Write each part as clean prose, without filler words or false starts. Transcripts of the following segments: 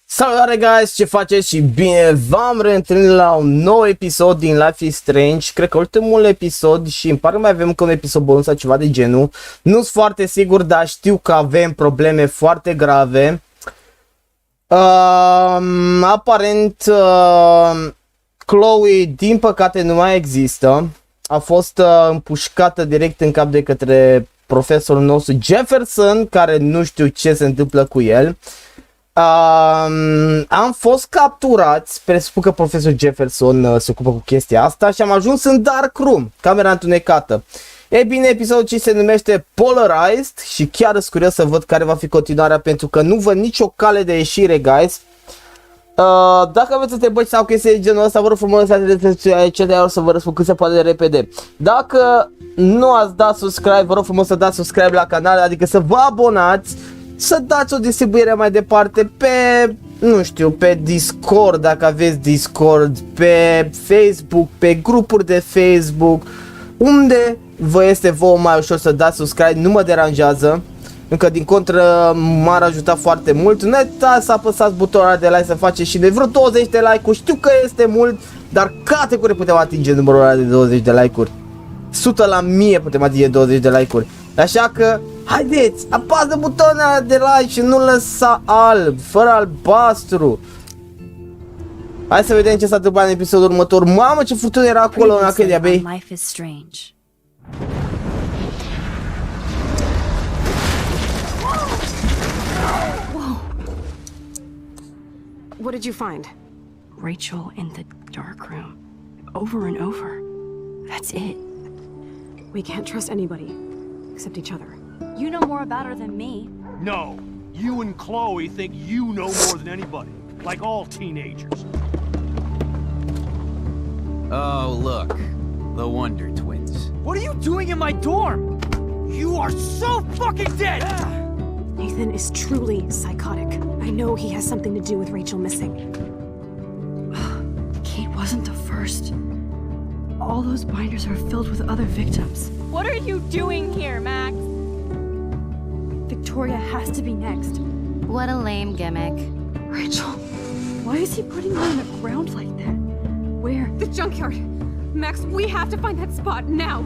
Salutare guys, ce faceți și bine v-am reîntâlnit la un nou episod din Life is Strange. Cred că ultimul episod și îmi pare mai avem că un episod bonus sau ceva de genul. Nu sunt foarte sigur, dar știu că avem probleme foarte grave. Aparent Chloe din păcate nu mai există. A fost împușcată direct în cap de către profesorul nostru Jefferson, care nu știu ce se întâmplă cu el. Am fost capturați, presupun că profesor Jefferson se ocupă cu chestia asta și am ajuns în Dark Room, camera întunecată. Ei bine, episodul 5 se numește Polarized și chiar sunt curios să văd care va fi continuarea, pentru că nu văd nicio cale de ieșire, guys. Dacă aveți întrebări sau chestii de genul ăsta, vă rog frumos să dați aici, să vă răspund cât se poate de repede. Dacă nu ați dat subscribe, vă rog frumos să dați subscribe la canal, adică să vă abonați, să dați o distribuire mai departe pe, nu știu, pe Discord, dacă aveți Discord, pe Facebook, pe grupuri de Facebook, unde vă este vouă mai ușor să dați subscribe, nu mă deranjează. Încă din contră m-ar ajuta foarte mult. Nu uitați să apăsați butonul ăla de like, să faceți și de vreo 20 de like-uri. Știu că este mult, dar categoric putem atinge numărul ăla de 20 de like-uri. 100 la 1000 putem atinge 20 de like-uri. Așa că haideți, apasă butonul ăla de like și nu lăsa alb, fără albastru. Hai să vedem ce s-a întâmplat în episodul următor. Mamă, ce furtună era acolo în Acadia Bay. Life is strange. What did you find? Rachel in the dark room. Over and over. That's it. We can't trust anybody, except each other. You know more about her than me. No, you and Chloe think you know more than anybody, like all teenagers. Oh, look, the Wonder Twins. What are you doing in my dorm? You are so fucking dead! Nathan is truly psychotic. I know he has something to do with Rachel missing. Kate wasn't the first. All those binders are filled with other victims. What are you doing here, Max? Victoria has to be next. What a lame gimmick. Rachel, why is he putting her on the ground like that? Where? The junkyard. Max, we have to find that spot now.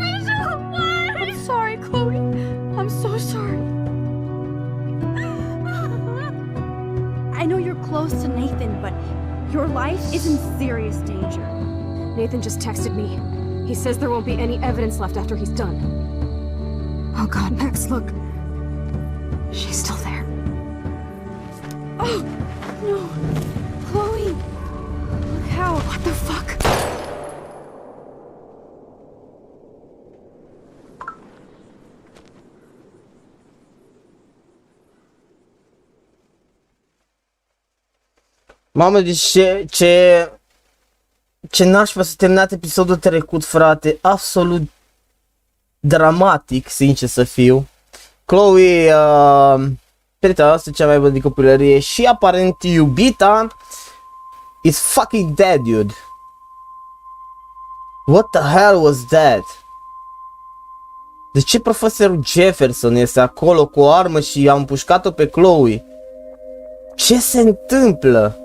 Rachel, what? I'm sorry, Chloe. I'm so sorry. I know you're close to Nathan, but your life is in serious danger. Nathan just texted me. He says there won't be any evidence left after he's done. Oh God, Max, look. She's still there. Oh, no. Chloe. Look how. What the fuck? Mamă, deci ce nașpa să terminat episodul trecut, frate. Absolut dramatic, sincer să fiu. Chloe, prietena noastră cea mai bună din copilărie și aparent iubita is fucking dead, dude. What the hell was that? De ce profesorul Jefferson este acolo cu o armă și a împușcat-o pe Chloe? Ce se întâmplă?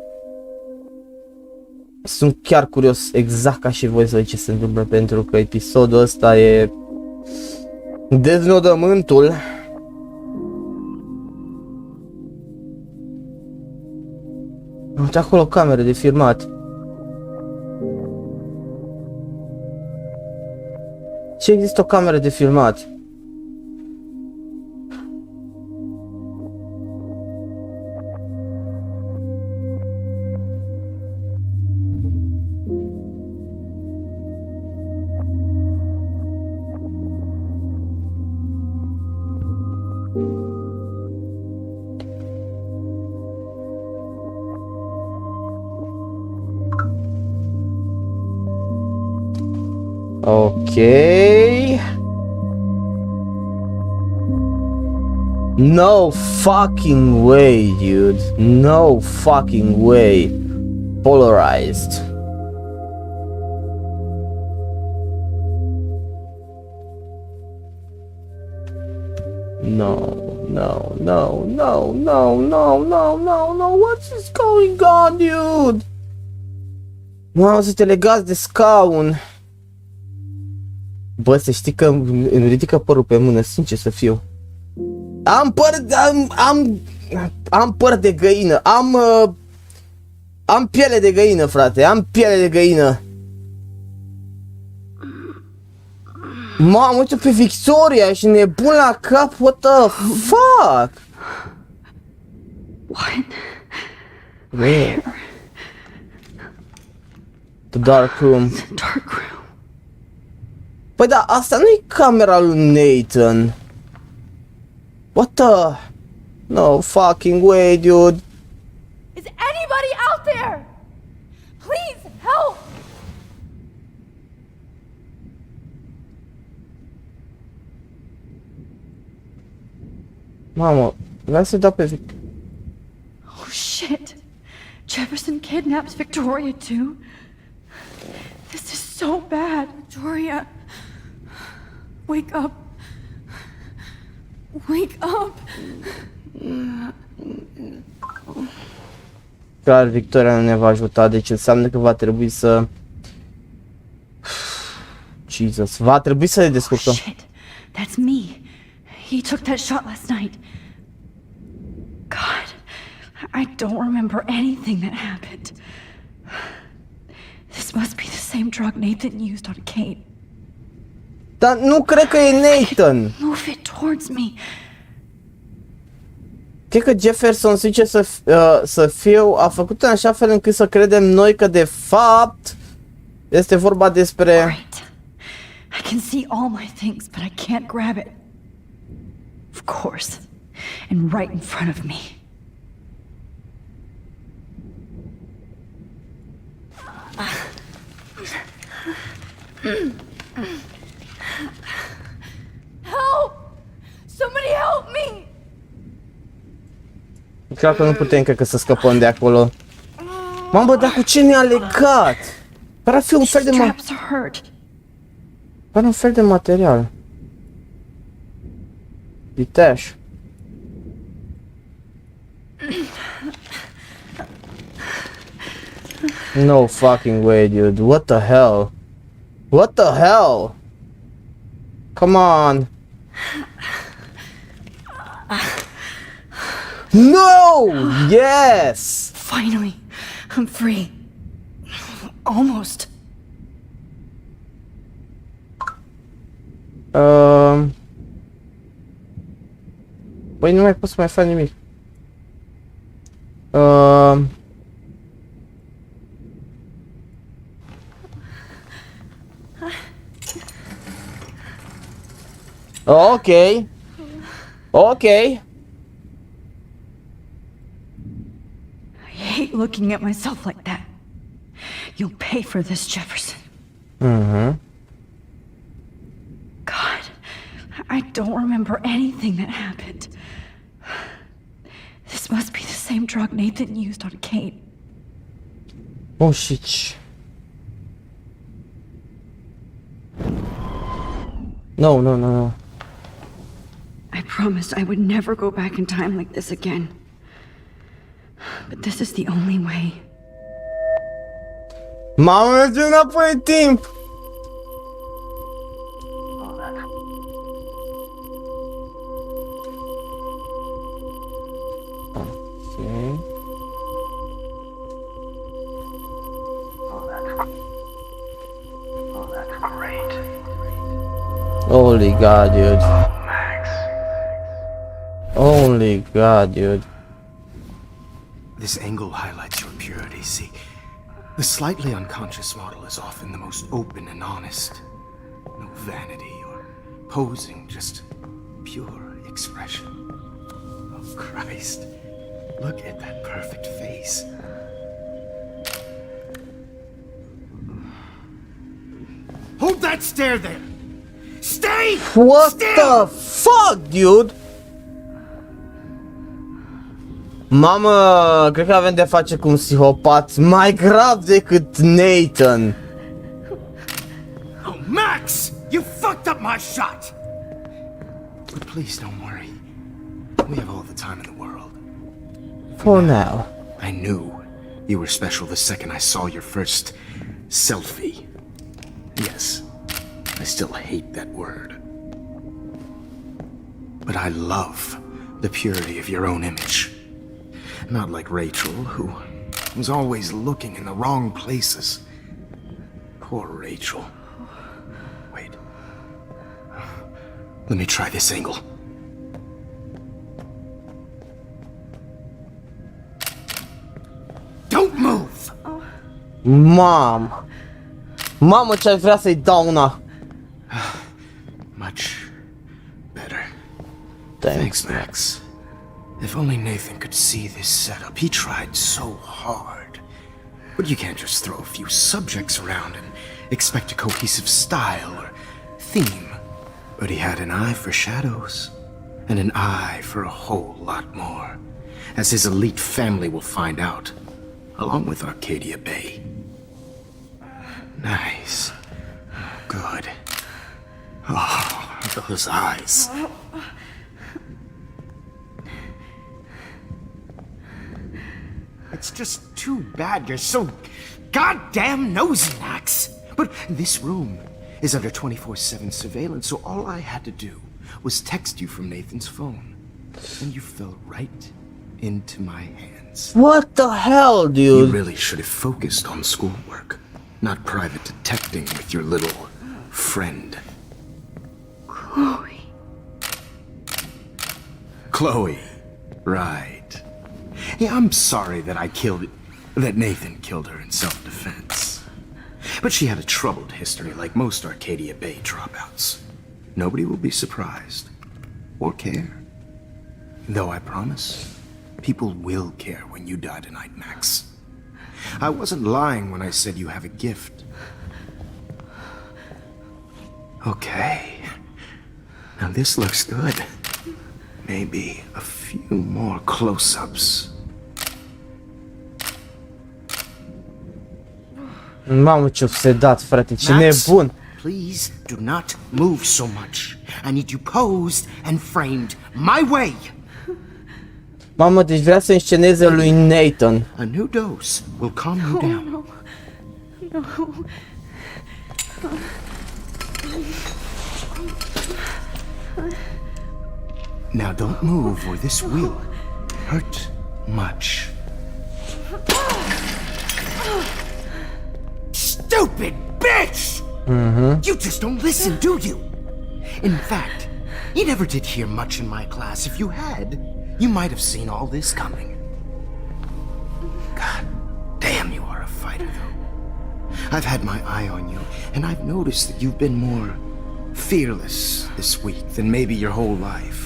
Sunt chiar curios, exact ca și voi, să văd ce se întâmplă, pentru că episodul ăsta e deznodământul. Uite acolo o cameră de filmat. Ce există o cameră de filmat? Okay. No fucking way, dude. No fucking way. Polarized. No, no, no, no, no, no, no, no, no, what is going on, dude? Mamă, să te legați de scaun. Bă, să știi că îmi ridică părul pe mână, sincer să fiu. Am păr de găină, am piele de găină, frate, am piele de găină. Mamă, uite pe Victoria și nebun la cap, what the fuck? What? Where? The dark room. The dark room. Păi da, asta nu-i camera lui Nathan. What the? No fucking way, dude. Is anybody out there? Please help! Mamă, vreau să dau pe Oh shit! Jefferson kidnaps Victoria too? This is so bad, Victoria. Wake up. Wake up. Clar, Victoria nu ne va ajuta, deci înseamnă că va trebui să... Jesus, va trebui să ne descurcăm. Shit, that's me. He took that shot last night. God, I don't remember anything that happened. This must be the same drug Nathan used on Kate. Dar nu cred că e Nathan. Move it towards me. Cred că Jefferson, zice să fiu, a făcut în așa fel încât să credem noi că de fapt este vorba despre... Great. I can see all my things, but I can't grab it. Of course. And right in front of me. Help! Somebody help me! E clar că nu putem, cred că, să scăpăm de acolo. Mamă, dar cu ce ne-a legat? Pare a fi un fel de Straps hurt. pare un fel de material. Detach. No fucking way, dude. What the hell? What the hell? Come on. No! Yes! Finally, I'm free. Almost. Păi nu mai pot să mai fac nimic. Ok. Ok. I hate looking at myself like that. You'll pay for this, Jefferson. God, I don't remember anything that happened. This must be the same drug Nathan used on Kate. Oh shit. No, no, no, no. I promised I would never go back in time like this again. But this is the only way. Mamă, merge înapoi în timp! Okay. Oh, that's great. Holy God, dude. Holy God, dude. This angle highlights your purity, see? The slightly unconscious model is often the most open and honest. No vanity or posing, just pure expression. Oh, Christ. Look at that perfect face. Hold that stare there! Stay! What still! the fuck, dude? Mamă, cred că avem de face cu un psihopat mai grav decât Nathan. Oh, Max! You fucked up my shot! But please don't worry. We have all the time in the world. For now. I knew you were special the second I saw your first selfie. Yes, I still hate that word. But I love the purity of your own image. Not like Rachel, who was always looking in the wrong places. Poor Rachel. Wait. Let me try this angle. Don't move! Mamă! Mamă, ce-aș vrea să-i dau una! Much better. Thanks. Thanks, Max. If only Nathan could see this setup. He tried so hard. But you can't just throw a few subjects around and expect a cohesive style or theme. But he had an eye for shadows, and an eye for a whole lot more, as his elite family will find out, along with Arcadia Bay. Nice. Good. Oh, those eyes. It's just too bad you're so goddamn nosy, Max. But this room is under 24/7 surveillance, so all I had to do was text you from Nathan's phone. And you fell right into my hands. What the hell, You dude? really should have focused on schoolwork, not private detecting with your little friend. Chloe. Right. Yeah, I'm sorry that Nathan killed her in self-defense. But she had a troubled history like most Arcadia Bay dropouts. Nobody will be surprised. Or care. Though I promise, people will care when you die tonight, Max. I wasn't lying when I said you have a gift. Okay. Now this looks good. Maybe a few more close-ups. Mamă, ce obsedat, frate, ce Max, nebun! please do not move so much. I need you posed and framed my way. Mamă, deci vrea să însceneze lui Nathan. A new dose will calm you down. Now don't move or this will hurt much. Stupid bitch! You just don't listen, do you? In fact, you never did hear much in my class. If you had, you might have seen all this coming. God damn, you are a fighter, though. I've had my eye on you, and I've noticed that you've been more fearless this week than maybe your whole life.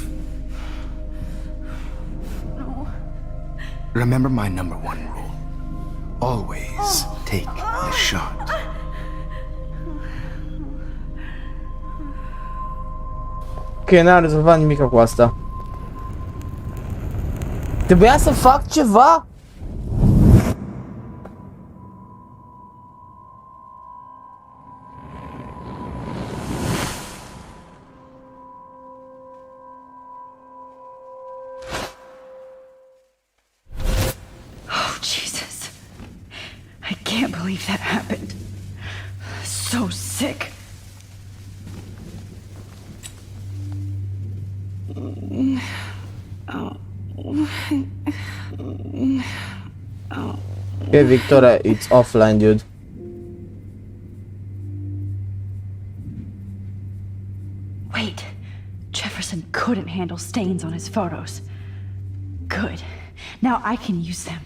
Remember my #1 rule. Always take the shot. Ok, n-am rezolvat nimic cu asta. Trebuia să fac ceva? Oh, Jesus. I can't believe that happened. So sick. Okay, Victoria, it's offline, dude. Wait, Jefferson couldn't handle stains on his photos. Good. Now I can use them.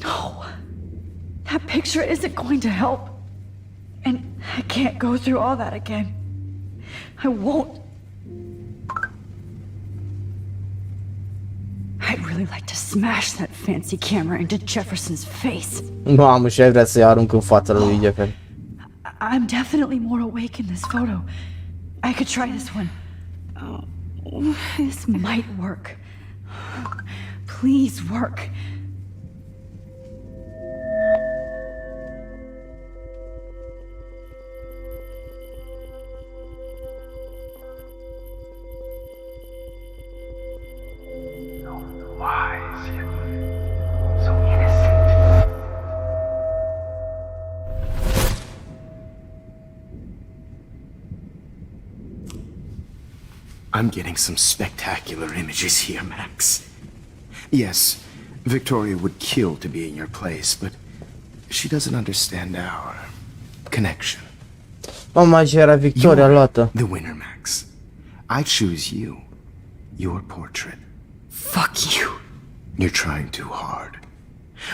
No. That picture isn't going to help. And I can't go through all that again. I won't. I'd really like to smash that fancy camera into Jefferson's face. Mamă, și ai vrea să-i arunc în fața lui Jefferson. I'm definitely more awake in this photo. I could try this one. Oh, this might work. Please work. I'm getting some spectacular images here, Max. Yes, Victoria would kill to be in your place, but she doesn't understand our connection. Mama, ce era Victoria luată. The winner, Max. I choose you. Your portrait. Fuck you. You're trying too hard.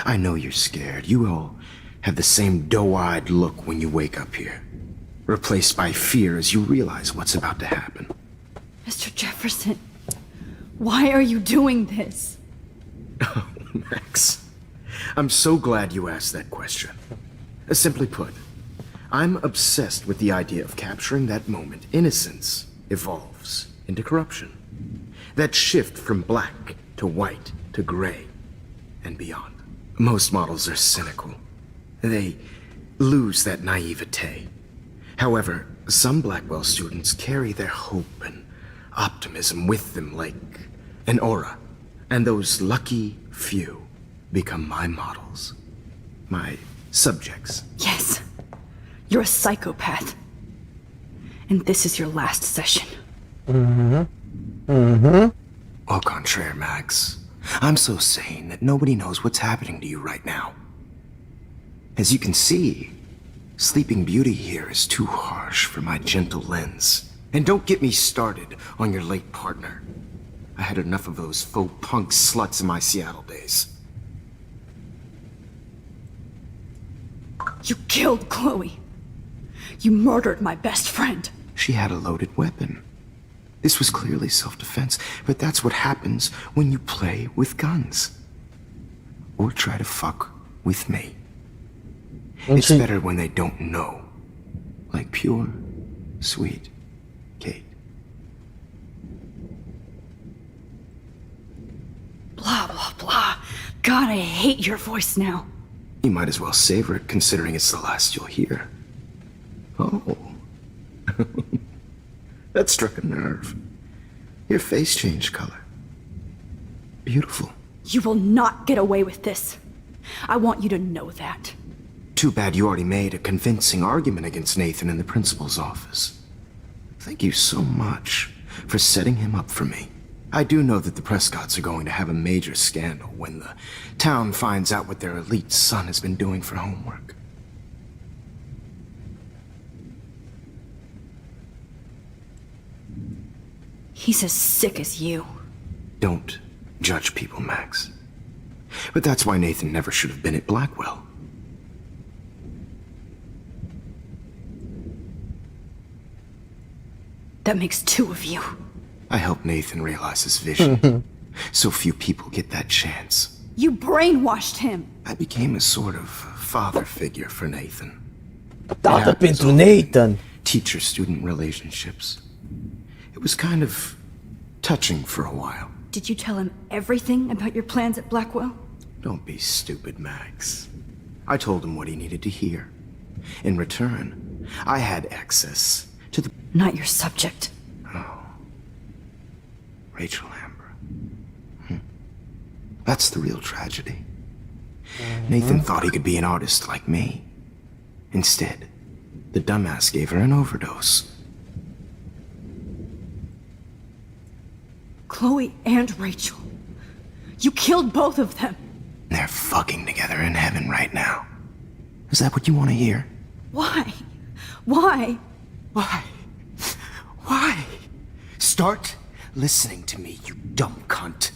I know you're scared. You all have the same doe-eyed look when you wake up here, replaced by fear as you realize what's about to happen. Mr. Jefferson, why are you doing this? Oh, Max. I'm so glad you asked that question. Simply put, I'm obsessed with the idea of capturing that moment innocence evolves into corruption. That shift from black to white to gray and beyond. Most models are cynical. They lose that naivete. However, some Blackwell students carry their hope and optimism with them like an aura. And those lucky few become my models. My subjects. Yes, you're a psychopath. And this is your last session. Au contraire, Max. I'm so sane that nobody knows what's happening to you right now. As you can see, Sleeping Beauty here is too harsh for my gentle lens. And don't get me started on your late partner. I had enough of those faux punk sluts in my Seattle days. You killed Chloe. You murdered my best friend. She had a loaded weapon. This was clearly self-defense, but that's what happens when you play with guns. Or try to fuck with me. It's better when they don't know. Like pure, sweet Kate. Blah, blah, blah. God, I hate your voice now. You might as well savor it, considering it's the last you'll hear. Oh. That struck a nerve. Your face changed color. Beautiful. You will not get away with this. I want you to know that. Too bad you already made a convincing argument against Nathan in the principal's office. Thank you so much for setting him up for me. I do know that the Prescotts are going to have a major scandal when the town finds out what their elite son has been doing for homework. He's as sick as you. Don't judge people, Max. But that's why Nathan never should have been at Blackwell. That makes two of you. I helped Nathan realize his vision. So few people get that chance. You brainwashed him. I became a sort of father figure for Nathan. Tată pentru Nathan. Teacher-student relationships. It was kind of touching for a while. Did you tell him everything about your plans at Blackwell? Don't be stupid, Max. I told him what he needed to hear. In return, I had access to the... Not your subject. Rachel Amber. That's the real tragedy. Nathan thought he could be an artist like me. Instead, the dumbass gave her an overdose. Chloe and Rachel. You killed both of them. They're fucking together in heaven right now. Is that what you want to hear? Why? Why? Why? Why? Start listening to me, you dumb cunt.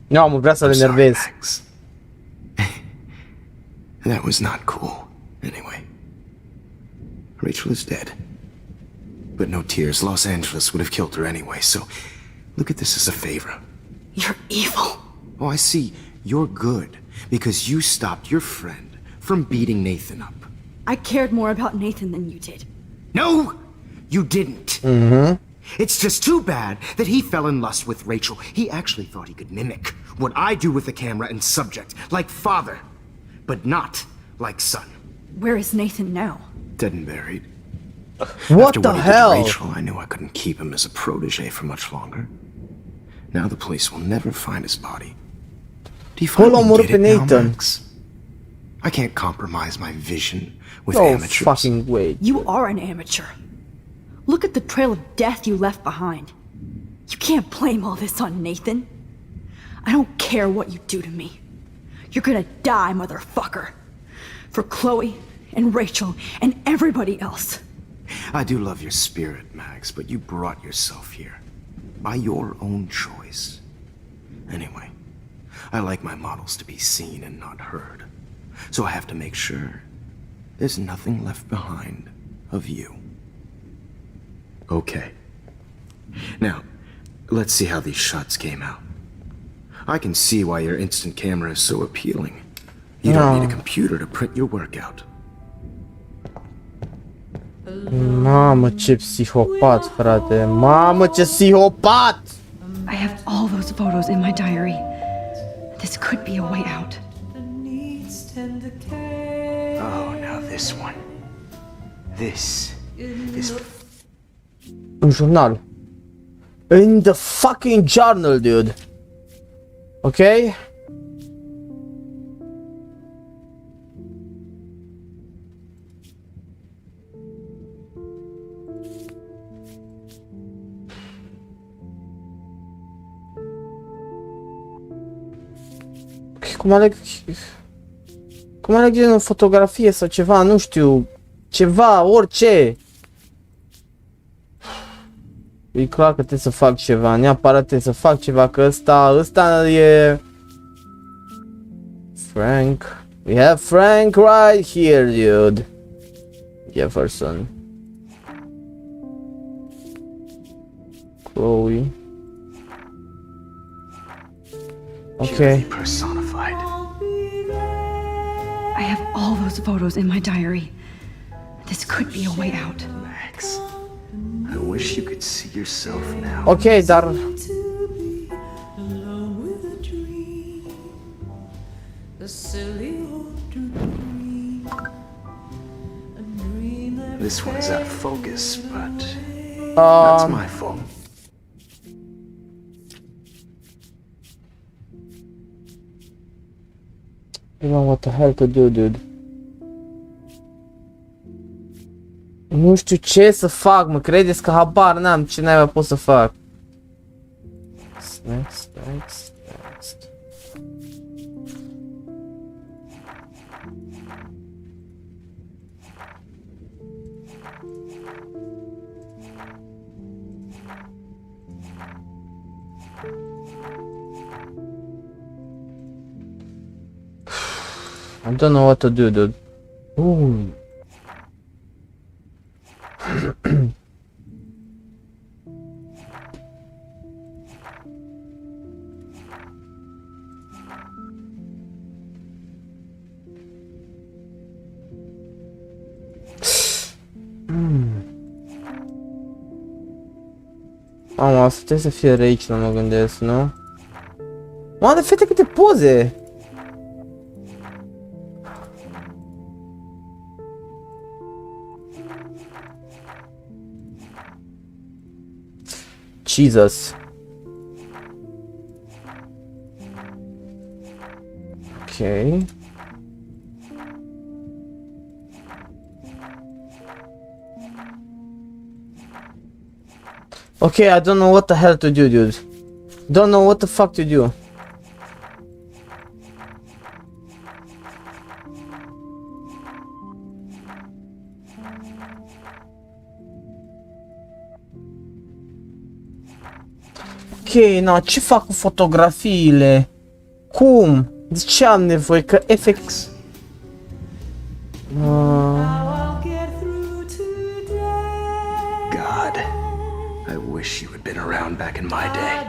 Nu, mă vrea să le enervez. Max. That was not cool. Anyway. Rachel is dead. But no tears. Los Angeles would have killed her anyway, so look at this as a favor. You're evil. Oh, I see. You're good because you stopped your friend from beating Nathan up. I cared more about Nathan than you did. No, you didn't. It's just too bad that he fell in lust with Rachel. He actually thought he could mimic what I do with the camera and subject, like father, but not like son. Where is Nathan now? Dead and buried. What After the what he did to hell? Rachel, I knew I couldn't keep him as a protege for much longer. Now the police will never find his body. Do you finally omorât get pe it now, Nathan. Max? I can't compromise my vision with No amateurs. fucking way. You are an amateur. Look at the trail of death you left behind. You can't blame all this on Nathan. I don't care what you do to me. You're gonna die, motherfucker. For Chloe and Rachel and everybody else. I do love your spirit, Max, but you brought yourself here. By your own choice. Anyway, I like my models to be seen and not heard. So I have to make sure there's nothing left behind of you. Okay. Now, let's see how these shots came out. I can see why your instant camera is so appealing. You don't need a computer to print your work out. Mamă, ce psihopat, frate. Mamă, ce psihopat! I have all those photos in my diary. This could be a way out. Oh, now this one. This is... În jurnal. In the fucking journal, dude. Ok? Cum aleg gen o fotografie sau ceva, nu știu. Ceva, orice. E clar că trebuie să fac ceva, neapărat trebuie să fac ceva, că ăsta e... Frank. We have Frank right here, dude. Jefferson. Chloe. Okay. Personified. I have all those photos in my diary. This could be a way out. Max, I wish you could see yourself now. Ok, dar... This one is out of focus, but that's my fault. I don't know what the hell to do, dude. Nu știu ce să fac, mă, credeți că habar n-am ce naiba pot să fac. Next. I don't know what to do, dude. Ooh. Asta trebuie să fie aici, nu mă gândesc, nu? Mă, de fete câte poze! Jesus. Okay. Okay, I don't know what the hell to do, dude. Don't know what the fuck to do. Ok, na, ce fac cu fotografiile? Cum? De ce am nevoie? Că efect... God, I wish you had been around back in my day.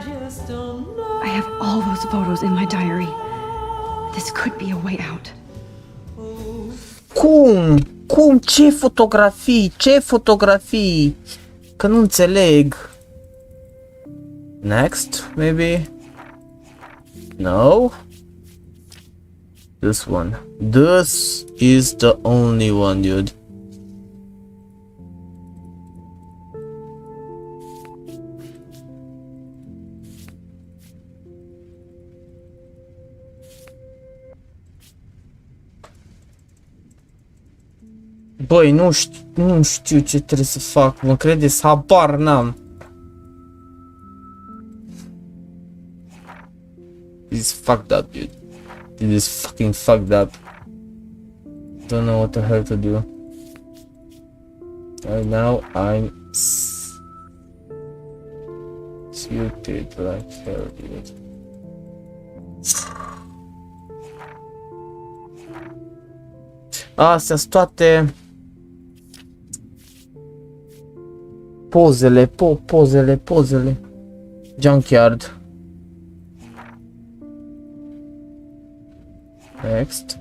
I have all those photos in my diary. This could be a way out. Cum? Cum? Ce fotografii? Ce fotografii? Că nu înțeleg. Next, maybe? No? This one. This is the only one, dude. Băi, nu știu. Nu știu ce trebuie să fac, mă credeți? Habar n-am. This is fucked up, dude. This is fucking fucked up. Don't know what the hell to do. Right now I'm suited like hell, dude. Astea sunt toate pozele. Junkyard. Next.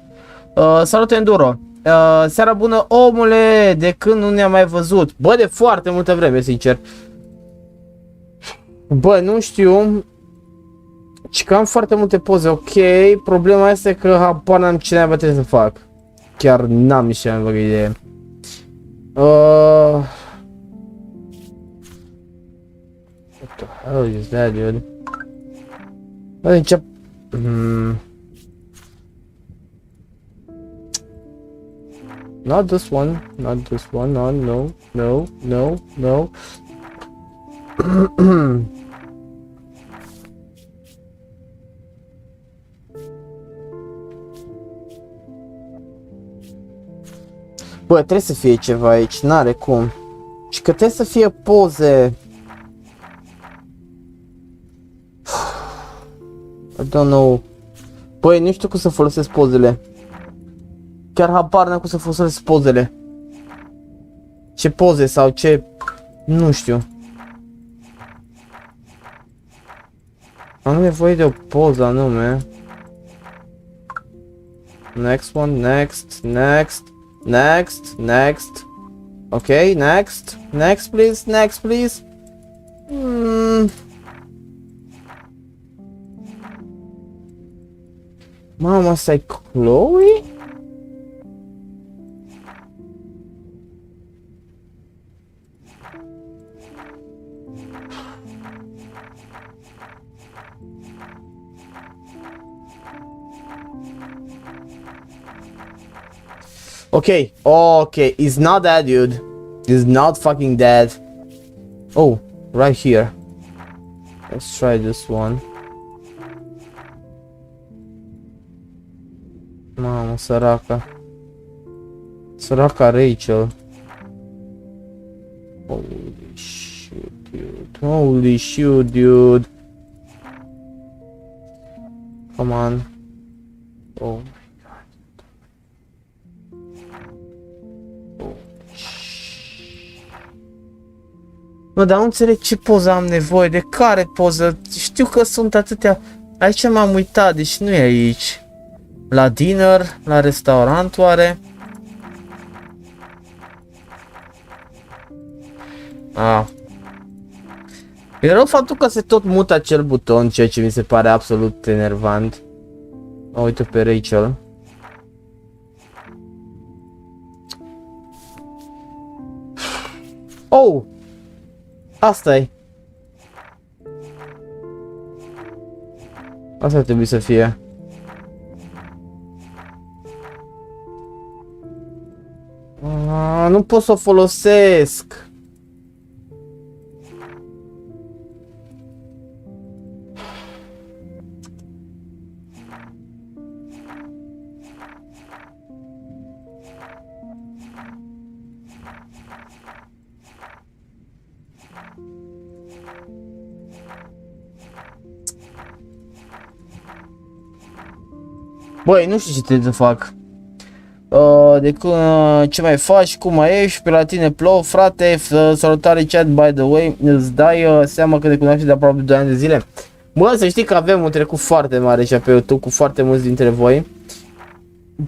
Salut, Enduro. Seara bună, omule, de când nu ne-am mai văzut? Bă, de foarte multă vreme, sincer. Bă, nu știu. Și că am foarte multe poze, ok. Problema este că habar n-am ce naiba trebuie să fac. Chiar n-am nici cea mai vagă idee. What the hell is that, dude? Bă, ce... Not this one, no. Bă, trebuie să fie ceva aici, n-are cum. Și că trebuie să fie poze. I don't know. Băi, nu știu cum să folosesc pozele. Chiar habar n-am cum să folosesc pozele. Ce poze sau ce... Nu știu. Am nevoie de o poză anume. Next one, next. Ok, next please. Mama, asta e Chloe? Okay, it's not that, dude. It's not fucking that. Oh, right here. Let's try this one. Mamă, săraca. Săraca Rachel. Holy shit, dude. Come on. Oh. Mă, dar nu înțeleg ce poză am nevoie, de care poză, știu că sunt atâtea, aici m-am uitat, deci nu e aici. La dinner, la restaurant oare? E rău faptul că se tot mută acel buton, ceea ce mi se pare absolut enervant. Uite pe Rachel. Oh! Asta-i. Asta ar trebui să fie. Nu pot să o folosesc. Băi, nu știu ce trebuie să fac. Ce mai faci, cum mai ești, pe la tine plouă, frate, salutare chat, by the way, îți dai seama că te cunoaște de aproape 2 ani de zile. Bă, să știi că avem un trecut foarte mare și pe YouTube cu foarte mulți dintre voi.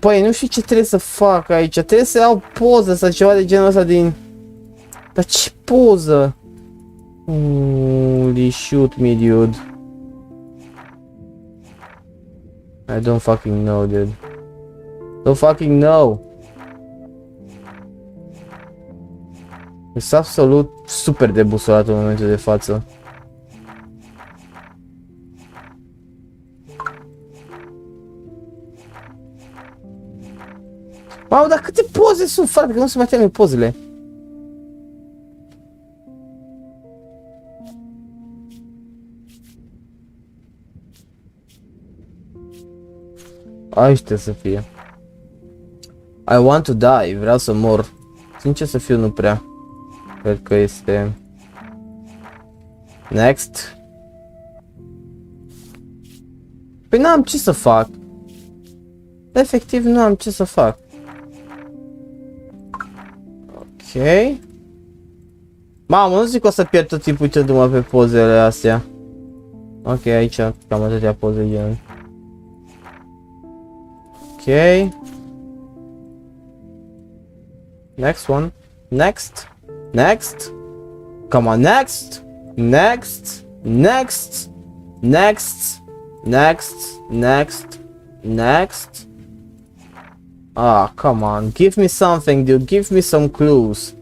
Băi, nu știu ce trebuie să fac aici, trebuie să iau poză sau ceva de genul ăsta din... Dar ce poză? Holy shoot me, dude. I don't fucking know, dude. Don't fucking know. Este absolut super debusolat în momentul de față. Mamă, dar câte poze sunt, frate, că nu se mai termin pozele. Aiște să fie. I want to die. Vreau să mor. Sincer să fiu, nu prea. Cred că este... Next. Păi n-am ce să fac. Efectiv nu am ce să fac. Ok. Mamă, nu zic că o să pierd tot timpul uitându-mă pe pozele astea. Ok, aici cam atâtea poze gen. Ok. Next one. Next. Next. Come on, next. Next. Next. Next. Next. Next. Next. Ah, come on. Give me something, dude. Give me some clues.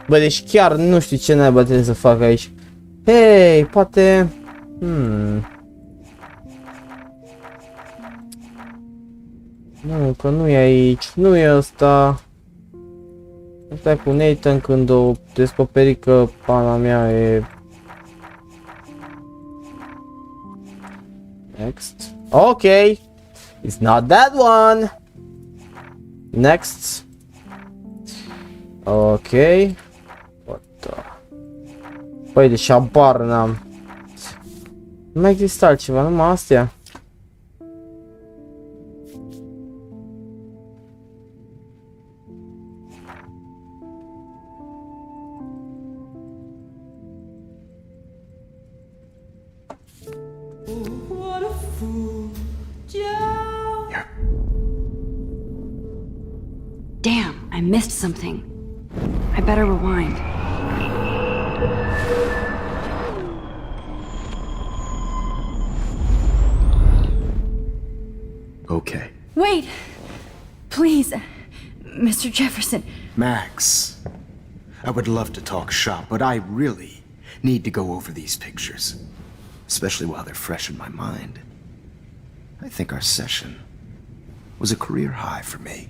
Bă, deci chiar nu știu ce naiba trebuie să fac aici. Hei, poate... Nu, că nu e aici. Nu e ăsta. Ăsta e cu Nathan când o descoperi că pana mea e... Next. Ok. It's not that one. Next. Ok. What the... Păi, deci habar n-am. Nu mai există altceva, numai astea. Damn, I missed something. I better rewind. Okay. Wait! Please, Mr. Jefferson. Max, I would love to talk shop, but I really need to go over these pictures. Especially while they're fresh in my mind. I think our session was a career high for me.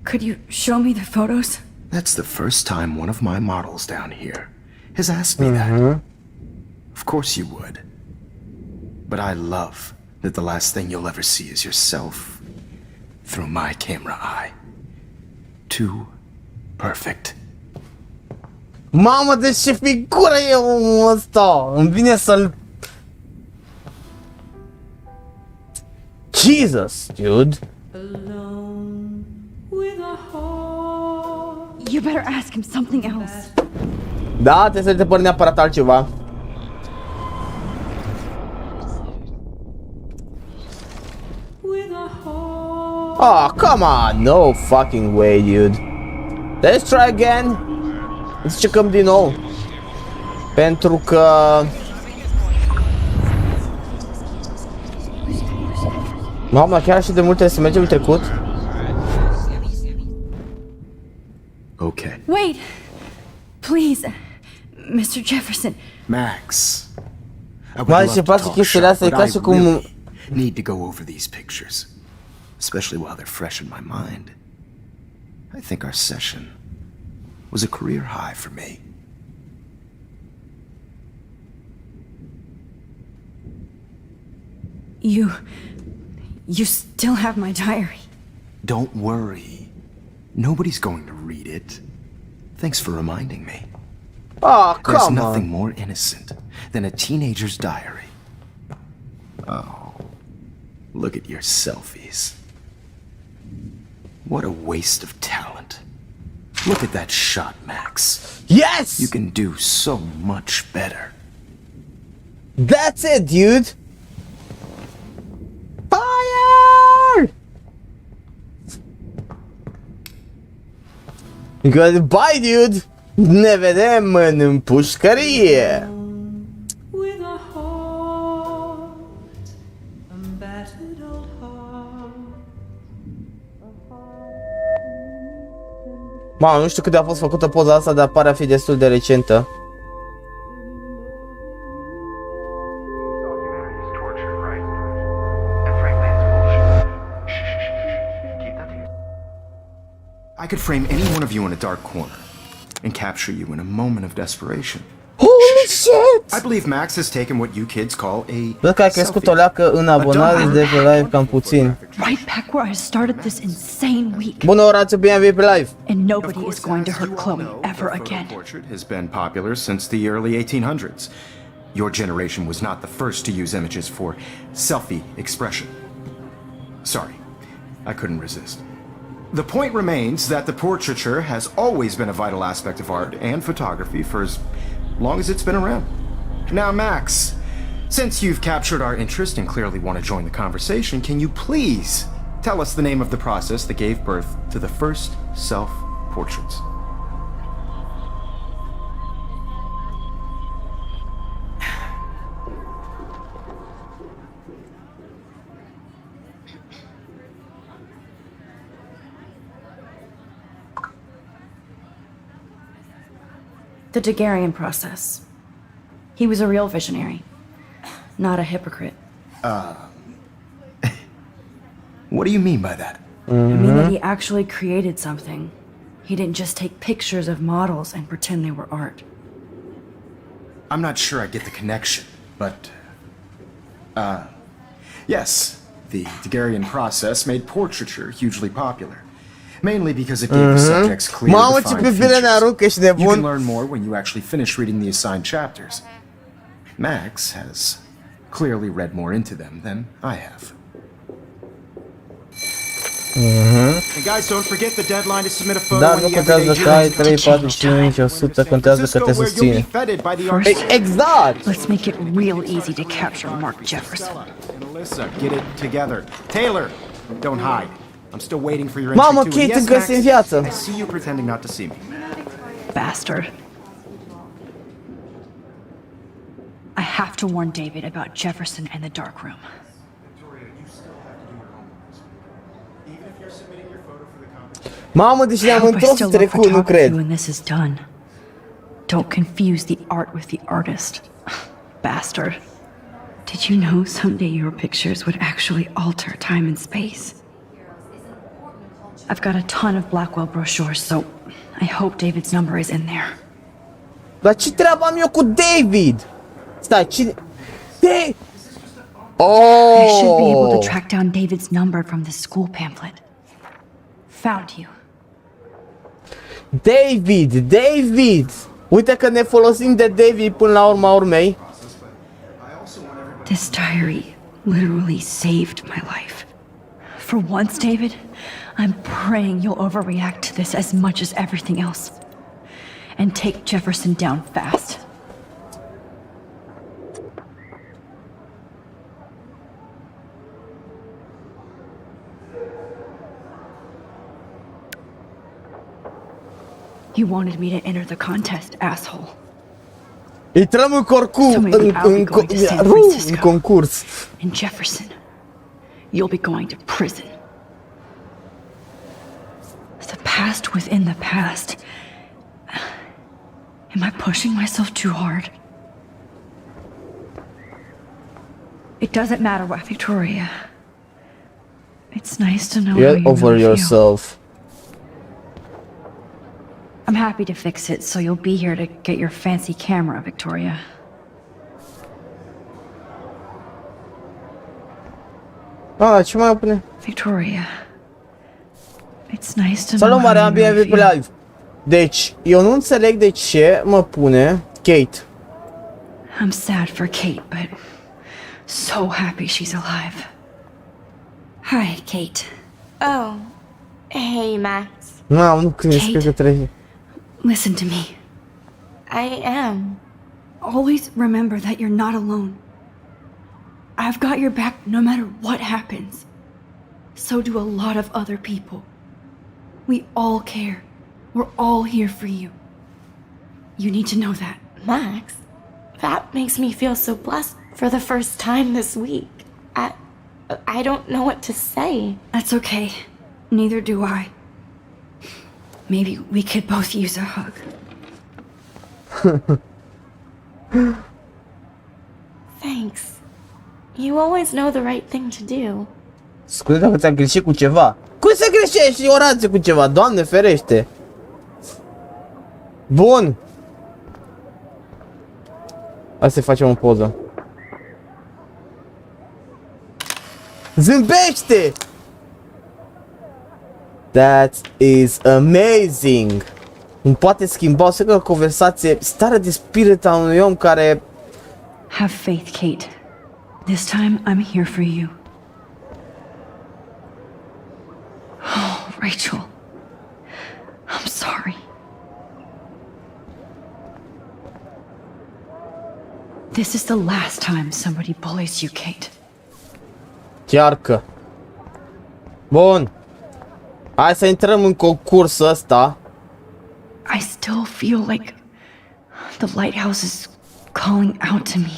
Could you show me the photos? That's the first time one of my models down here has asked me that. Of course you would. But I love that the last thing you'll ever see is yourself through my camera eye. Too perfect. Mamă, de ce figură e omul ăsta? Îmi vine să-l... Jesus, dude. You better ask him something else. Da, trebuie să te păr neapărat altceva. Oh, come on! No fucking way, dude. Let's try again. Încercăm din nou. Pentru că... Mamă, chiar și de multe să mergem în trecut. Okay. Wait! Please, Mr. Jefferson. Max, I would Mai love se to face talk chestiile shop, astea, e but ca I și cum... really need to go over these pictures. Especially while they're fresh in my mind. I think our session was a career high for me. You still have my diary. Don't worry. Nobody's going to read it. Thanks for reminding me. Oh, There's come nothing on. more innocent than a teenager's diary. Oh, look at your selfies. What a waste of talent. Look at that shot, Max. Yes! You can do so much better. That's it, dude! Fire! Goodbye, dude! Ne vedem în pușcărie! Mamă, nu știu cât de a fost făcută poza asta, dar pare a fi destul de recentă. I could frame any one of you in a dark corner, and capture you in a moment of desperation. Holy shit! I believe Max has taken what you kids call a Văd că ai crescut o leacă în abonare de pe live cam puțin. Right back where I started this insane week. Bună orață, bine ai venit pe live! And nobody is going to hurt Chloe ever again. Portrait has been popular since the early 1800s. Your generation was not the first to use images for selfie expression. Sorry, I couldn't resist. The point remains that the portraiture has always been a vital aspect of art and photography for as long as it's been around. Now, Max, since you've captured our interest and clearly want to join the conversation, can you please tell us the name of the process that gave birth to the first self-portraits? The Daguerrean process. He was a real visionary, not a hypocrite. What do you mean by that? I mean that he actually created something. He didn't just take pictures of models and pretend they were art. I'm not sure I get the connection, but... yes, the Daguerrean process made portraiture hugely popular. Mainly because it gave the subjects clear defined features. You can learn more when you actually finish reading the assigned chapters. Max has clearly read more into them than I have. And guys, don't forget the deadline to submit a photo. Dar nu contează că ai 3, 4, 5, 100, contează că te susține. Exact! Let's make it real easy to capture Mark Jefferson. Get it together. Taylor, don't hide. I'm still waiting for your entry. Mamă, Kate încă este în viață. I see you pretending not to see me. Bastard. I have to warn David about Jefferson and the dark room. Mamă, deci ne-am întors trecut, nu cred. When this is done. Don't confuse the art with the artist. Bastard. Did you know someday your pictures would actually alter time and space? I've got a ton of Blackwell brochures, so I hope David's number is in there. Dar ce treabă am eu cu David? Stai, cine... Oh! I should be able to track down David's number from the school pamphlet. Found you. David! Uite că ne folosim de David până la urma urmei. This diary literally saved my life. For once, David, I'm praying you'll overreact to this as much as everything else. And take Jefferson down fast. You wanted me to enter the contest, asshole. Intrăm în concurs. In Jefferson, you'll be going to prison. The past within the past. Am I pushing myself too hard? It doesn't matter what, Victoria. It's nice to know Get over yourself. I'm happy to fix it, so you'll be here to get your fancy camera, Victoria. Ah, ce mai pune? Victoria. It's nice to know. Salut, Maria, bine venit pe live. Deci, eu nu înțeleg de ce mă pune Kate. I'm sad for Kate, but so happy she's alive. Hi, Kate. Oh. Hey, Max. Nu crezi că trebuie. Listen to me. I am. Always remember that you're not alone. I've got your back no matter what happens. So do a lot of other people. We all care. We're all here for you. You need to know that. Max, that makes me feel so blessed for the first time this week. I don't know what to say. That's okay. Neither do I. Maybe we could both use a hug. Thanks. You always know the right thing to do. Scuze dacă ți-am greșit cu ceva. Cum să greșești o rație cu ceva? Doamne ferește! Bun. Hai să facem o poză. Zâmbește! That is amazing! Îmi poate schimba o singură conversație starea de spirit a unui om care... Have faith, Kate. This time, I'm here for you. Oh, Rachel. I'm sorry. This is the last time somebody bullies you, Kate. Chiar că... Bun. Hai să intrăm în concursul ăsta. I still feel like the lighthouse is calling out to me.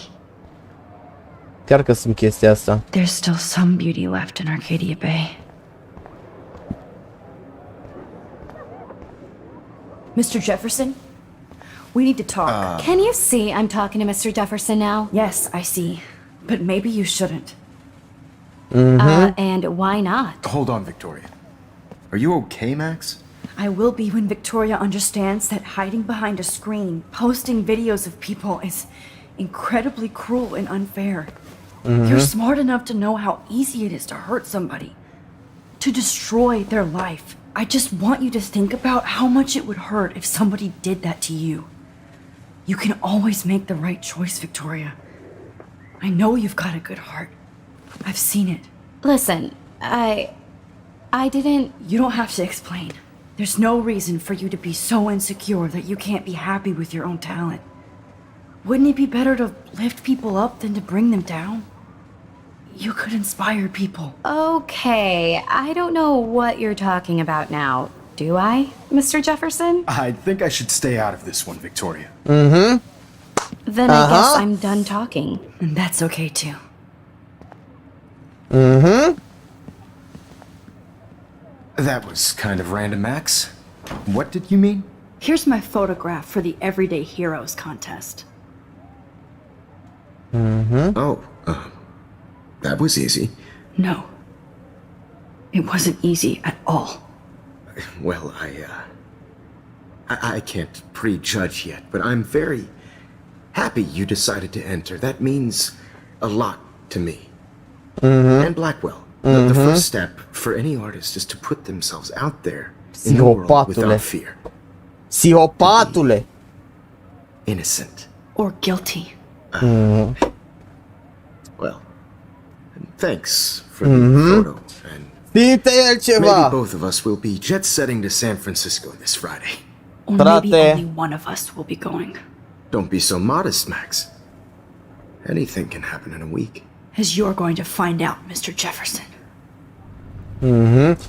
Chiar că sunt chestia asta. There's still some beauty left in Arcadia Bay. Mr. Jefferson? We need to talk. Can you see I'm talking to Mr. Jefferson now? Yes, I see. But maybe you shouldn't. And why not? Hold on, Victoria. Are you okay, Max? I will be when Victoria understands that hiding behind a screen, posting videos of people is incredibly cruel and unfair. You're smart enough to know how easy it is to hurt somebody, to destroy their life. I just want you to think about how much it would hurt if somebody did that to you. You can always make the right choice, Victoria. I know you've got a good heart. I've seen it. Listen, I didn't... You don't have to explain. There's no reason for you to be so insecure that you can't be happy with your own talent. Wouldn't it be better to lift people up than to bring them down? You could inspire people. Okay, I don't know what you're talking about now. Do I, Mr. Jefferson? I think I should stay out of this one, Victoria. Then I guess I'm done talking. And that's okay too. That was kind of random, Max. What did you mean? Here's my photograph for the Everyday Heroes contest. Oh, that was easy. No. It wasn't easy at all. Well, I can't prejudge yet, but I'm very happy you decided to enter. That means a lot to me. And Blackwell. The first step for any artist is to put themselves out there in the world without fear. Psihopatule! Innocent. Or guilty. Well, thanks for the photo. And Simte el maybe ceva! both of us will be jet-setting to San Francisco this Friday. Or maybe Frate. only one of us will be going. Don't be so modest, Max. Anything can happen in a week. As you're going to find out, Mr. Jefferson.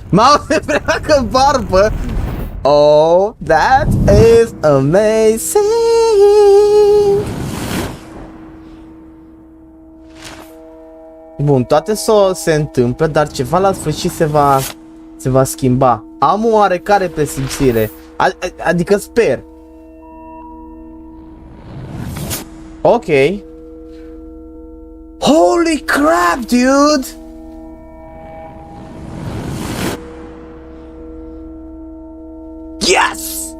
Mamă, se freacă barbă! Oh, that is amazing! Bun, toate se întâmplă, dar ceva la sfârșit se va schimba. Am o oarecare presimțire. Adică sper. Ok. Holy crap, dude! Yes!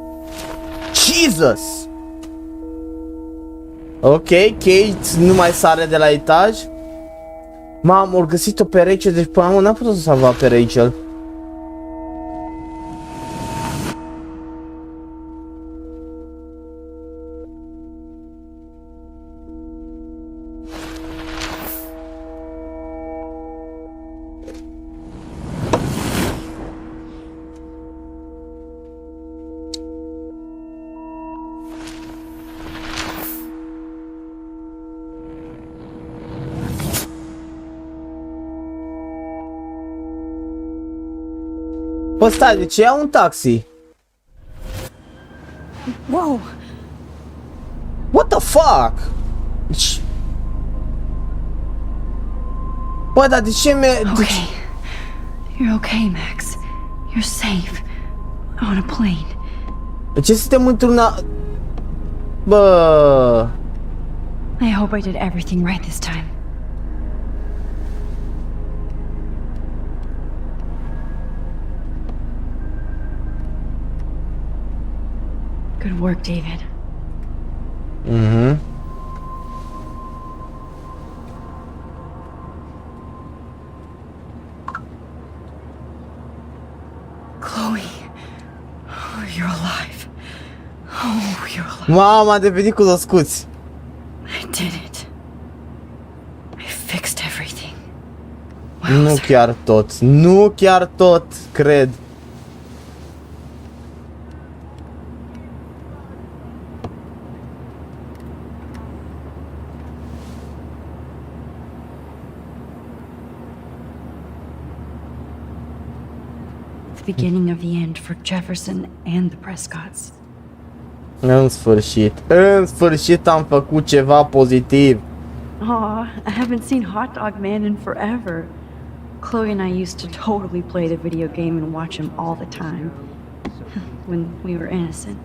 Jesus! Ok, Kate nu mai sare de la etaj. Mamă, au găsit-o pe Rachel, deci până acum n-am putut să salva pe Rachel. Bă, stai, de ce ia un taxi? Whoa! What the fuck? Deci... Bă, dar de ce Okay. You're okay, Max. You're safe. On a plane. De ce suntem într-una... Bă... I hope I did everything right this time. Good work, David. Mhm. Chloe. Oh, you're alive. Oh, you're alive. Mama, a devenit cunoscuți. I did it. I fixed everything. Nu chiar tot. Nu chiar tot, cred. The beginning of the end for Jefferson and the Prescotts. În sfârșit. În sfârșit am făcut ceva pozitiv. Aw, I haven't seen Hot Dog Man in forever. Chloe and I used to totally play the video game and watch him all the time. When we were innocent.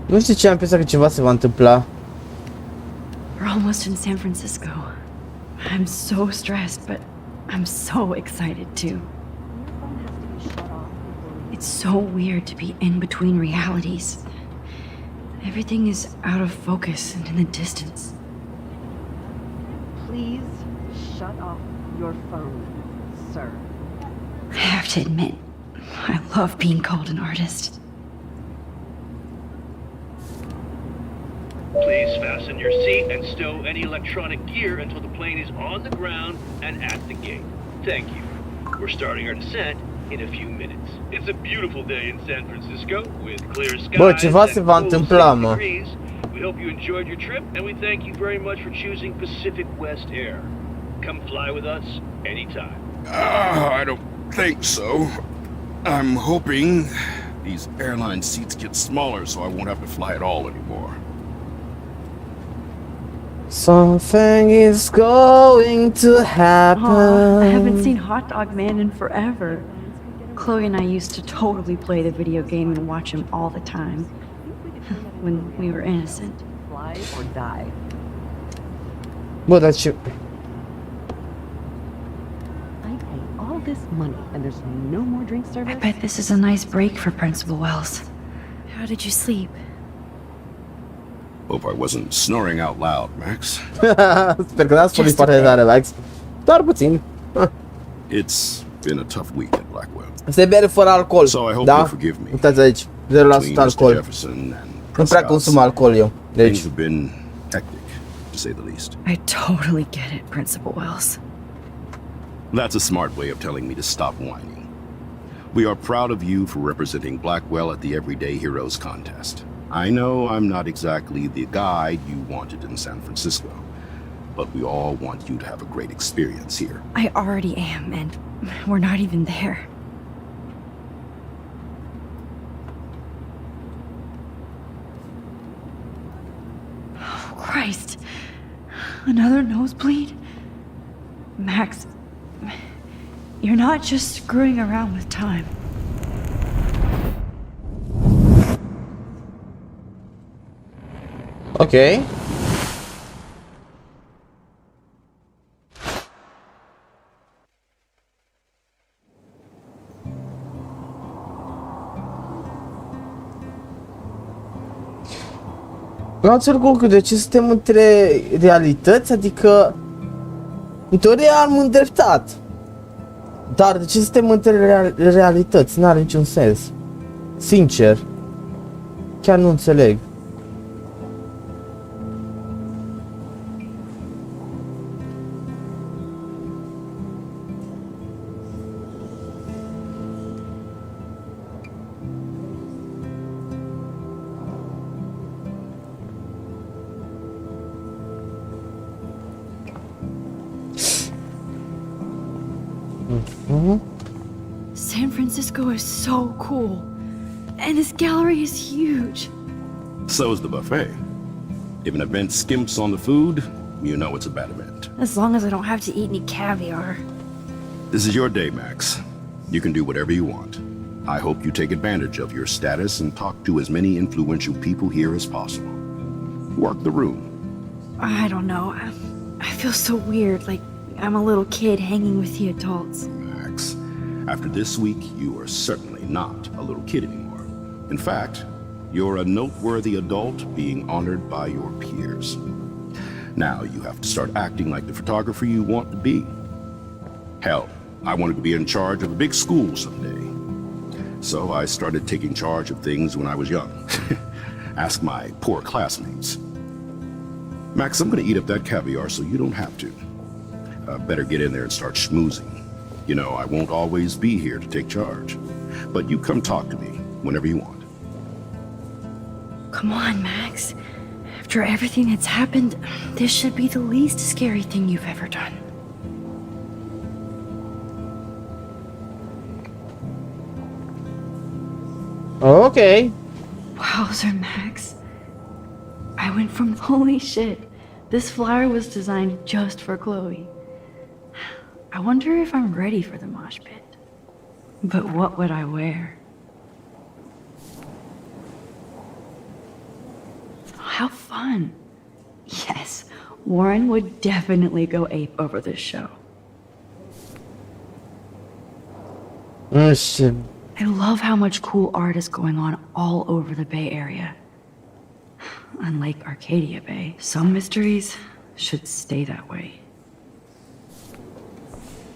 Nu știu ce am pensat că ceva se va întâmpla. We're almost in San Francisco. I'm so stressed, but I'm so excited too. It's so weird to be in between realities. Everything is out of focus and in the distance. Please shut off your phone, sir. I have to admit, I love being called an artist. Please fasten your seat and stow any electronic gear until the plane is on the ground and at the gate. Thank you. We're starting our descent in a few minutes. It's a beautiful day in San Francisco with clear skies. Bă, ceva se va întâmpla, mă. We hope you enjoyed your trip and we thank you very much for choosing Pacific West Air. Come fly with us anytime. I don't think so. I'm hoping these airline seats get smaller so I won't have to fly at all anymore. Something is going to happen. Aw, I haven't seen Hot Dog Man in forever. Chloe and I used to totally play the video game and watch him all the time. When we were innocent. Fly or die. Bă, dar ce... I pay all this money and there's no more drink service? I bet this is a nice break for Principal Wells. How did you sleep? Hope I wasn't snoring out loud, Max. Sper că n-ați spus foarte tare, Max. Doar puțin. It's been a tough week at Blackwell. Se bere fără alcool, So I hope da? you forgive me. Uitați aici, 0% alcool. Nu prea consum alcool eu, deci... Things have been hectic, to say the least. I totally get it, Principal Wells. That's a smart way of telling me to stop whining. We are proud of you for representing Blackwell at the Everyday Heroes contest. I know I'm not exactly the guide you wanted in San Francisco, but we all want you to have a great experience here. I already am, and we're not even there. Oh, Christ. Another nosebleed? Max, you're not just screwing around with time. Ok. Nu înțeleg de ce suntem între realități, adică în teorie am îndreptat. Dar de ce suntem între realități? N-are niciun sens. Sincer. Chiar nu înțeleg. San Francisco is so cool. And this gallery is huge. So is the buffet. If an event skimps on the food, you know it's a bad event. As long as I don't have to eat any caviar. This is your day, Max. You can do whatever you want. I hope you take advantage of your status and talk to as many influential people here as possible. Work the room. I don't know. I feel so weird, like I'm a little kid hanging with the adults. Max, After this week, you are certainly not a little kid anymore. In fact, you're a noteworthy adult being honored by your peers. Now you have to start acting like the photographer you want to be. Hell, I wanted to be in charge of a big school someday. So I started taking charge of things when I was young. Ask my poor classmates. Max, I'm gonna eat up that caviar so you don't have to. Better get in there and start schmoozing. You know, I won't always be here to take charge. But you come talk to me whenever you want. Come on, Max. After everything that's happened, this should be the least scary thing you've ever done. Ok. Wowzer, Max. I went from holy shit, this flyer was designed just for Chloe. I wonder if I'm ready for the mosh pit. But what would I wear? How fun. Yes, Warren would definitely go ape over this show. I love how much cool art is going on all over the Bay Area. Unlike Arcadia Bay, some mysteries should stay that way.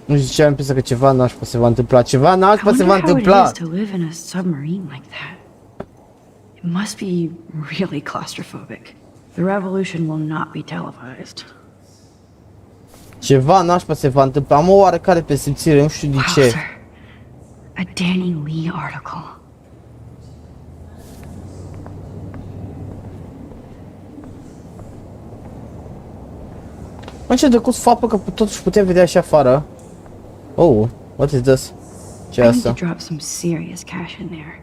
Nu ziceam însă că ceva nașpa se va întâmpla. Ceva nașpa se va I wonder how întâmpla. it is to live in a submarine like that. It must be really claustrophobic. The revolution will not be televised. Ceva nașpa se va întâmpla. Am o oarecare presimțire, nu știu de ce. A Danny Lee article. Mă, ce drăguț faptul că totuși putem vedea și afară. Oh, what is this? Ce I need asta? to drop some serious cash in there.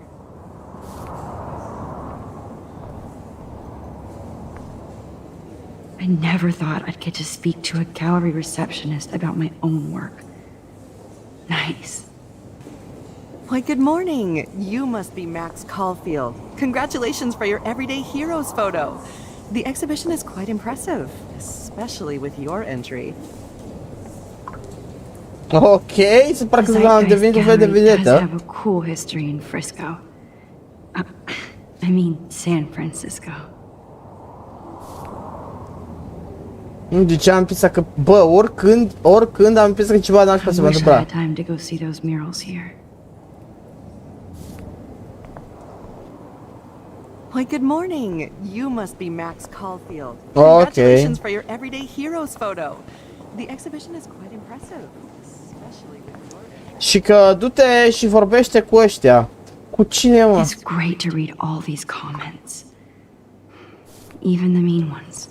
I never thought I'd get to speak to a gallery receptionist about my own work. Nice. Why, good morning. You must be Max Caulfield. Congratulations for your Everyday Heroes photo. The exhibition is quite impressive, especially with your entry. Ok, se pare că The am devenit un fel de Gallery does vedetă. have a cool history in Frisco. I mean, San Francisco. De ce am impresia că, bă, oricând am impresia că ceva nașpa se va I wish I întâmpla. had time to go see those murals here. Why, good morning. You must be Max Caulfield. Okay. Congratulations for your Everyday Heroes photo. The exhibition is quite impressive, especially with your... Și că du-te și vorbește cu ăștia. Cu cine, mă? It's great to read all these comments. Even the mean ones.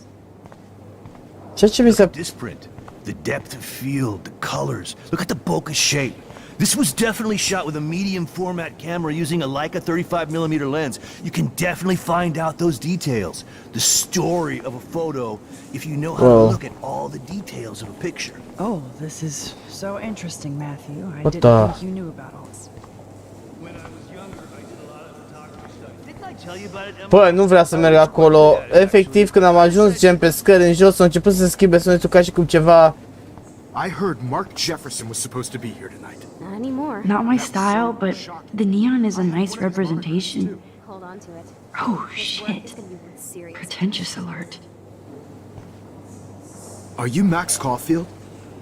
Ceea ce mi se... This print, the depth of field, the colors. Look at the bokeh shape. This was definitely shot with a medium format camera using a Leica 35mm lens. You can definitely find out those details. The story of a photo if you know how to look at all the details of a picture. Oh, this is so interesting, Matthew. I What didn't the- think you knew about all this. When I was younger, I did a lot of photography stuff. Didn't I tell you about it, Emma? Bă, nu vrea să merg acolo. Efectiv, când am ajuns gen pe scări în jos, a început să schimbe sunetul ca și cum ceva... I heard Mark Jefferson was supposed to be here tonight. Not anymore. Not my style, but the neon is a nice representation. Hold on to it. Oh, This work shit. is gonna be worth serious. Pretentious alert. Are you Max Caulfield?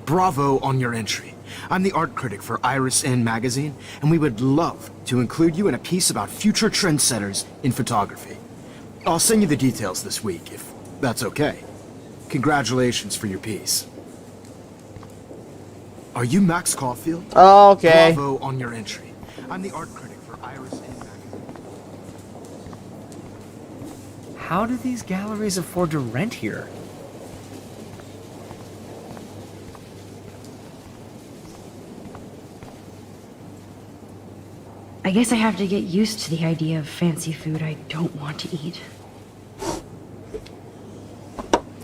Bravo on your entry. I'm the art critic for Iris N magazine, and we would love to include you in a piece about future trendsetters in photography. I'll send you the details this week, if that's okay. Congratulations for your piece. Are you Max Caulfield? Oh, okay. Bravo on your entry. I'm the art critic for Iris N magazine. How do these galleries afford to rent here? I guess I have to get used to the idea of fancy food I don't want to eat.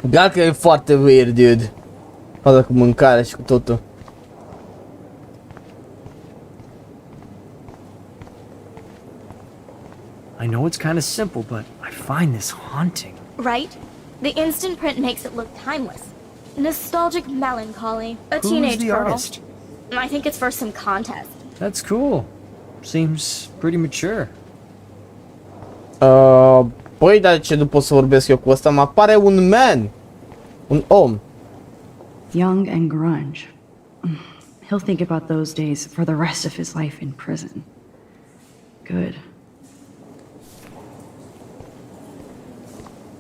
Dacă e foarte weird, dude. Asta cu mâncarea și cu totul. I know it's kind of simple, but I find this haunting. Right? The instant print makes it look timeless. Nostalgic melancholy. A Who's teenage the girl. artist? I think it's for some contest. That's cool. Seems pretty mature. Păi, dar de ce nu pot să vorbesc eu cu ăsta? Mă apare un man. Un om. Young and grunge. He'll think about those days for the rest of his life in prison. Good.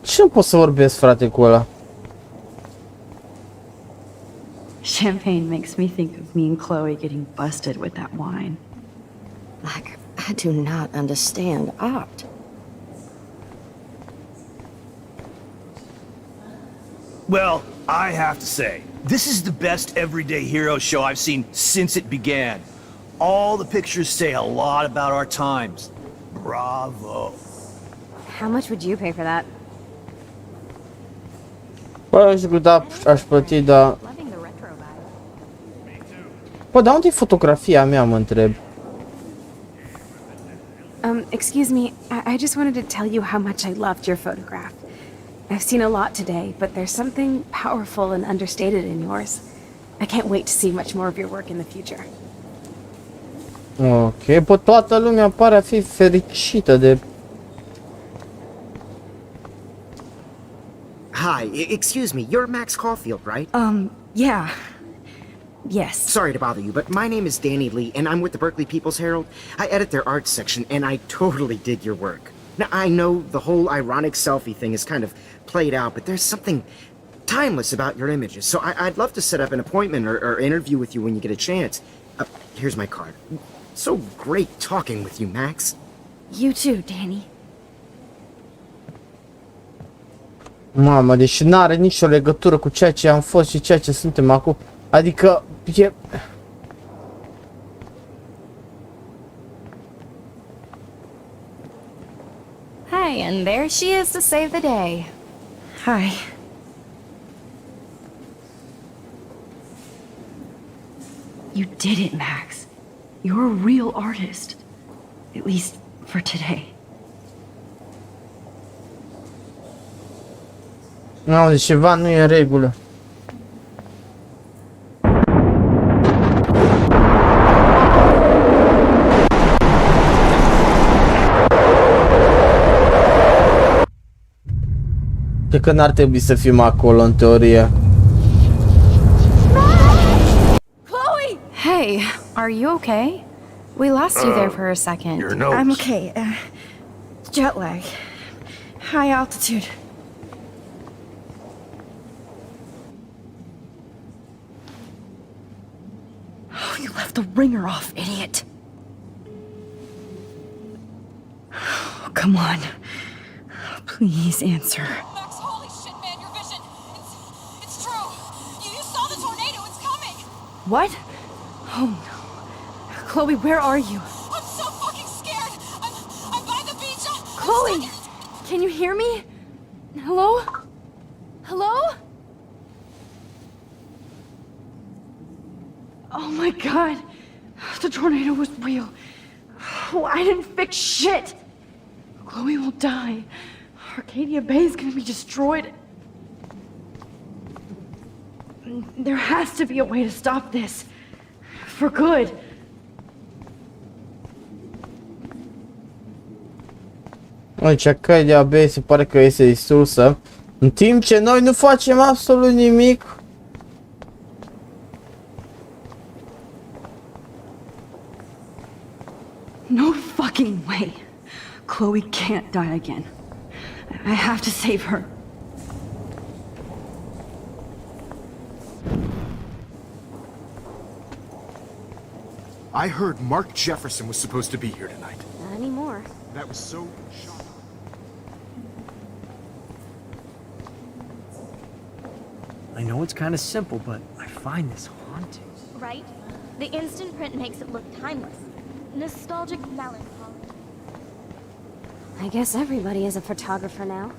Ce nu pot să vorbesc, frate, cu ăla? Champagne makes me think of me and Chloe getting busted with that wine. Like, I do not understand art. Well, I have to say, this is the best everyday hero show I've seen since it began. All the pictures say a lot about our times. Bravo. How much would you pay for that? Păi, aș plăti, dar... Bă, dar unde e fotografia mea, mă întreb? Excuse me, I just wanted to tell you how much I loved your photograph. I've seen a lot today, but there's something powerful and understated in yours. I can't wait to see much more of your work in the future. Ok, bă, toată lumea pare a fi fericită de... Hi, excuse me, you're Max Caulfield, right? Yeah. Yes. Sorry to bother you, but my name is Danny Lee, and I'm with the Berkeley People's Herald. I edit their arts section, and I totally dig your work. Now, I know the whole ironic selfie thing is kind of played out, but there's something timeless about your images, so I'd love to set up an appointment or interview with you when you get a chance. Here's my card. So great talking with you, Max. You too, Danny. Mamă, deși n-are nicio legătură cu ceea ce am fost și ceea ce suntem acum. Adică, e... Hi, and there she is to save the day. Hi. You did it, Max. You're a real artist. At least for today. Nu, deci ceva nu e în regulă. Cred că n-ar trebui să fim acolo, în teorie. Chloe! Hey, are you okay? We lost you there for a second. Your notes. I'm okay. Jet lag. High altitude. Oh, you left the ringer off, idiot. Oh, come on. Please answer. Max, holy shit, man, your vision. It's true. You saw the tornado. It's coming. What? Oh no. Chloe, where are you? I'm so fucking scared. I'm by the beach. Chloe, can you hear me? Hello? Hello? Oh my god. The tornado was real. Oh, I didn't fix shit. Chloe will die. Arcadia Bay is gonna be destroyed. There has to be a way to stop this. For good. Aici Arcadia Bay se pare că este distrusă. În timp ce noi nu facem absolut nimic. No fucking way. Chloe can't die again. I have to save her. I heard Mark Jefferson was supposed to be here tonight. Not anymore. That was so shocking. I know it's kind of simple, but I find this haunting. Right? The instant print makes it look timeless. Nostalgic melancholy. I guess everybody is a photographer now.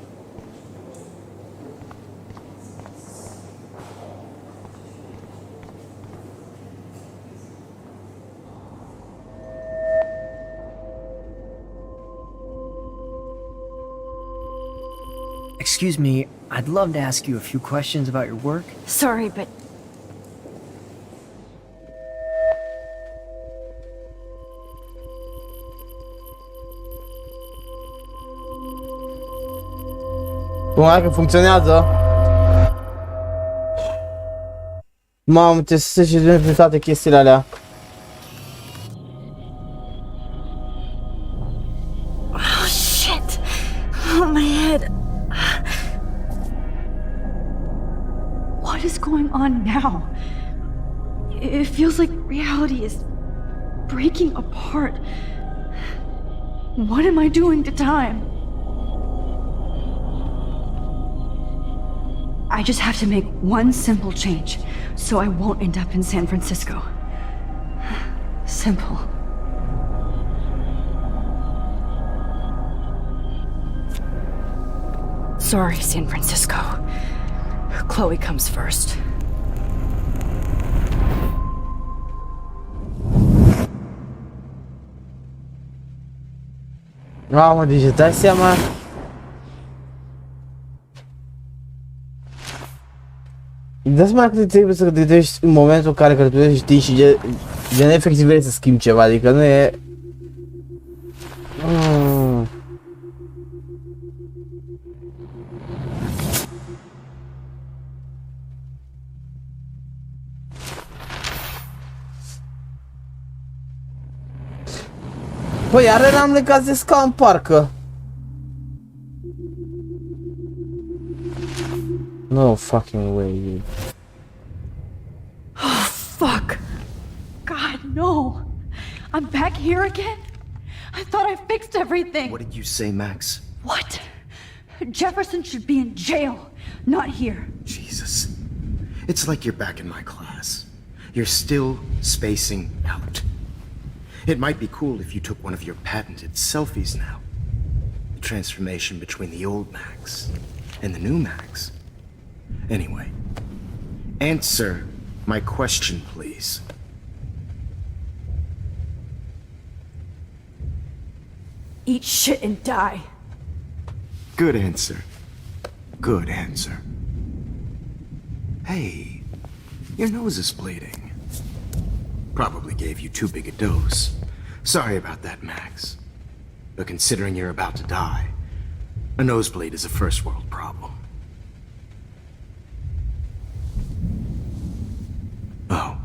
Excuse me, I'd love to ask you a few questions about your work. Sorry, but Cum hai că funcționează? Mamă, trebuie să și prin toate chestiile alea. Oh shit! Oh, my head. What is going on now? It feels like reality is breaking apart. What am I doing to time? I just have to make one simple change, so I won't end up in San Francisco. Simple. Sorry, San Francisco. Chloe comes first. Mamă, deci îți dai seama? Dă-ți seama că trebuie să gândești în momentul în care călătorești, știi, și gen efectiv vrei să schimbi ceva, adică nu e... Păi, iar n-am legat de scaun, parcă. No fucking way, dude. Oh, fuck. God, no. I'm back here again? I thought I fixed everything. What did you say, Max? What? Jefferson should be in jail, not here. Jesus. It's like you're back in my class. You're still spacing out. It might be cool if you took one of your patented selfies now. The transformation between the old Max and the new Max. Anyway, answer my question, please. Eat shit and die. Good answer. Good answer. Hey, your nose is bleeding. Probably gave you too big a dose. Sorry about that, Max. But considering you're about to die, a nosebleed is a first world problem. Oh,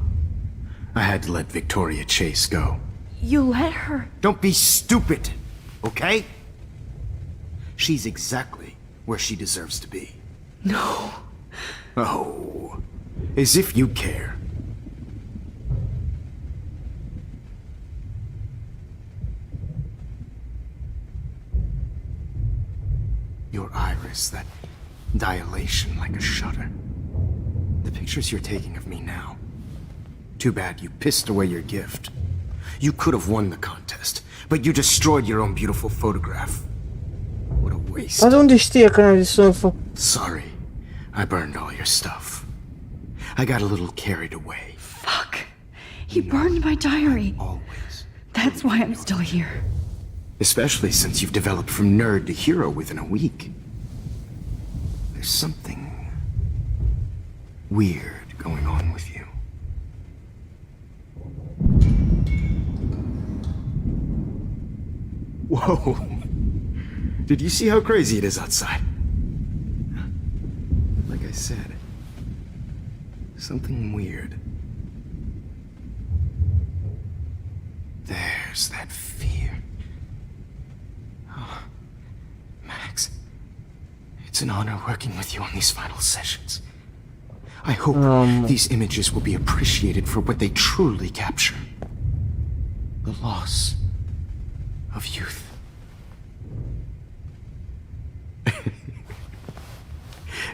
I had to let Victoria Chase go. You let her? Don't be stupid, okay? She's exactly where she deserves to be. No. Oh, as if you care. Your iris, that dilation like a shutter. The pictures you're taking of me now. Too bad you pissed away your gift. You could have won the contest, but you destroyed your own beautiful photograph. What a waste. Dar de unde știe că n-am zis să Sorry, I burned all your stuff. I got a little carried away. Fuck. He burned my diary. Always. That's why I'm still here. Especially since you've developed from nerd to hero within a week. There's something weird going on with you. Whoa! Did you see how crazy it is outside? Like I said, something weird. There's that fear. Oh, Max, it's an honor working with you on these final sessions. I hope these images will be appreciated for what they truly capture. The loss of youth.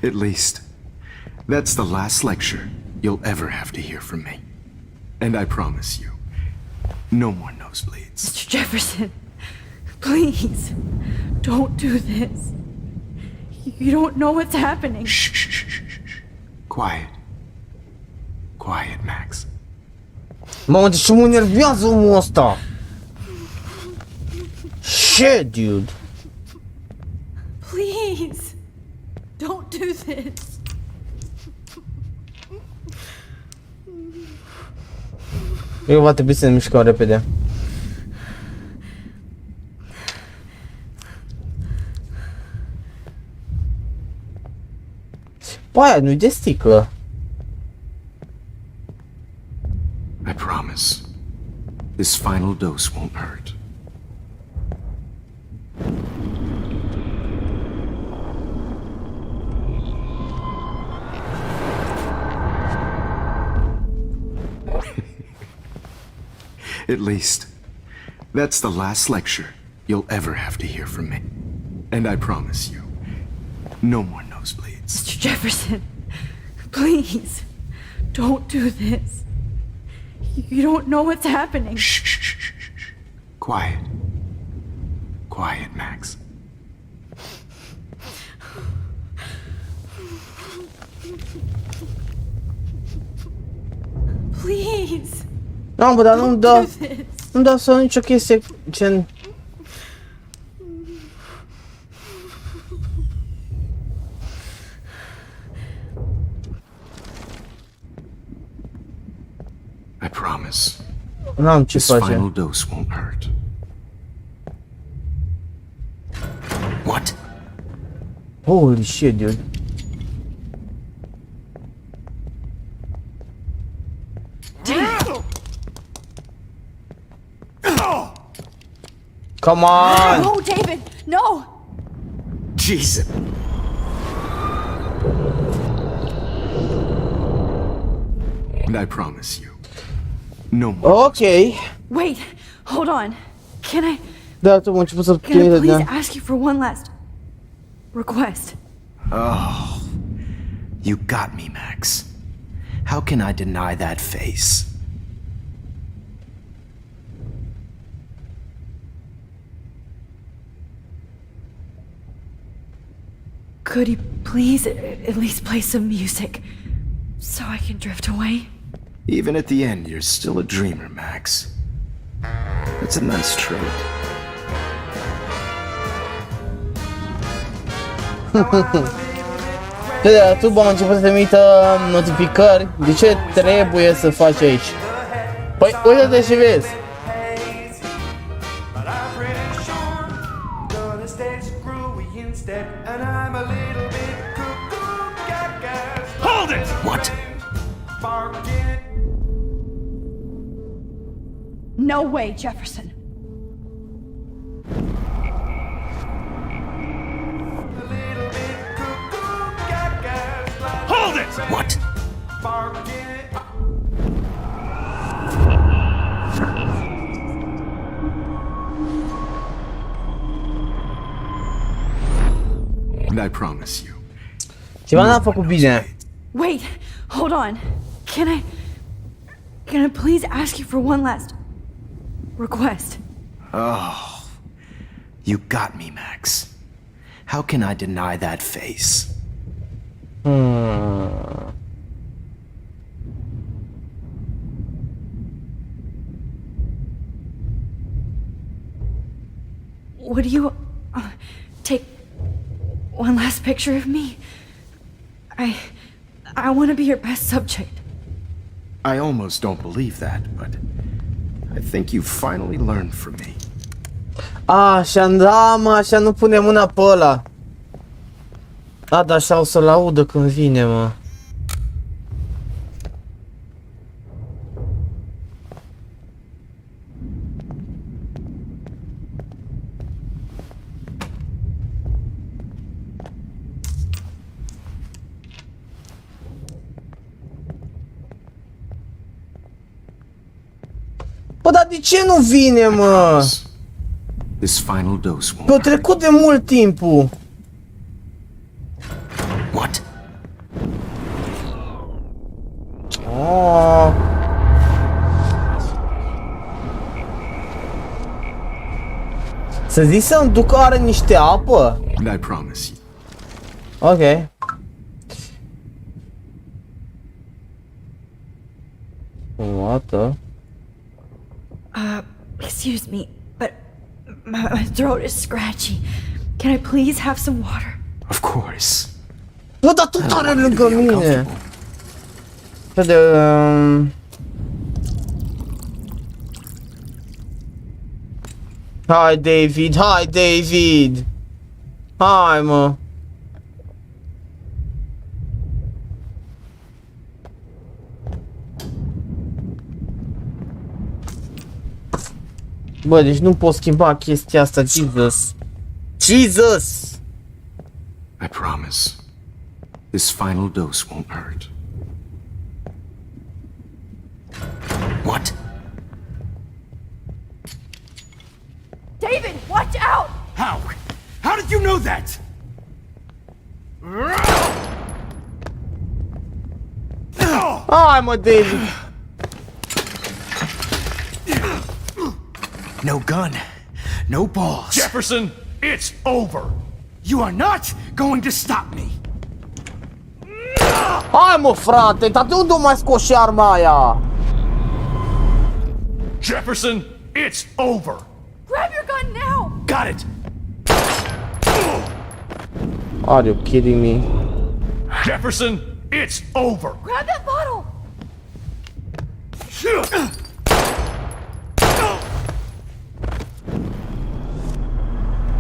At least, that's the last lecture you'll ever have to hear from me. And I promise you, no more nosebleeds. Mr. Jefferson, please, don't do this. You don't know what's happening. Shh, shh, shh, shh, shh. Quiet. Quiet, Max. Mamă, de ce mă nervează omul ăsta? Shit, dude. Please, don't do this. Eu va trebui să ne mișcăm repede. Aia nu-i de sticlă. I promise. This final dose won't hurt. At least, that's the last lecture you'll ever have to hear from me. And I promise you, no more nosebleeds. Mr. Jefferson, please, don't do this. You don't know what's happening. Shh, shh, shh, shh, shh. Quiet. Quiet, Max. Please. Nu, bă, dar nu-mi dau să nicio chestie gen... I promise. N-am ce This face. final dose won't hurt. What? Holy shit, dude. Come on! No, David, no! Jesus. And I promise you, no more. Okay. Wait, hold on. Can I Can please ask you for one last request? Oh, you got me, Max. How can I deny that face? Could you please at least play some music so I can drift away? Even at the end, you're still a dreamer, Max. That's a nice trait. De la YouTube am început să trimită notificări. De ce trebuie să faci aici? Păi uite-te și vezi. Hold it! What? No way, Jefferson. Hold it! What? And I promise you. Ceva n-a făcut bine. Wait, hold on. Can I please ask you for one last request? Oh, you got me, Max. How can I deny that face? Would you take one last picture of me? I want to be your best subject. I almost don't believe that, but I think you finally learned from me. Așa, da, mă, așa nu pune mâna pe ăla. A, dar așa o să-l audă când vine, mă. Bă, dar de ce nu vine, mă? This final dose won't Că-a trecut de mult timpul. What? Oh. Să zic să-mi duc, are niște apă? And I promise you. Ok. What the? Excuse me, but my throat is scratchy. Can I please have some water? Of course. Bă, dar tot are lângă mine. Pe de... Hai, David, hai, David! Hai, mă! Bă, deci nu pot schimba chestia asta, Jesus. Jesus! I promise. This final dose won't hurt. What? David, watch out! How? How did you know that? Hai mă, David! No gun, no balls. Jefferson, it's over. You are not going to stop me. Hai mă, frate, dar de unde o mai scos și arma aia? Jefferson, it's over. Grab your gun now! Got it. Are you kidding me? Jefferson, it's over. Grab that bottle!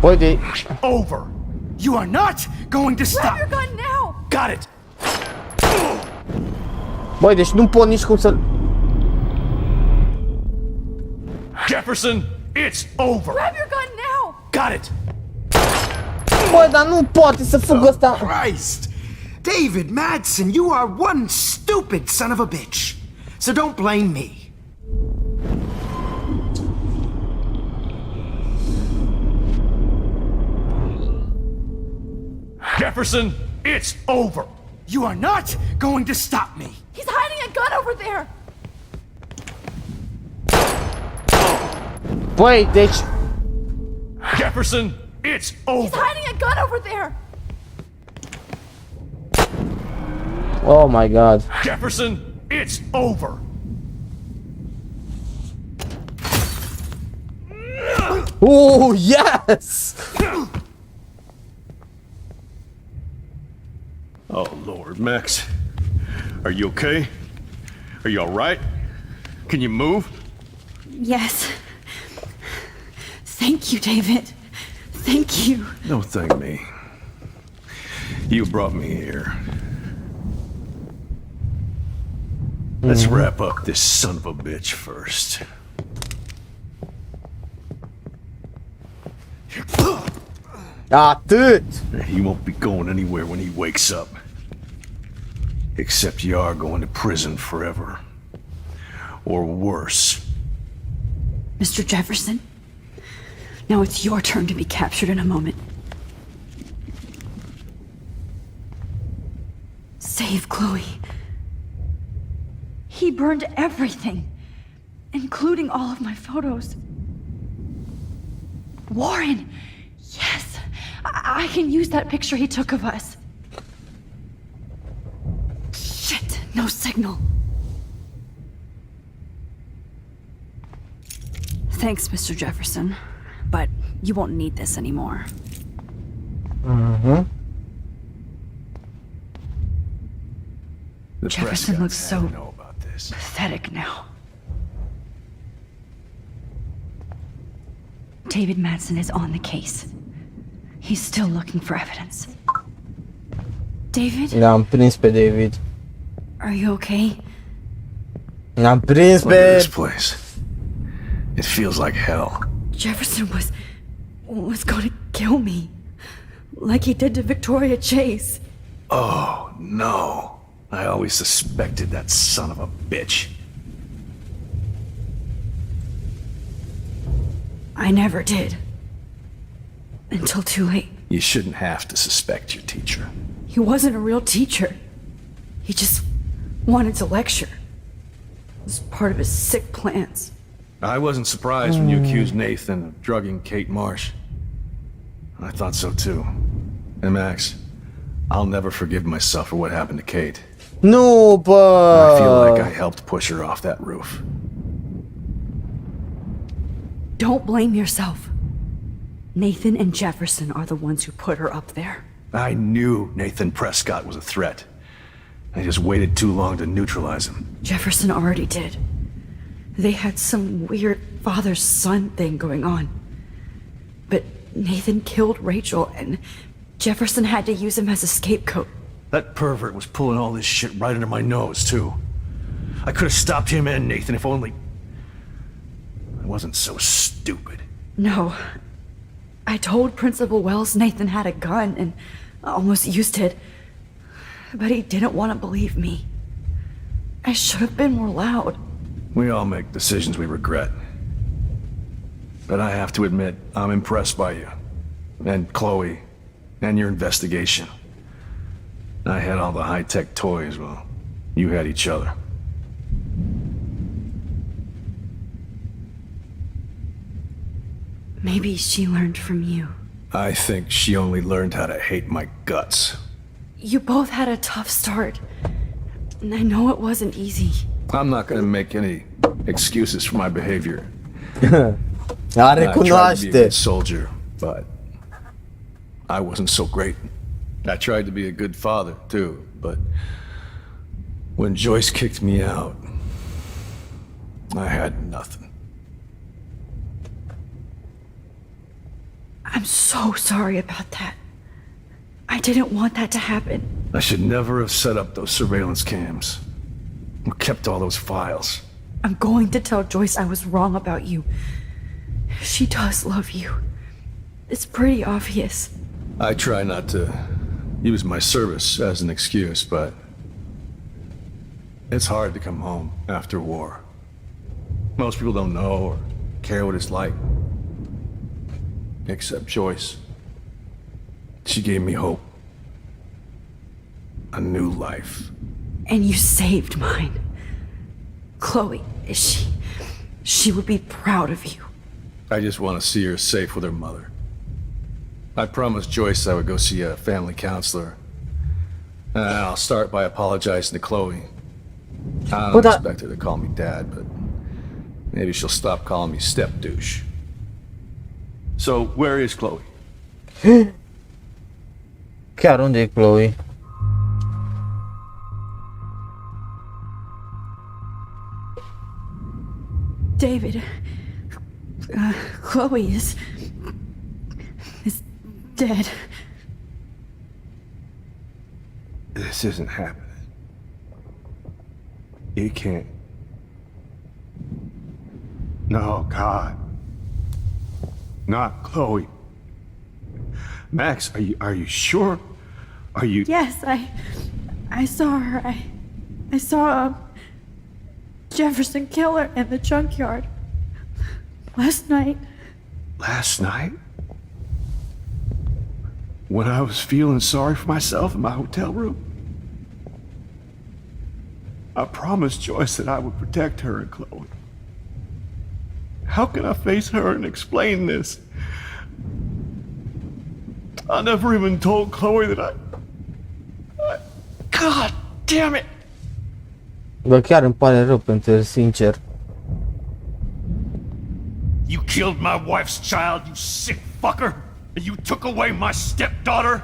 Băi, de... Over. You are not going to stop. Grab your gun now! Got it. Băi, deci nu pot nici cum să... Jefferson, it's over. Grab your gun now! Got it. Băi, dar nu poate să fugă ăsta... Christ! David Madsen, you are one stupid son of a bitch. So don't blame me. Jefferson, it's over. You are not going to stop me. He's hiding a gun over there! Băi, deci... Jefferson, it's He's over. hiding a gun over there! Oh my god. Jefferson, it's over. Oh, yes! Oh, Lord, Max. Are you okay? Are you all right? Can you move? Yes. Thank you, David. Thank you. No, thank me. You brought me here. Let's wrap up this son of a bitch first. Atât! He won't be going anywhere when he wakes up. Except you are going to prison forever. Or worse. Mr. Jefferson, now it's your turn to be captured in a moment. Save Chloe. He burned everything, including all of my photos. Warren! Yes! I can use that picture he took of us. Shit! No signal. Thanks, Mr. Jefferson. But you won't need this anymore. Mm-hmm. Jefferson looks so pathetic now. David Madsen is on the case. He's still looking for evidence. David? L-am prins pe David. Are you okay? L-am prins Look at pe... this place. It feels like hell. Jefferson was going to kill me. Like he did to Victoria Chase. Oh, no. I always suspected that son of a bitch. I never did. Until too late. You shouldn't have to suspect your teacher. He wasn't a real teacher. He just wanted to lecture. It was part of his sick plans. I wasn't surprised when you accused Nathan of drugging Kate Marsh. I thought so too. And Max, I'll never forgive myself for what happened to Kate. Nu, bă! I feel like I helped push her off that roof. Don't blame yourself. Nathan and Jefferson are the ones who put her up there. I knew Nathan Prescott was a threat. I just waited too long to neutralize him. Jefferson already did. They had some weird father-son thing going on. But Nathan killed Rachel, and Jefferson had to use him as a scapegoat. That pervert was pulling all this shit right under my nose, too. I could have stopped him and Nathan if only... I wasn't so stupid. stupid. No. I told Principal Wells Nathan had a gun and almost used it. But he didn't want to believe me. I should have been more loud. We all make decisions we regret. But I have to admit, I'm impressed by you. And Chloe. And your investigation. I had all the high-tech toys, well, you had each other. Maybe she learned from you. I think she only learned how to hate my guts. You both had a tough start. And I know it wasn't easy. I'm not gonna make any excuses for my behavior. A I tried to be a recunoaște. good soldier, but I wasn't so great. I tried to be a good father, too, but when Joyce kicked me out, I had nothing. I'm so sorry about that. I didn't want that to happen. I should never have set up those surveillance cams. Or kept all those files. I'm going to tell Joyce I was wrong about you. She does love you. It's pretty obvious. I try not to use my service as an excuse, but it's hard to come home after war. Most people don't know or care what it's like. Except Joyce. She gave me hope. A new life. And you saved mine. Chloe, she would be proud of you. I just want to see her safe with her mother. I promised Joyce I would go see a family counselor. And I'll start by apologizing to Chloe. I don't expect her to call me dad, but maybe she'll stop calling me step douche. So, where is Chloe? Chiar unde e Chloe? David, Chloe is dead. This isn't happening. It can't. No, God. Not Chloe. Max, are you sure? Are you... Yes, I saw her. I saw Jefferson kill her in the junkyard. Last night. Last night? When I was feeling sorry for myself in my hotel room? I promised Joyce that I would protect her and Chloe. How can I face her and explain this? I never even told Chloe that I... God damn it! Bă, chiar îmi pare rău pentru el, sincer. You killed my wife's child, you sick fucker! And you took away my stepdaughter?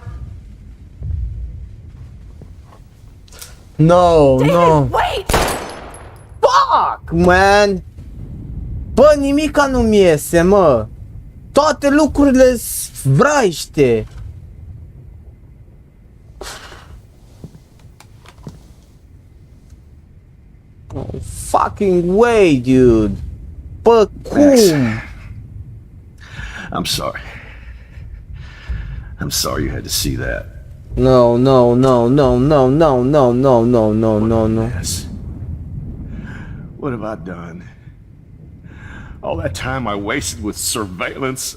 No, David, no. wait! Fuck, man! Bă, nimica nu-mi iese, mă! Toate lucrurile vraiște! No fucking way, dude! Bă, cum? I'm sorry. I'm sorry you had to see that. No, no, no, no, no, no, no, no, no, no, no, no. Yes. What have I done? All that time I wasted with surveillance.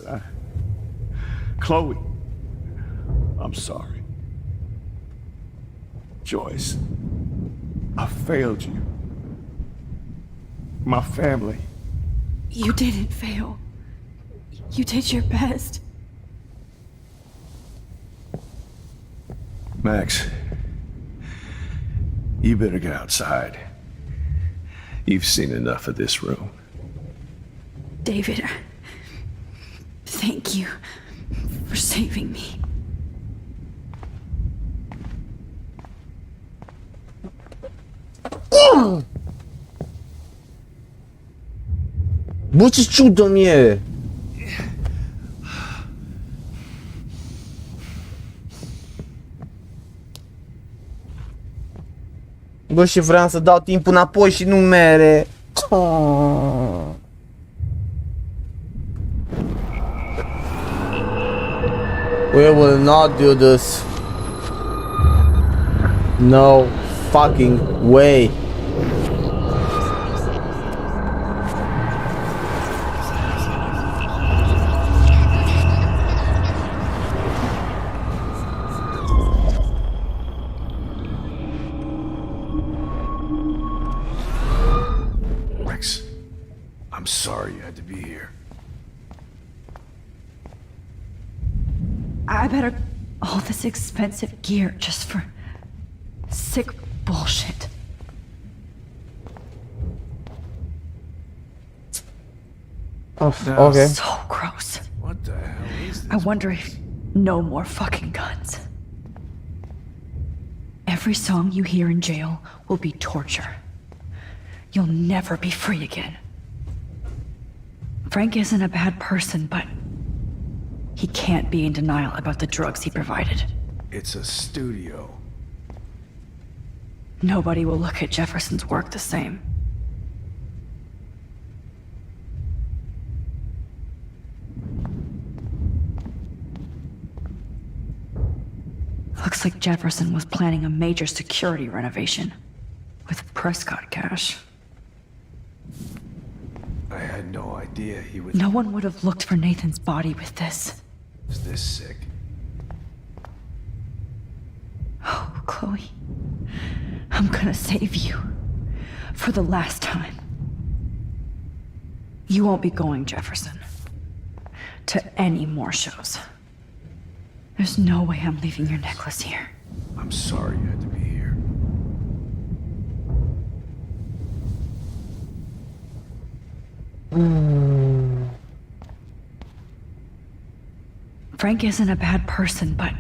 Chloe, I'm sorry. Joyce, I failed you. My family. You didn't fail. You did your best. Max, you better get outside. You've seen enough of this room. David, thank you for saving me. Bă, ce ciudă mie! Bă, și vreau să dau timpul înapoi și nu mere. We will not do this. No fucking way. Rex, I'm sorry you had to be here. I better all this expensive gear just for sick bullshit. Oh, okay. So gross. What the hell is this? I wonder if no more fucking guns. Every song you hear in jail will be torture. You'll never be free again. Frank isn't a bad person, but he can't be in denial about the drugs he provided. It's a studio. Nobody will look at Jefferson's work the same. Looks like Jefferson was planning a major security renovation with Prescott cash. I had no idea he would. No one would have looked for Nathan's body with this. Is this sick? Oh, Chloe. I'm gonna save you. For the last time. You won't be going, Jefferson, to any more shows. There's no way I'm leaving your necklace here. I'm sorry you had to be here. Frank isn't a bad person, but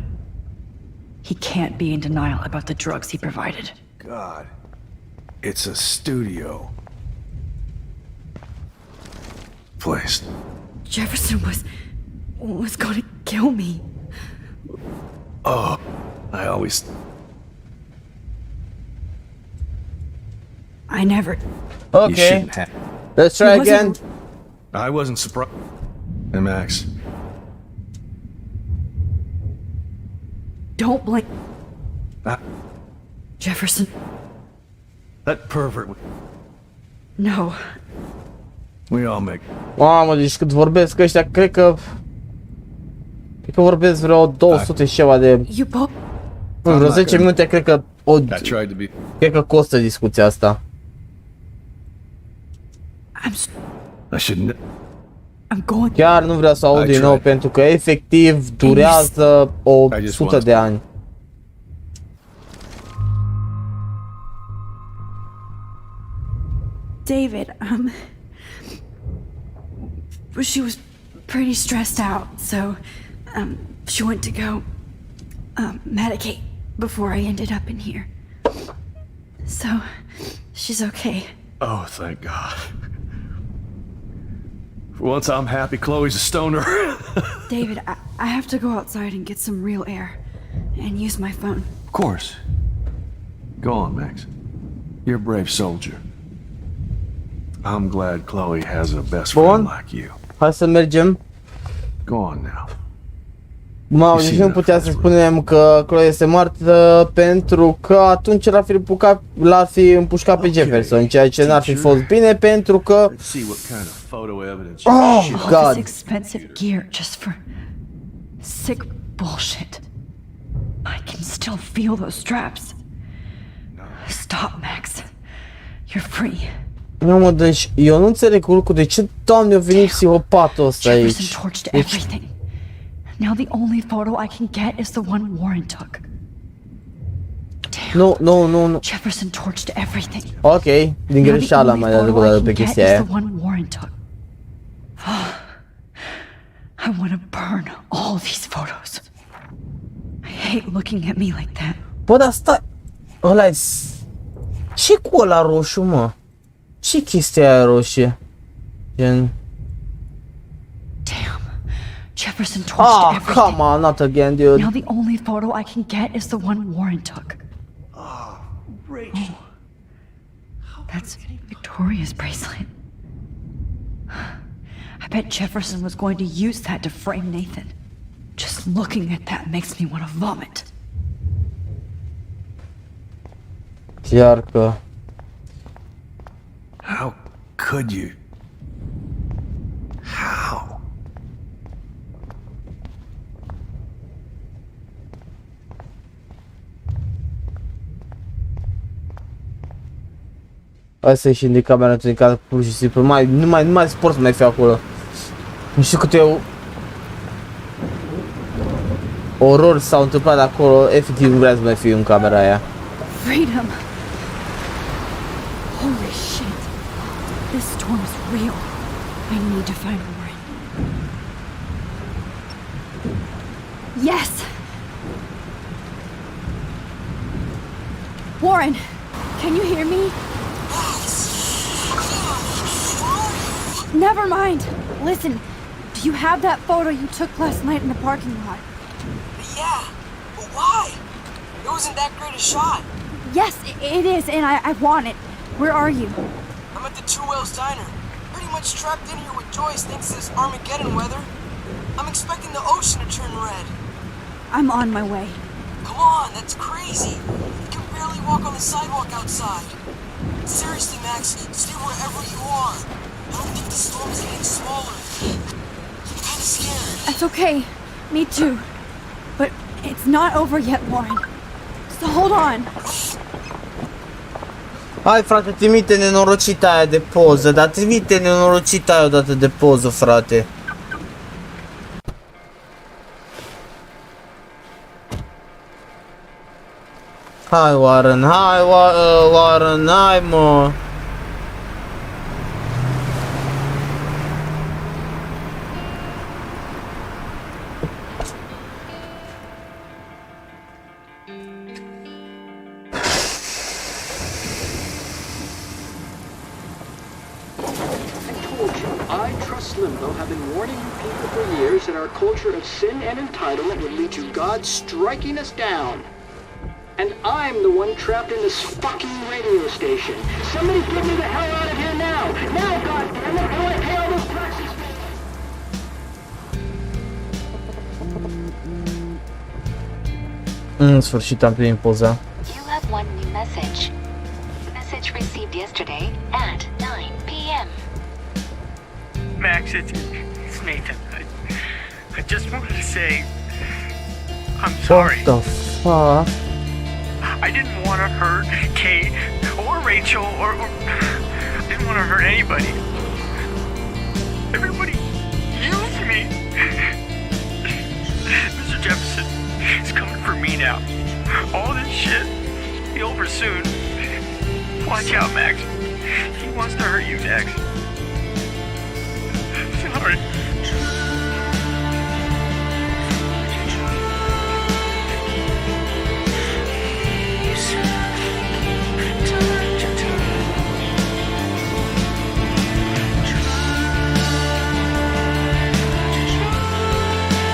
he can't be in denial about the drugs he provided. God. It's a studio. Place. Jefferson was gonna kill me. Oh, I always... I never... Okay. Let's try again. I wasn't surprised. Hey, Max. Don't blame... Jefferson. That pervert... No. We all make... Mamă, deci cât vorbesc ăștia, cred că vorbesc vreo 200 și ceva de... Vreo 10 minute, cred că cred că costă discuția asta. Chiar nu vreau să aud din nou, pentru că efectiv durează 100 de ani. David, she was pretty stressed out, so, she went to go, medicate before I ended up in here. So, she's okay. Oh, thank God. For once I'm happy Chloe's a stoner. David, I have to go outside and get some real air, and use my phone. Of course. Go on, Max. You're a brave soldier. I'm glad Chloe has a best friend like you. Hai să mergem. Go on now. Mamă, deci nu putea să spunem că Chloe este moartă, pentru că atunci l-ar fi împușcat pe Jefferson, ceea ce n-ar fi fost bine, pentru că... Oh, God! Expensive gear just for sick bullshit. I can still feel those straps. Stop, Max. You're free. Nu mă, deci eu nu înțeleg lucru, de ce, Doamne, a venit psihopatul ăsta aici? Deci... Now the only photo I can get is the one Warren took. No. Jefferson torched everything. Ok, din greșeală am mai dat o dată pe chestia aia. I want to burn all these photos. I hate looking at me like that. Bă, dar stai... Ăla-i... Ce cu ăla roșu, mă? Ce chestia aia roșie? Gen... Jefferson torched everything. Come on, not again, dude. Now the only photo I can get is the one Warren took. Rachel. That's Victoria's bracelet. I bet Jefferson was going to use that to frame Nathan. Just looking at that makes me want to vomit. Chiar că... How could you? How? Hai să ieșim din camera întunecat, pur și simplu, nu mai sport să mai fiu acolo. Nu știu câte orori s-au întâmplat acolo, efectiv nu vreau să mai fiu în camera aia. Freedom. Holy shit. This storm is real. I need to find Warren. Yes! Warren, can you hear me? Never mind. Listen, do you have that photo you took last night in the parking lot? Yeah, but why? It wasn't that great a shot. Yes, it is, and I want it. Where are you? I'm at the Two Whales Diner. Pretty much trapped in here with Joyce thanks to this Armageddon weather. I'm expecting the ocean to turn red. I'm on my way. Come on, that's crazy. You can barely walk on the sidewalk outside. Seriously, Max, stay wherever you are. I don't think the storm is getting smaller. I'm kind of scared. That's okay. Me too. But it's not over yet, Warren. So hold on. Hai frate, trimite nenorocita aia de poză, dar trimite nenorocita aia odată de poză, frate. Hai Warren, Warren, hai mă. Culture of sin and entitlement would lead to God striking us down. And I'm the one trapped in this fucking radio station. Somebody get me the hell out of here now! Now, goddammit, I want to pay all those taxes! În sfârșit am primit poza. You have one new message. Message received yesterday at 9 p.m. Max, it's Nathan. I just wanted to say, I'm sorry. What the fuck? I didn't want to hurt Kate or Rachel or I didn't want to hurt anybody. Everybody used me. Mr. Jefferson is coming for me now. All this shit will be over soon. Watch out, Max. He wants to hurt you next. Sorry.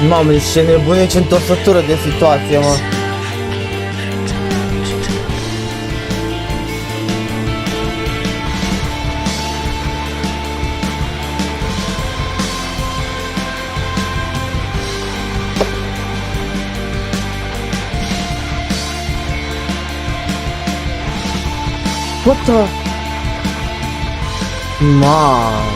Mamă, deci ce nebunie, ce întorsătură de situație, mă. What the? Mom.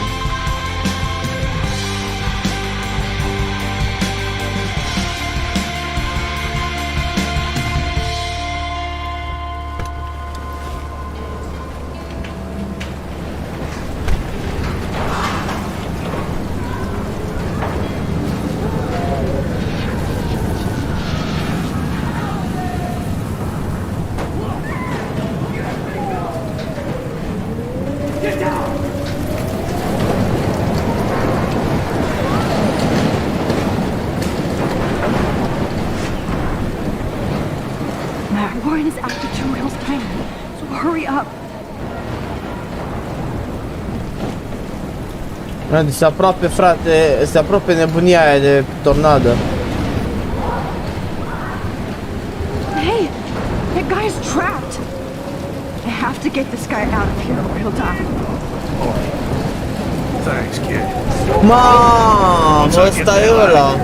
Warren is after Two Whales Diner, so hurry up. Deci se aproape, frate, se aproape nebunia aia de tornadă. Hey, that guy's trapped. I have to get this guy out of here or he'll die. Thanks, kid. Mamă, ăsta e ăla.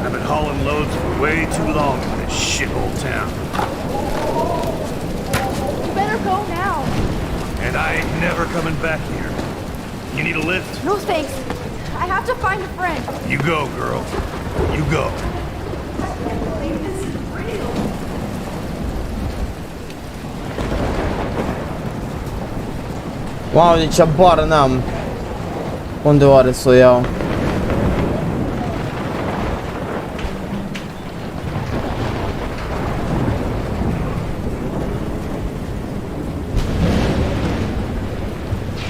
I've been hauling loads for way too long in this shithole town. You better go now. And I ain't never coming back here. You need a lift? No thanks. I have to find a friend. You go, girl. You go. Wow, deci abar n-am. Unde oare să o iau?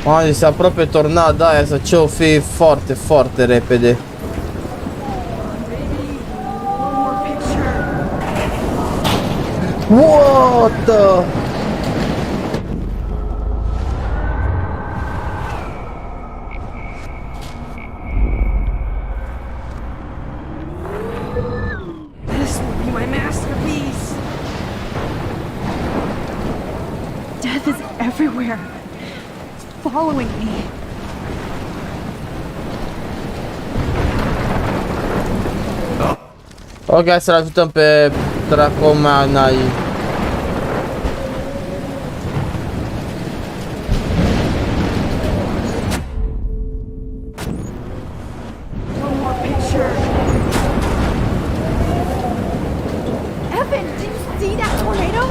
Wow, deci se apropie tornada aia sau ce-o fi foarte, foarte repede. What the... This will be my masterpiece. Death is everywhere. It's following me. Ok, hai să-l ajutăm pe Dracomanai. One more picture. Evan, did you see that tornado?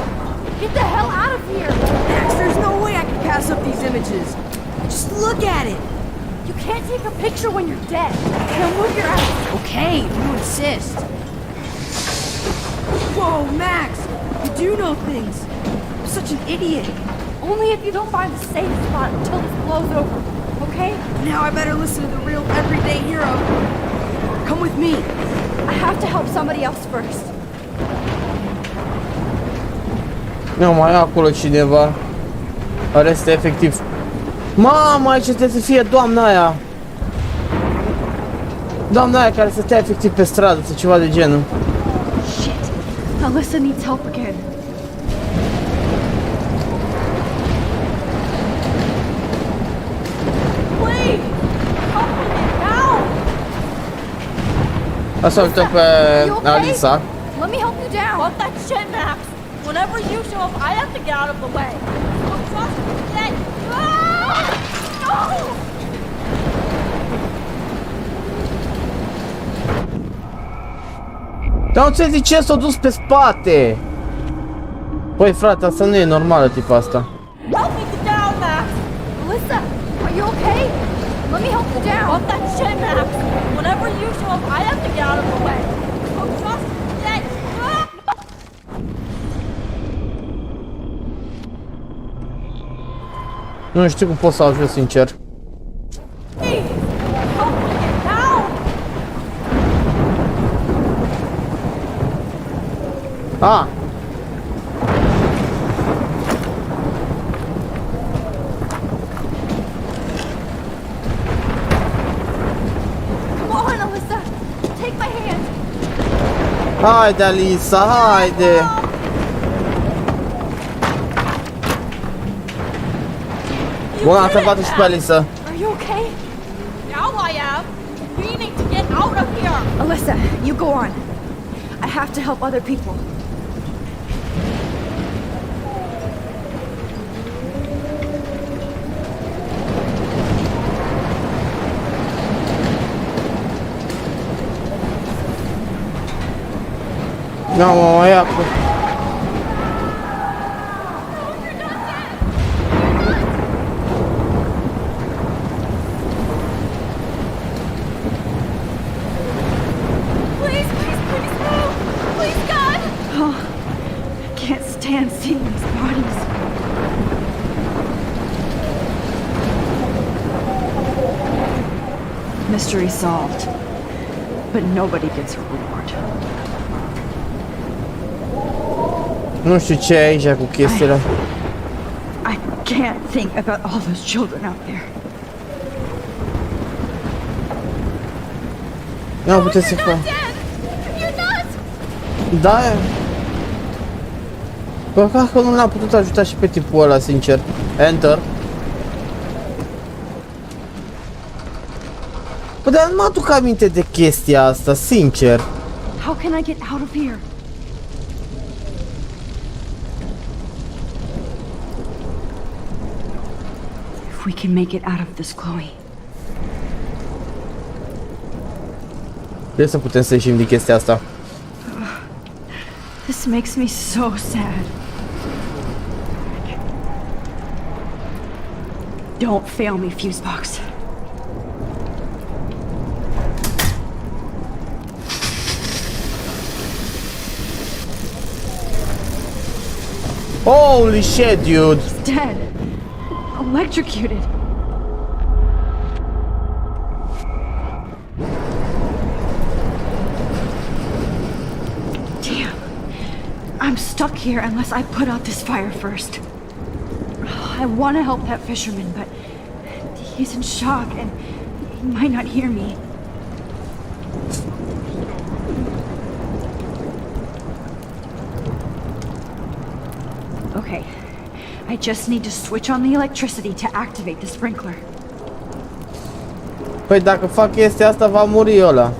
Get the hell out of here! Max, there's no way I can pass up these images. Just look at it. You can't take a picture when you're dead. Now move your ass. Okay, you insist. Whoa, Max! You do know things. I'm such an idiot. Only if you don't find a safe spot until this blows over, okay? Now I better listen to the real everyday hero. Come with me. I have to help somebody else first. Nu, mai e acolo cineva. Are este efectiv. Mamă, aici trebuie să fie doamna aia. Doamna aia care stătea efectiv pe stradă sau ceva de genul. Alyssa needs help again. Please! Help me get down! Asta o uităm pe Alisa. Let me help you down! Fuck that shit, Max! Whenever you show up, I have to get out of the way. Don't trust me today. Ah! No! Dar nu ți-ai ce s-a dus pe spate? Păi frate, asta nu e normală tipa asta. Help me get down, Max! Alyssa, are you okay? Let me help you down! Fuck that shit, Max! Whenever you show up, I have to get out of the way. Don't trust me today. Ah! Nu știu cum pot să ajung, sincer. Hey! Help me get down! Ah! Come on, Alyssa! Take my hand! Haide, Alisa, haide! Bun, am salvat și pe Alisa. Are you okay? Now I am. We need to get out of here. Alyssa, you go on. I have to help other people. Nu, mă ia cu... Please, please, please move! Please, God! Oh, I can't stand seeing these bodies. Mystery solved. But nobody gets a reward. Nu știu ce e aici cu chestiile. I can't think about all those children out there. Nu puteți să fac. Da. Bă, că nu l-am putut ajuta și pe tipul ăla, sincer. Enter. Bă, dar nu mă aduc aminte de chestia asta, sincer. How can I get out of here? If we can make it out of this, Chloe. Trebuie să putem să ieșim din chestia asta. This makes me so sad. Don't fail me, Fusebox. Holy shit, dude! He's dead. Electrocuted. Damn. I'm stuck here unless I put out this fire first. I want to help that fisherman, but he's in shock and he might not hear me. Okay, I just need to switch on the electricity to activate the sprinkler. Păi dacă fac chestia asta va muri ăla.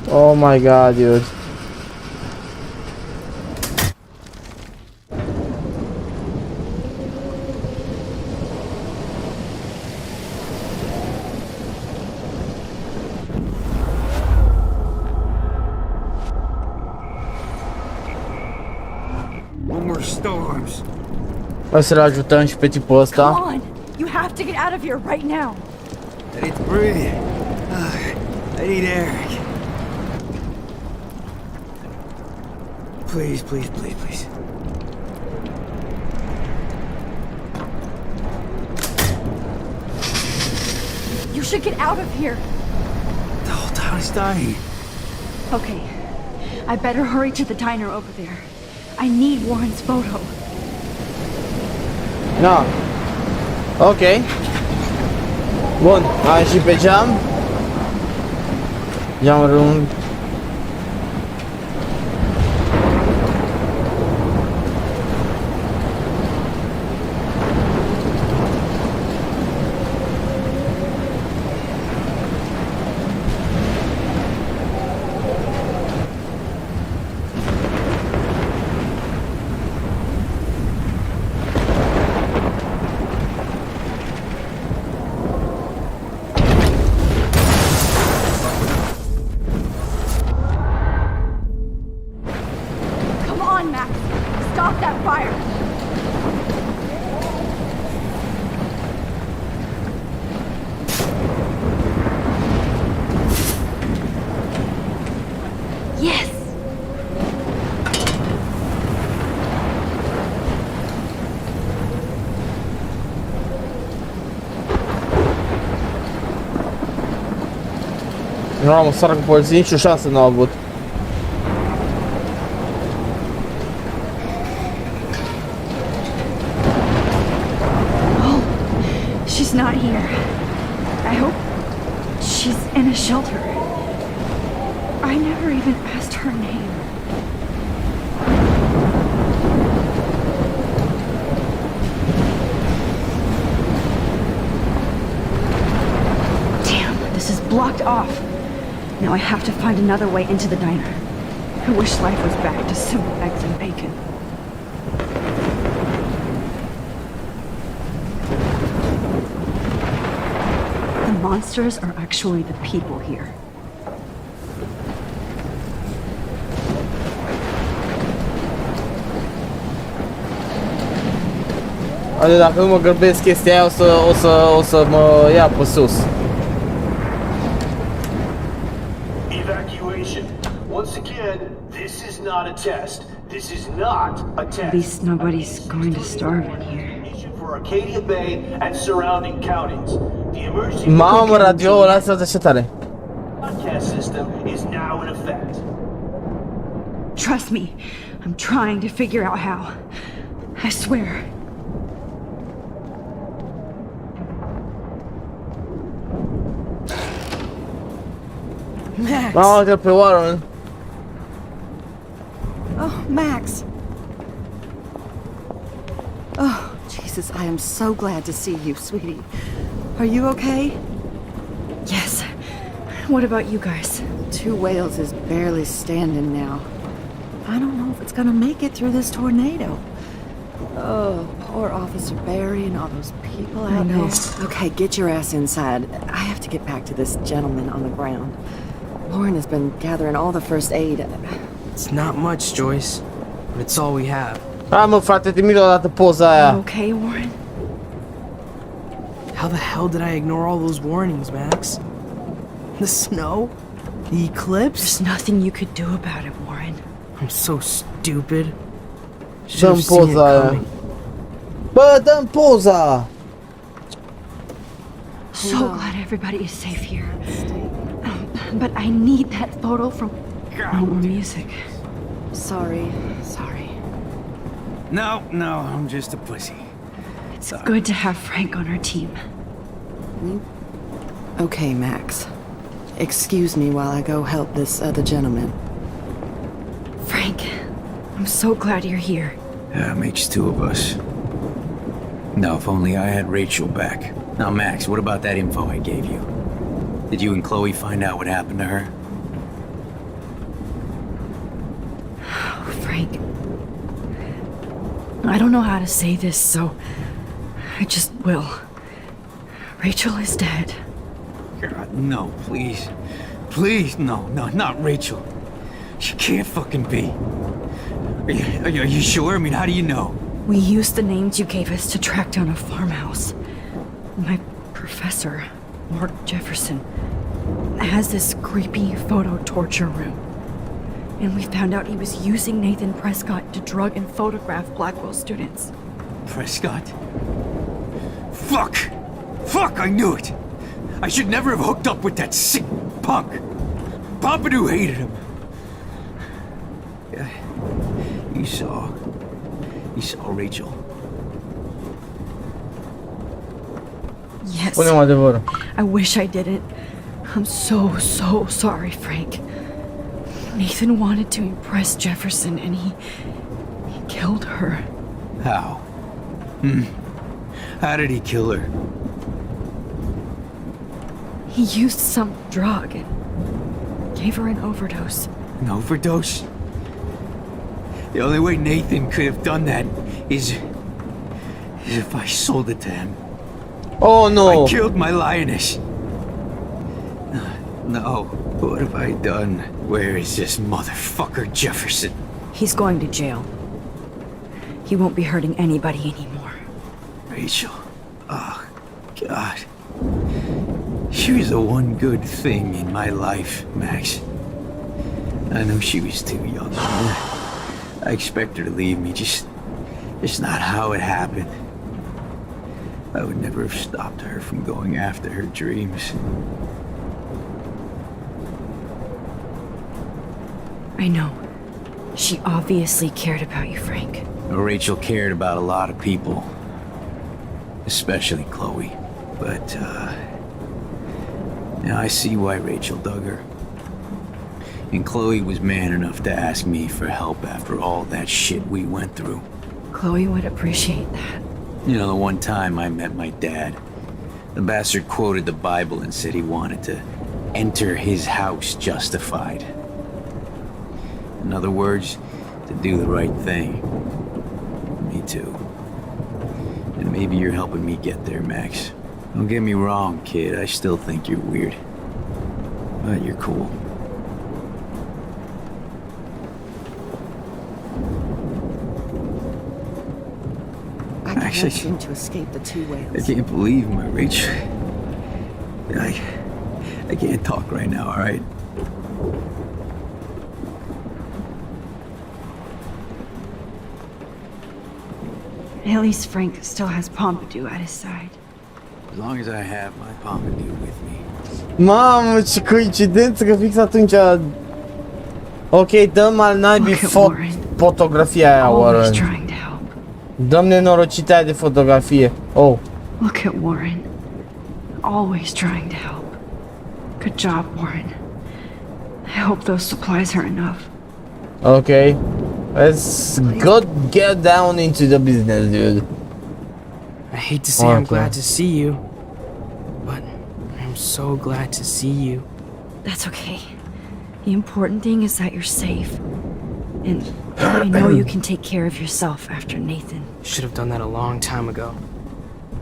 Oh my god, dude. No more storms. O să-l ajutăm și pe tipul ăsta. Come on! You have to get out of here right now! I need to breathe. I need air. Please, please, please, please. You should get out of here! The whole town is dying. Okay, I better hurry to the diner over there. I need Warren's photo. No. Ok. Bun, am ieșit pe geam. Geam rând. Nu am o sară cu poliție, nici o șansă n-au avut. Oh, she's not here. I hope she's in a shelter. I never even asked her name. Damn, this is blocked off. Now I have to find another way into the diner. I wish life was back to simple eggs and bacon. The monsters are actually the people here. Adică dacă nu mă grăbesc chestia aia, o să mă ia pe sus. Evacuation. Once again, this is not a test. This is not a test. At least nobody's going to starve in here. For Arcadia Bay and surrounding counties. The emergency Mamă, radioul ăsta de ce tare. broadcast system is now in effect. Trust me, I'm trying to figure out how. I swear. Max! Mamă, uite pe Warren. Oh, Max! Oh, Jesus, I am so glad to see you, sweetie. Are you okay? Yes. What about you guys? Two Whales is barely standing now. I don't know if it's gonna make it through this tornado. Oh, poor Officer Barry and all those people out there. Okay, get your ass inside. I have to get back to this gentleman on the ground. Lauren has been gathering all the first aid. It's not much, Joyce, but it's all we have. Hai mă, frate, trimite odată poza aia. Okay, Warren? How the hell did I ignore all those warnings, Max? The snow? The eclipse? There's nothing you could do about it, Warren. I'm so stupid. Dă-mi poza aia. Bă, dă-mi poza! So glad everybody is safe here. But I need that photo from... No more music. Sorry. No, I'm just a pussy. It's good to have Frank on our team. Okay, Max. Excuse me while I go help this other gentleman. Frank, I'm so glad you're here. Yeah, makes two of us. No, if only I had Rachel back. Now, Max, what about that info I gave you? Did you and Chloe find out what happened to her? Oh, Frank. I don't know how to say this, so I just will. Rachel is dead. God, no, please. Please, no, not Rachel. She can't fucking be. Are you sure? I mean, how do you know? We used the names you gave us to track down a farmhouse. My professor, Mark Jefferson, has this creepy photo torture room. And we found out he was using Nathan Prescott to drug and photograph Blackwell students. Prescott? Fuck, I knew it! I should never have hooked up with that sick punk! Pompidou hated him! Yeah, you saw Rachel. Yes. Spune-mi adevărul. I wish I didn't. I'm so sorry, Frank. Nathan wanted to impress Jefferson and he killed her. How? How did he kill her? He used some drug and gave her an overdose. An overdose? The only way Nathan could have done that is if I sold it to him. Oh no! I killed my lioness. No, what have I done? Where is this motherfucker Jefferson? He's going to jail. He won't be hurting anybody anymore. Rachel. Oh, God. She was the one good thing in my life, Max. I know she was too young. I expect her to leave me, just not how it happened. I would never have stopped her from going after her dreams. I know. She obviously cared about you, Frank. Rachel cared about a lot of people. Especially Chloe. But, now I see why Rachel dug her. And Chloe was man enough to ask me for help after all that shit we went through. Chloe would appreciate that. You know, the one time I met my dad, the bastard quoted the Bible and said he wanted to enter his house justified. In other words, to do the right thing. Me too. And maybe you're helping me get there, Max. Don't get me wrong, kid. I still think you're weird. But you're cool. I can't seem to escape the two Whales. I can't believe my Rachel. I can't talk right now, alright? At least Frank still has Pompidou at his side. As long as I have my Pompidou with me. Mamă, ce coincidență că fix atunci... Ok, dăm al naibii fotografia aia, Warren. Dăm nenorocitea aia de fotografie. Oh. Look at Warren. Always trying to help. Good job, Warren. I hope those supplies are enough. Okay. Let's go get down into the business, dude. I hate to say I'm glad to see you, but I'm so glad to see you. That's okay. The important thing is that you're safe. And I know you can take care of yourself after Nathan. Should have done that a long time ago.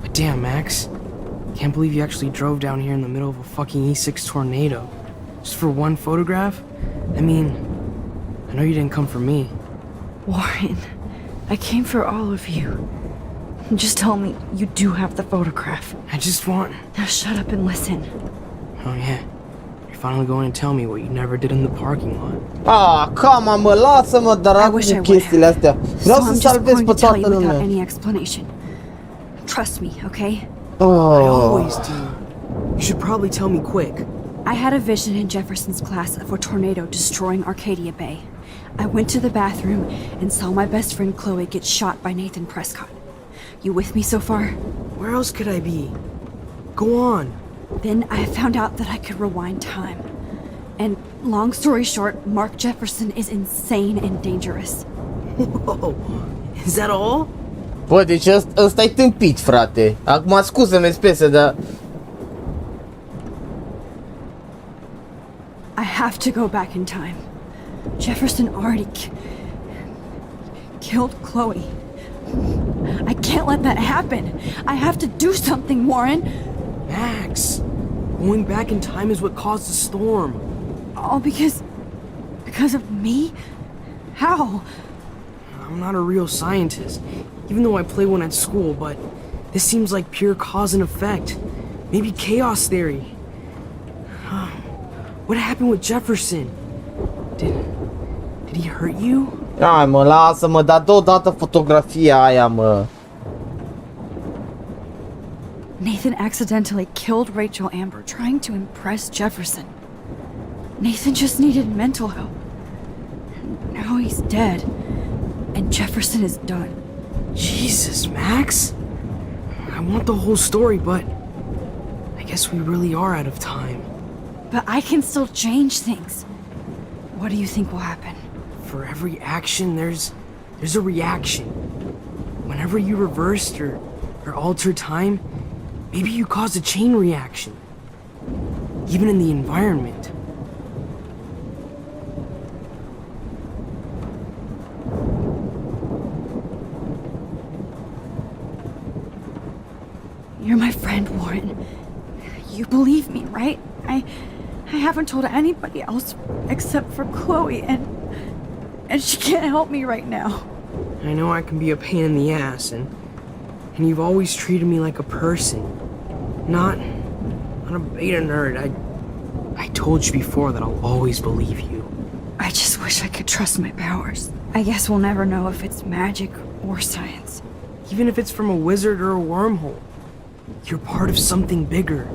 But damn, Max. Can't believe you actually drove down here in the middle of a fucking E6 tornado. Just for one photograph? I mean, I know you didn't come for me. Warren, I came for all of you. Just tell me you do have the photograph. I just want... Now shut up and listen. Oh yeah. You're finally going to tell me what you never did in the parking lot. Ah, come on, mă, lasă-mă, dracu, cu chestiile astea. Vreau să salvez pe toată lumea. Any explanation. Trust me, okay? Oh. I always do. You should probably tell me quick. I had a vision in Jefferson's class of a tornado destroying Arcadia Bay. I went to the bathroom and saw my best friend Chloe get shot by Nathan Prescott. You with me so far? Where else could I be? Go on. Then I found out that I could rewind time. And long story short, Mark Jefferson is insane and dangerous. Whoa. Is that all? Bă, deci ăsta e tâmpit, frate. Acum scuză-mi spese, dar... I have to go back in time. Jefferson already killed Chloe. I can't let that happen. I have to do something, Warren. Max, going back in time is what caused the storm. All because of me? How? I'm not a real scientist, even though I play one at school, but this seems like pure cause and effect. Maybe chaos theory. What happened with Jefferson? Did he hurt you? Hai mă, lasă-mă, dar dă odată fotografia aia, mă. Nathan accidentally killed Rachel Amber trying to impress Jefferson. Nathan just needed mental help. Now he's dead. And Jefferson is done. Jesus, Max. I want the whole story, but I guess we really are out of time. But I can still change things. What do you think will happen? For every action, there's a reaction. Whenever you reversed or altered time, maybe you caused a chain reaction. Even in the environment. You're my friend, Warren. You believe me, right? I haven't told anybody else except for Chloe, and she can't help me right now. I know I can be a pain in the ass, and you've always treated me like a person, not a beta nerd. I told you before that I'll always believe you. I just wish I could trust my powers. I guess we'll never know if it's magic or science. Even if it's from a wizard or a wormhole, you're part of something bigger.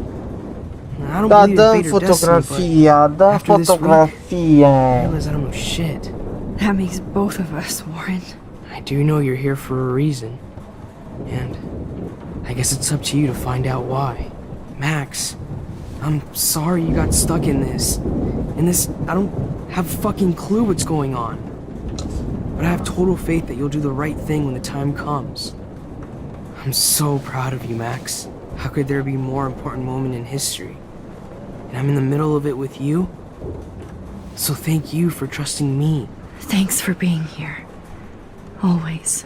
I don't believe in fate or destiny, but after this week, I realize I don't know shit. That makes both of us, Warren. I do know you're here for a reason. And I guess it's up to you to find out why. Max, I'm sorry you got stuck in this. I don't have a fucking clue what's going on. But I have total faith that you'll do the right thing when the time comes. I'm so proud of you, Max. How could there be a more important moment in history? And I'm in the middle of it with you. So thank you for trusting me. Thanks for being here. Always.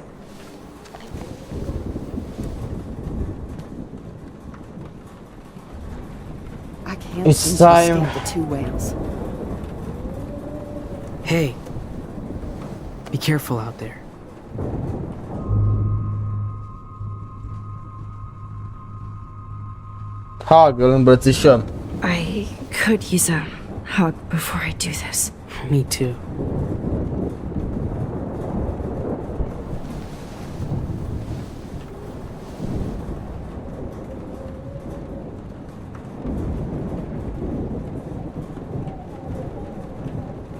I can't It's seem time. to escape the two whales. Hey, be careful out there. Hug, îl îmbrățișăm. I could use a hug before I do this. Me too.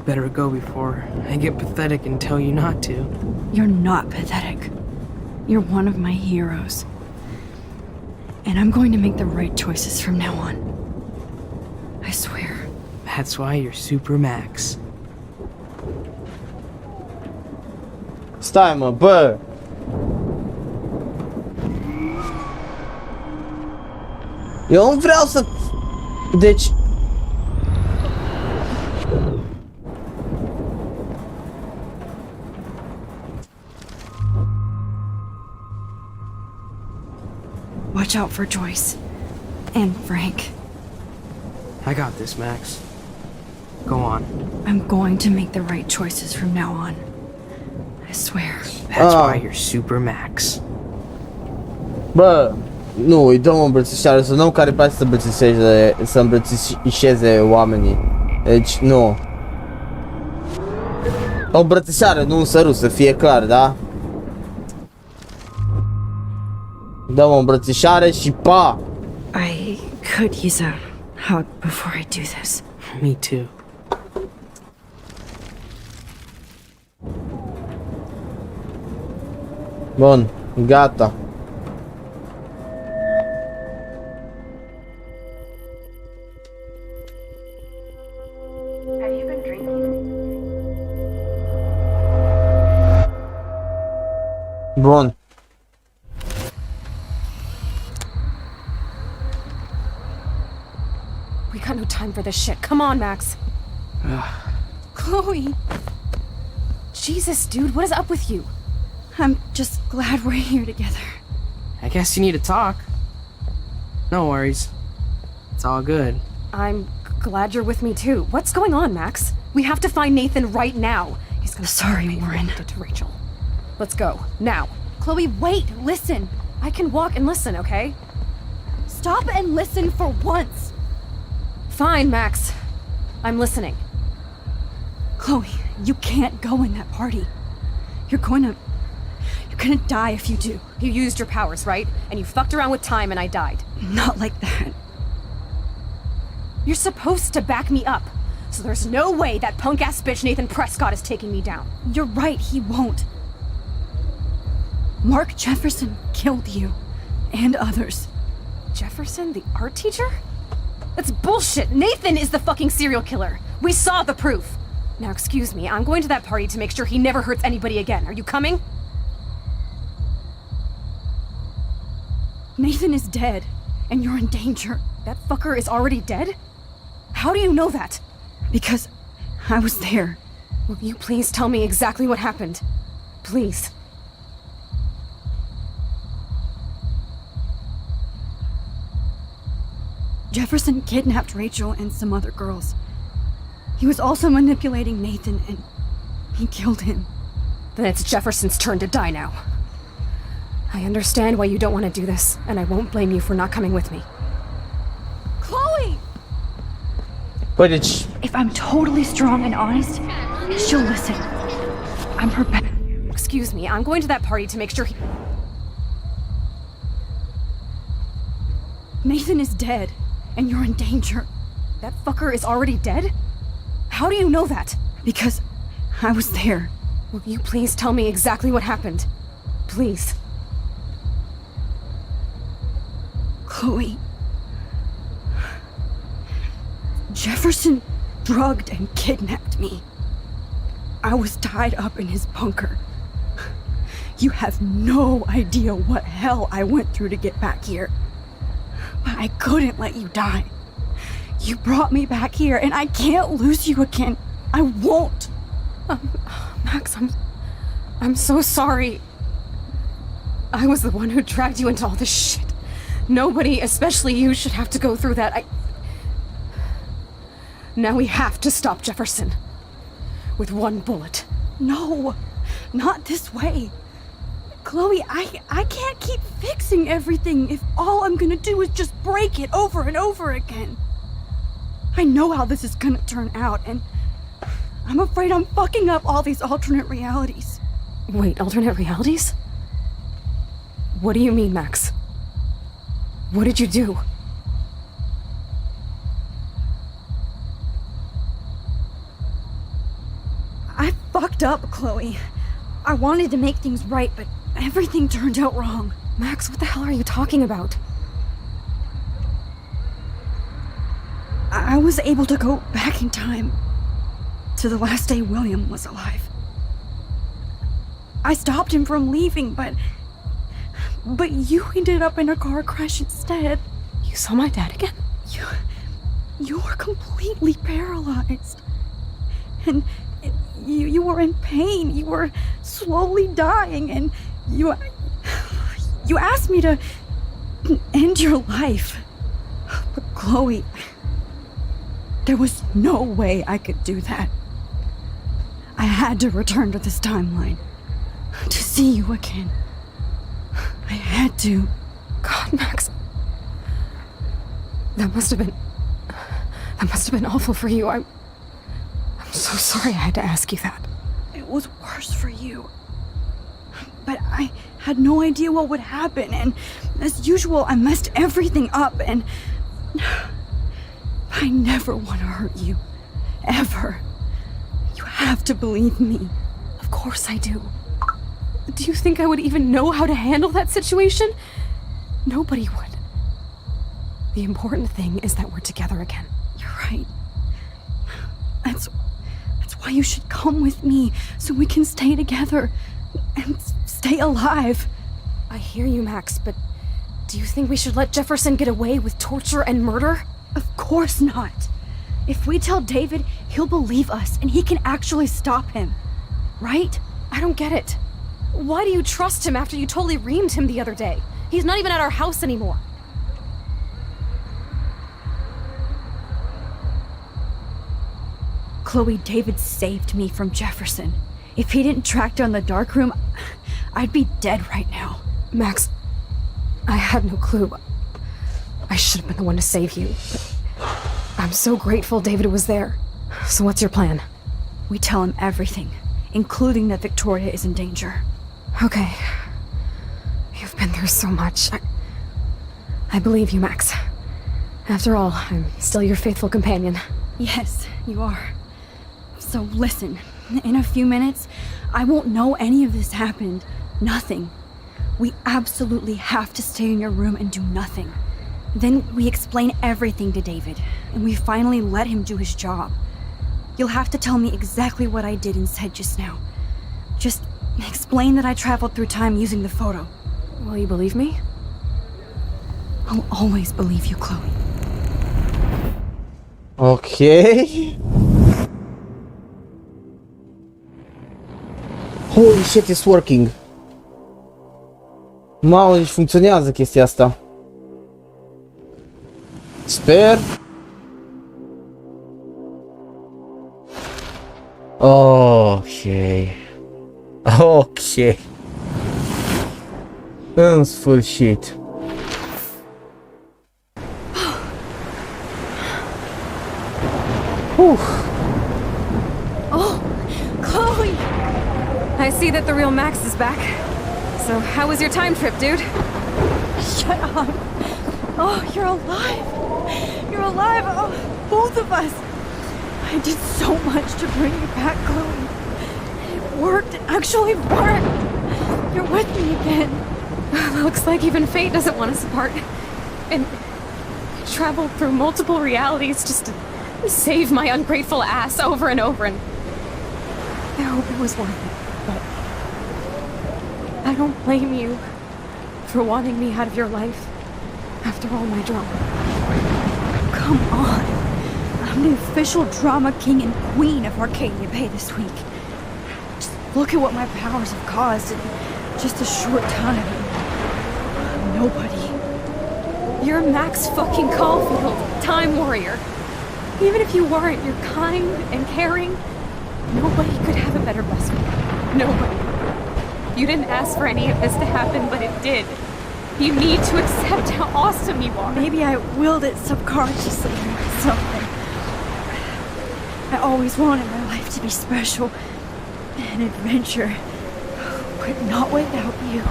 better go before I get pathetic and tell you not to. You're not pathetic. You're one of my heroes. And I'm going to make the right choices from now on. I swear. That's why you're Super Max. Stai, mă, bă! Eu nu vreau să... Deci... Watch out for Joyce. And Frank. I got this, Max. Go on. I'm going to make the right choices from now on. I swear. That's why you're Super Max. Bă, nu, îi dăm o îmbrățișare, să nu care place să îmbrățișeze oamenii. Deci, nu. O îmbrățișare, nu un sărut, să fie clar, da? Dăm o îmbrățișare și pa! I could use a hug before I do this. Me too. Bun, gata. Have you been drinking? Bun. We got no time for this shit. Come on, Max. Chloe! Jesus, dude, what is up with you? I'm just glad we're here together. I guess you need to talk. No worries. It's all good. I'm glad you're with me too. What's going on, Max? We have to find Nathan right now. He's gonna Sorry, Warren. did to Rachel. Let's go now. Chloe, wait! Listen. I can walk and listen, okay? Stop and listen for once. Fine, Max. I'm listening. Chloe, you can't go in that party. You're gonna die if you do. You used your powers, right? And you fucked around with time and I died. Not like that. You're supposed to back me up. So there's no way that punk-ass bitch Nathan Prescott is taking me down. You're right, he won't. Mark Jefferson killed you. And others. Jefferson, the art teacher? That's bullshit! Nathan is the fucking serial killer! We saw the proof! Now excuse me, I'm going to that party to make sure he never hurts anybody again. Are you coming? Nathan is dead, and you're in danger. That fucker is already dead? How do you know that? Because I was there. Will you please tell me exactly what happened? Please. Jefferson kidnapped Rachel and some other girls. He was also manipulating Nathan, and he killed him. Then it's Jefferson's turn to die now. I understand why you don't want to do this, and I won't blame you for not coming with me. Chloe! Păi deci... If I'm totally strong and honest, she'll listen. I'm her back. Excuse me, I'm going to that party to make sure he... Nathan is dead, and you're in danger. That fucker is already dead? How do you know that? Because I was there. Will you please tell me exactly what happened? Please. Chloe. Jefferson drugged and kidnapped me. I was tied up in his bunker. You have no idea what hell I went through to get back here. But I couldn't let you die. You brought me back here, and I can't lose you again. I won't. Max, I'm so sorry. I was the one who dragged you into all this shit. Nobody, especially you, should have to go through that. Now we have to stop Jefferson. With one bullet. No, not this way. Chloe, I can't keep fixing everything if all I'm gonna do is just break it over and over again. I know how this is gonna turn out, and I'm afraid I'm fucking up all these alternate realities. Wait, alternate realities? What do you mean, Max? What did you do? fucked up, Chloe. I wanted to make things right, but everything turned out wrong. Max, what the hell are you talking about? I was able to go back in time to the last day William was alive. I stopped him from leaving, but you ended up in a car crash instead. You saw my dad again? You were completely paralyzed. And you were in pain. You were slowly dying, and you asked me to end your life. But Chloe, there was no way I could do that. I had to return to this timeline to see you again. I had to. God, Max. That must have been awful for you. I'm so sorry I had to ask you that. It was worse for you. But I had no idea what would happen, and as usual, I messed everything up, and I never want to hurt you. Ever. You have to believe me. Of course I do. Do you think I would even know how to handle that situation? Nobody would. The important thing is that we're together again. You're right. That's why you should come with me, so we can stay together and stay alive. I hear you, Max, but do you think we should let Jefferson get away with torture and murder? Of course not. If we tell David, he'll believe us and he can actually stop him. Right? I don't get it. Why do you trust him after you totally reamed him the other day? He's not even at our house anymore. Chloe, David saved me from Jefferson. If he didn't track down the darkroom, I'd be dead right now. Max, I had no clue. I should have been the one to save you. But I'm so grateful David was there. So what's your plan? We tell him everything, including that Victoria is in danger. Okay. You've been through so much. I believe you, Max. After all, I'm still your faithful companion. Yes, you are. So listen, in a few minutes, I won't know any of this happened. Nothing. We absolutely have to stay in your room and do nothing. Then we explain everything to David, and we finally let him do his job. You'll have to tell me exactly what I did and said just now. Just explain that I traveled through time using the photo. Will you believe me? I'll always believe you, Chloe. Ok. Holy shit, it's working. Mamă, deci funcționează chestia asta. Sper. Ok. Ok. În sfârșit. Oh, Chloe! I see that the real Max is back. So, how was your time trip, dude? Shut up. Oh, you're alive. You're alive. Oh, both of us. I did so much to bring you back, Chloe. It worked. It actually worked. You're with me again. Looks like even fate doesn't want us apart. And traveled through multiple realities just to save my ungrateful ass over and over, and I hope it was worth it, but I don't blame you for wanting me out of your life after all my drama. Come on. I'm the official drama king and queen of Arcadia Bay this week. Just look at what my powers have caused in just a short time. Nobody. You're Max fucking Caulfield, Time Warrior. Even if you weren't, you're kind and caring. Nobody could have a better best friend. Nobody. You didn't ask for any of this to happen, but it did. You need to accept how awesome you are. Maybe I willed it subconsciously to myself. I always wanted my life to be special. An adventure. But not without you.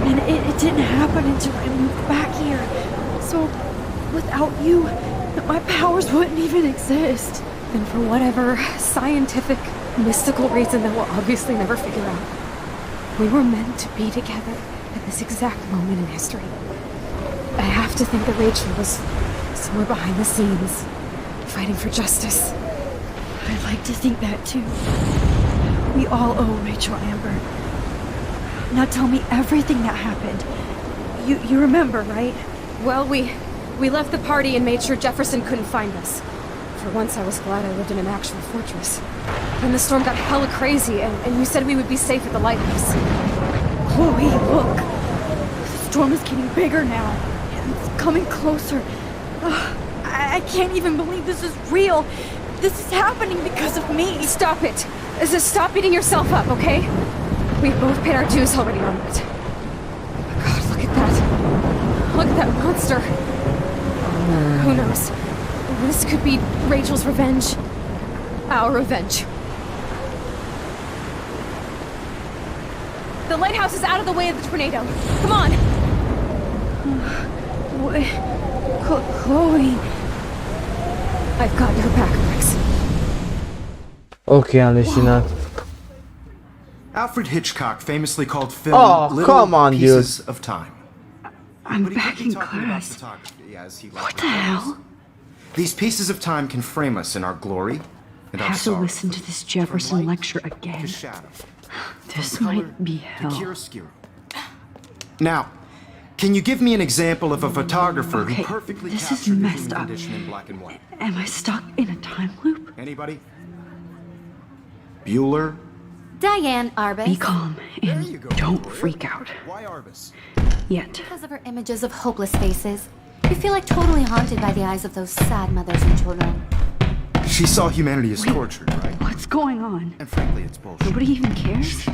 And it didn't happen until I moved back here. So, without you, my powers wouldn't even exist. And for whatever scientific, mystical reason that we'll obviously never figure out. We were meant to be together at this exact moment in history. I have to think that Rachel was somewhere behind the scenes, fighting for justice. I'd like to think that too. We all owe Rachel Amber. Now tell me everything that happened. You remember, right? Well, we left the party and made sure Jefferson couldn't find us. For once, I was glad I lived in an actual fortress. Then the storm got hella crazy, and you said we would be safe at the lighthouse. Chloe, look! The storm is getting bigger now. It's coming closer. I can't even believe this is real. This is happening because of me. Stop it! Stop beating yourself up, okay? We both paid our dues already on it. God, look at that. Look at that monster. Who knows? This could be Rachel's revenge. Our revenge. The lighthouse is out of the way of the tornado. Come on! Chloe... I've got your back, Max. Ok, am leșinat. Alfred Hitchcock famously called film Oh, come on, pieces dude. of time. I'm back in class. What the hell? These pieces of time can frame us in our glory and I our have to sorrow. listen to this Jefferson lecture again. This might be hell. Now, can you give me an example of a photographer Okay, who perfectly this is captured the messed human up. condition in black and white? Am I stuck in a time loop? Anybody? Bueller? Diane Arbus. Be calm and don't freak out. Why Arbus? Yet. Because of her images of hopeless faces, you feel like totally haunted by the eyes of those sad mothers and children. She saw humanity as tortured, right? What's going on? And frankly, it's bullshit. Nobody even cares?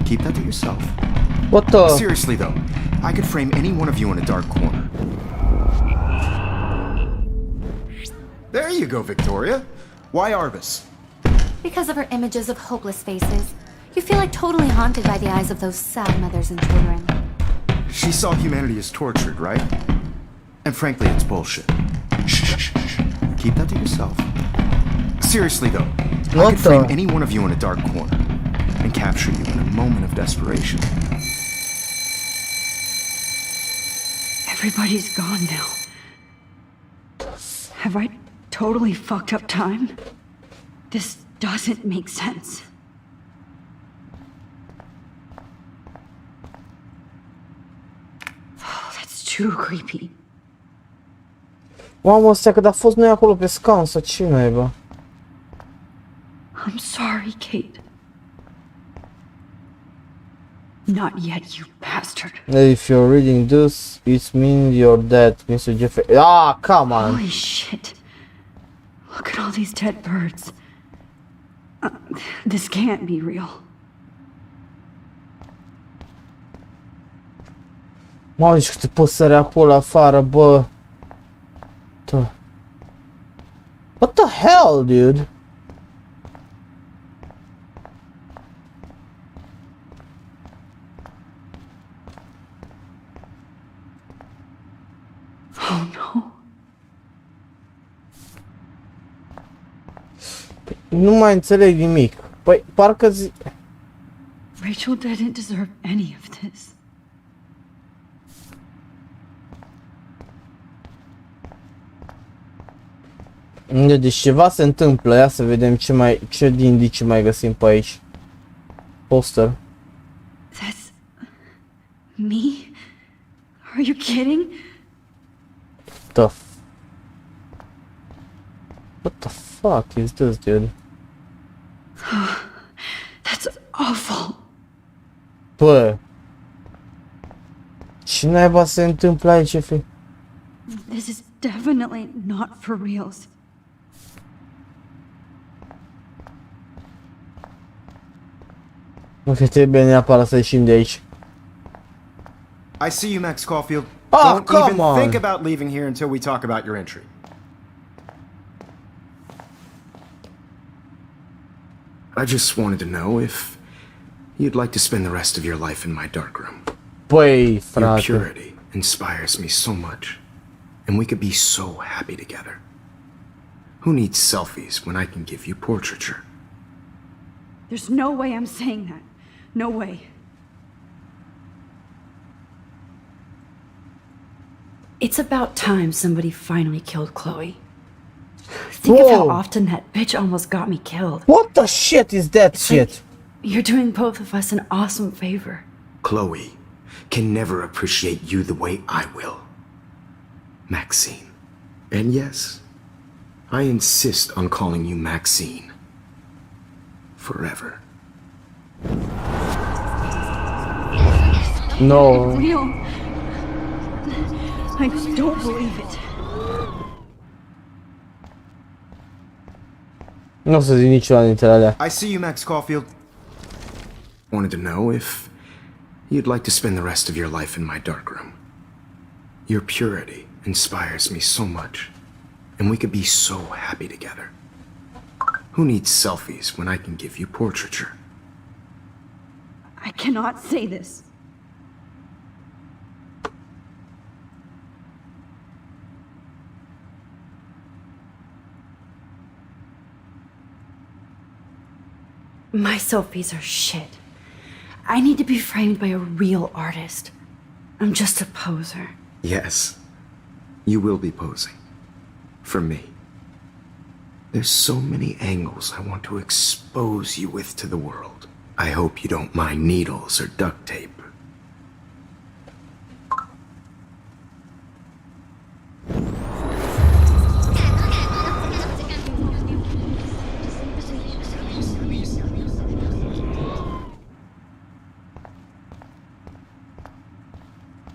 Keep that to yourself. What the? Seriously though, I could frame any one of you in a dark corner. There you go, Victoria. Why Arbus? Because of her images of hopeless faces, you feel like totally haunted by the eyes of those sad mothers and children. She saw humanity as tortured, right? And frankly, it's bullshit. Shh. Keep that to yourself. Seriously though, I could frame any one of you in a dark corner and capture you in a moment of desperation. Everybody's gone now. Have I totally fucked up time? This doesn't make sense. Oh, that's too creepy. Mamă, ăstea cât a fost noi acolo pe scaun sau ce naiba? I'm sorry, Kate. Not yet, you bastard. If you're reading this, it means you're dead, Mr. Jeffrey. Ah, come on. Holy shit. Look at all these dead birds. This can't be real. Mamă, și câte păsări acolo afară, bă. What the hell, dude? Oh no. Nu mai înțeleg nimic. Păi, parcă zi... Rachel didn't deserve any of this. Deci ceva se întâmplă, ia să vedem ce indicii mai găsim pe aici. Poster. That's... me? Are you kidding? What the fuck is this, dude? That's awful. Bă. Ce naiba se întâmplă aici, fi? This is definitely not for reals. Nu că trebuie neapărat să ieșim de aici. I see you, Max Caulfield. Oh, Don't come even on. think about leaving here until we talk about your entry. I just wanted to know if you'd like to spend the rest of your life in my dark room. Păi, Your frate. purity inspires me so much, and we could be so happy together. Who needs selfies when I can give you portraiture? There's no way I'm saying that. No way. It's about time somebody finally killed Chloe. Think of how often that bitch almost got me killed. What the shit is that shit? You're doing both of us an awesome favor. Chloe can never appreciate you the way I will. Maxine. And yes, I insist on calling you Maxine. Forever. No. Real. I just don't believe it. Nu o să zic niciuna dintre alea. I see you, Max Caulfield. Wanted to know if you'd like to spend the rest of your life in my darkroom. Your purity inspires me so much, and we could be so happy together. Who needs selfies when I can give you portraiture? I cannot say this. My selfies are shit. I need to be framed by a real artist. I'm just a poser. Yes, you will be posing. For me. There's so many angles I want to expose you with to the world. I hope you don't mind needles or duct tape.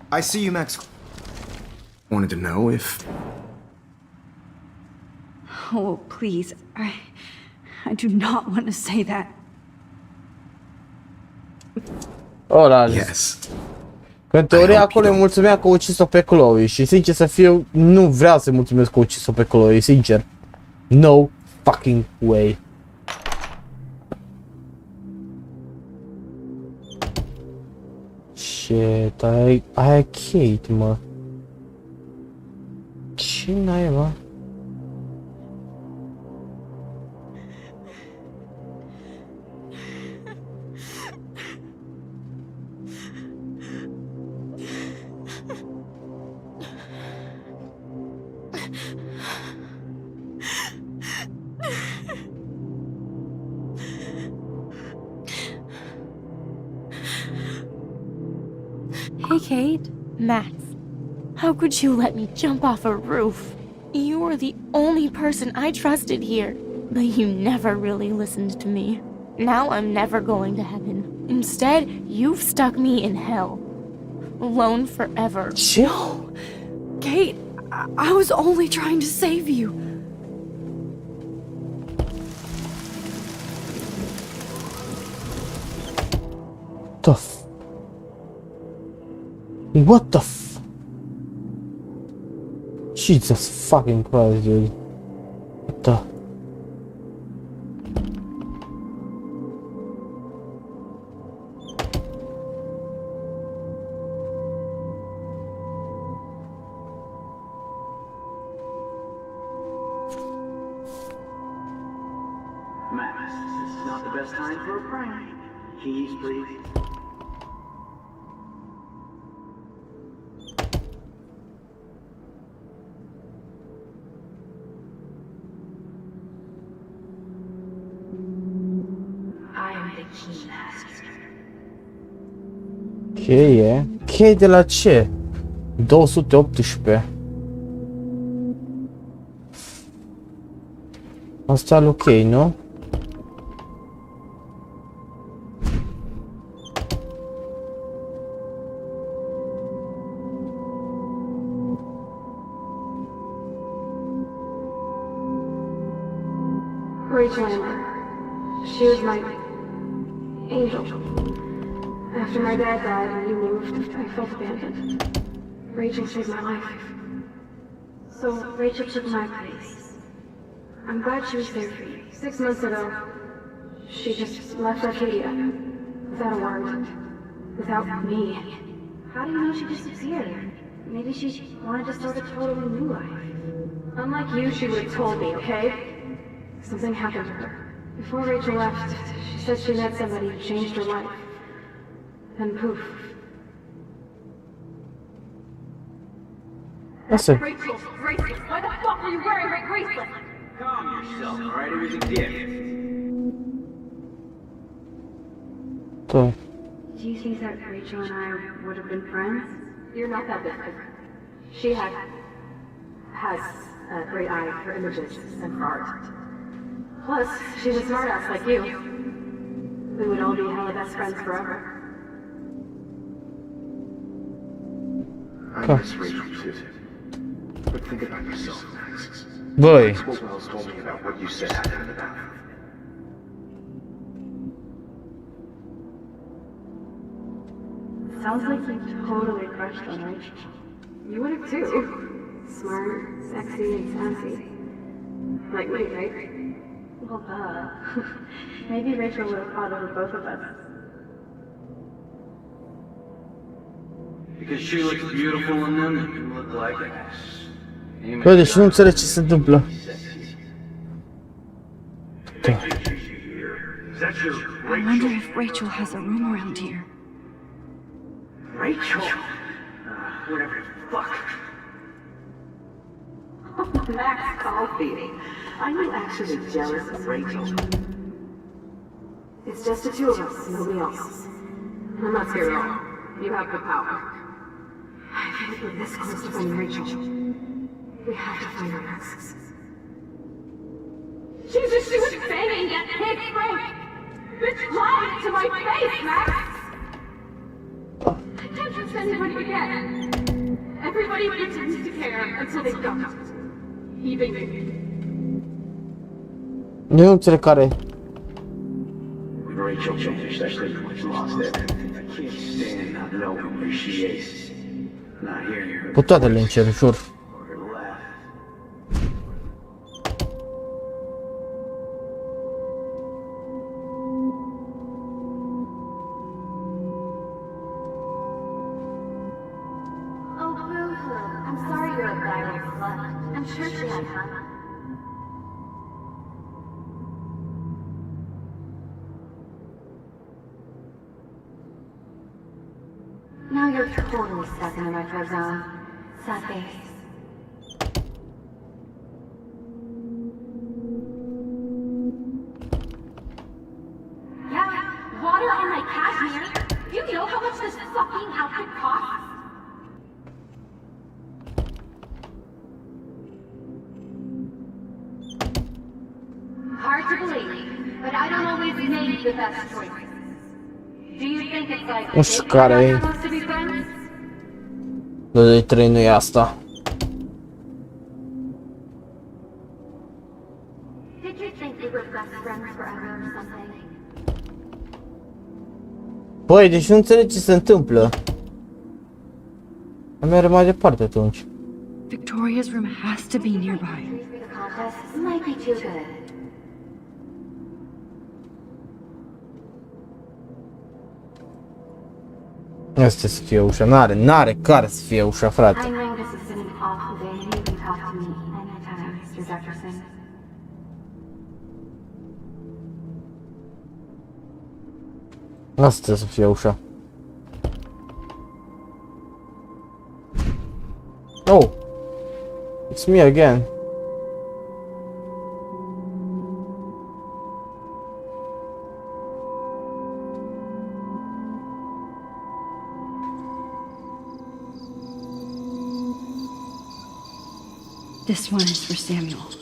I see you, Max. Wanted to know if... Oh, please. I do not want to say that. Ăla. Yes. Că în teorie acolo îi mulțumea că a ucis-o pe Chloe și sincer să fiu, nu vreau să-i mulțumesc că a ucis-o pe Chloe, sincer. No fucking way. Shit, aia Kate, mă. Ce naiba? Hey, Kate. Max, how could you let me jump off a roof? You were the only person I trusted here, but you never really listened to me. Now I'm never going to heaven. Instead, you've stuck me in hell. Alone forever. No! Kate, I was only trying to save you. What the f... Jesus fucking Christ, dude. What the... Max, this is not the best time for a prank. Keys, please. Cheie? Cheie de la ce? 218. Asta e ok, nu? Rachel Amber. She was my angel. After my dad died and you moved, I felt abandoned. Rachel saved my life. So Rachel took my place. I'm glad she was there for you. 6 months ago, she just left Arcadia. Without a word. Without me. How do you know she disappeared? Maybe she wanted to start a totally new life. Unlike you, she would have told me, okay? Something happened to her. Before Rachel left, she said she met somebody who changed her life. And poof. Asta. Rachel, why the fuck are you wearing my bracelet? Calm yourself, alright? It was a gift. Da. Do you think that Rachel and I would have been friends? You're not that different. She has a great eye for images and for art. Plus, she's a smartass like you. We would all be hella best friends forever. I miss Rachel too. But think about yourself, Max. Băi. What Wells told me about what you said happened in the bathroom. Sounds like you totally crushed on Rachel. You would have too. Smart, sexy, and sassy. Like me, right? Well, maybe Rachel would have fought over both of us. Because she looks beautiful in them and you look like ass. Bă, deci nu înțeleg ce se întâmplă. Da. I wonder if Rachel has a room around here. Rachel? Whatever the fuck. Max Caulfield. I knew Ash was jealous of Rachel. It's just the two of us, nobody else. I'm not scared at all. You have the power. I feel like we're this close to finding Rachel. We have to find her, Max. She was banging that pig Frank! Bitch lied to my face, Max! I can't trust anybody again. Everybody pretends to care until they don't. Even me. Eu nu înțeleg care. When Rachel changed, I pretty much lost everything. I can't stand not knowing where she is. Not hearing her. Cu toate le încerc, jur. Now you're totally stuck in the retro zone. Sad face. Yeah, water on my cashmere. Do you know how much this fucking outfit costs? Hard to believe, but I don't always make the best choices. Do you think it's like Nu știu care e. 2-3 nu e asta. Did you think we were best friends forever or something? Băi, deci nu înțeleg ce se întâmplă. Mergem mai departe atunci. Victoria's room has to be nearby. Might be too good. Asta să fie ușa, n-are care să fie ușa, frate. I know this has been an awful day and you can talk to me anytime, Mr. Jefferson. Asta să fie ușa. Oh! It's me again. This one is for Samuel.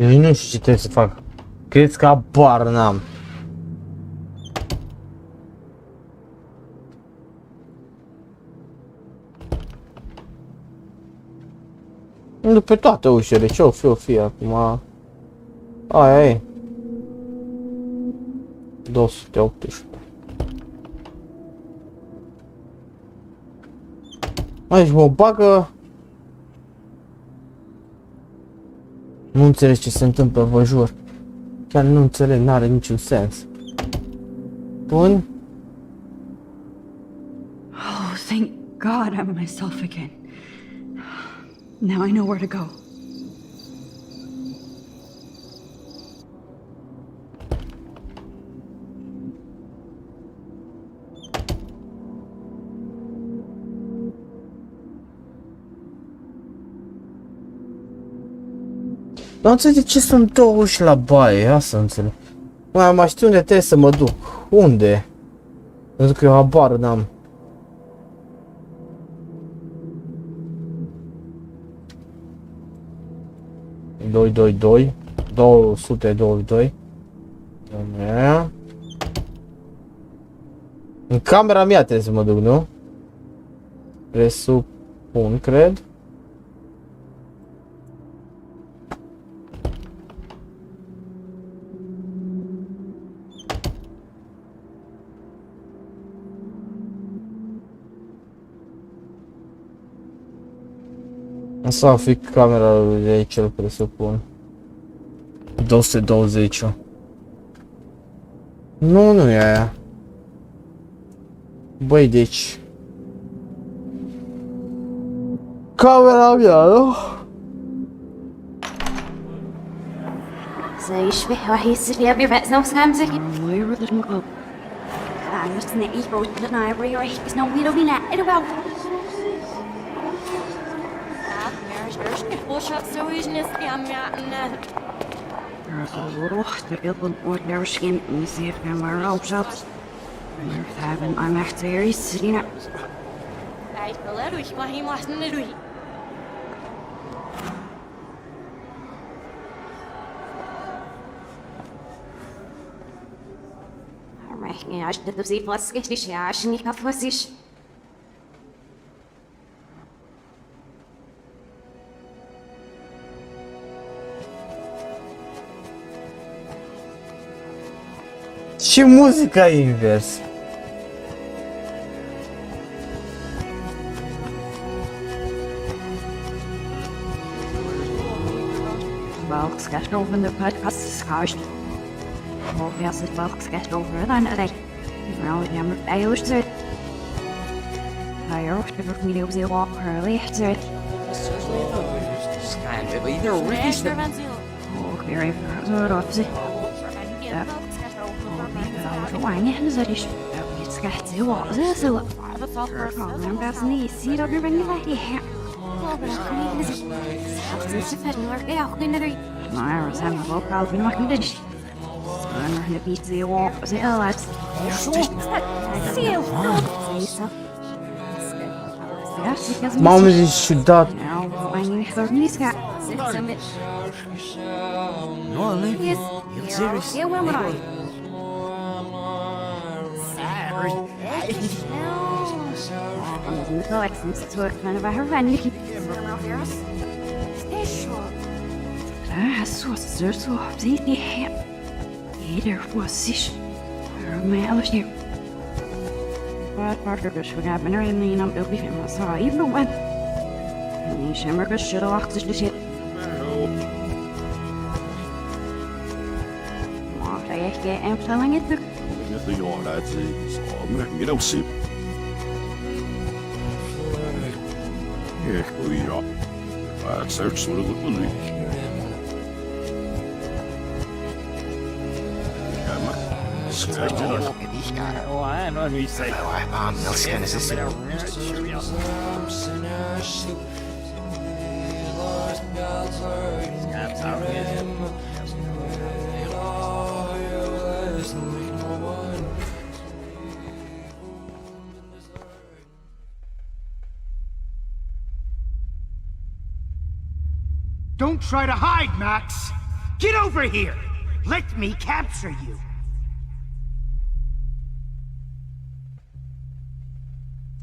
Eu nu știu ce trebuie să fac. Crezi că abar n-am. Nu pe toate ușile, ce o fi acum? Aia e. 218. Aici mă bagă. Nu înțeleg ce se întâmplă, vă jur. Chiar nu înțeleg, n-are niciun sens. Bun. Oh, thank God I'm myself again. Now I know where to go. Dar înțeleg de ce sunt două uși la baie, ia să înțeleg. Mai știu unde trebuie să mă duc. Unde? Pentru că eu habar n-am. Doi, 222. În camera mea trebuie să mă duc, nu? Presupun, cred. Asta va fi camera lui de aici, îl presupun. 220. Nu e aia. Băi, deci... camera mea, nu? Zeg, waar is het weer bij vet nou schaamte? Mooi wordt het me op. Ik was net iets boos dat naar weer is nou weer op die net. Het wel. De beelden wordt naar misschien niet maar op zat. Maar hebben I'm echt weer iets zien. Ja, als je dat ziet, was het niet ja, als je niet af was is. Și muzica invers. Wel, sketch over de podcast schaarsd. Of ja, zit wel sketch over dan dat. Nou, ja, maar eigenlijk zit. Hij hoort de familie op zich op haar licht zit. Schijnt wel ieder richtig. Ook weer even zo op zich. Ja. Wang en dat is het schijnt heel wat zo. Maar dat is niet zie dat er ben je hier. Het is verder werk ja kinderen. Maar we zijn ook al van wat dit is. En nog een beetje heel wat. Mamă, e ciudat. No, Olivia, you're serious. No, ik vind het wel kind of a horrendous. Zo, zie je hem. Ieder was zich. Maar alles nu. Wat Parker dus we gaan er in een amper bij hem. Zo, even wat. Nee, schimmer dus shit achter de shit. Maar hij echt geen empfang het. Ik denk dat het is. Oh, ik zie. Ja, maar search voor de politie. Don't try to hide, Max! Get over here! Let me capture you!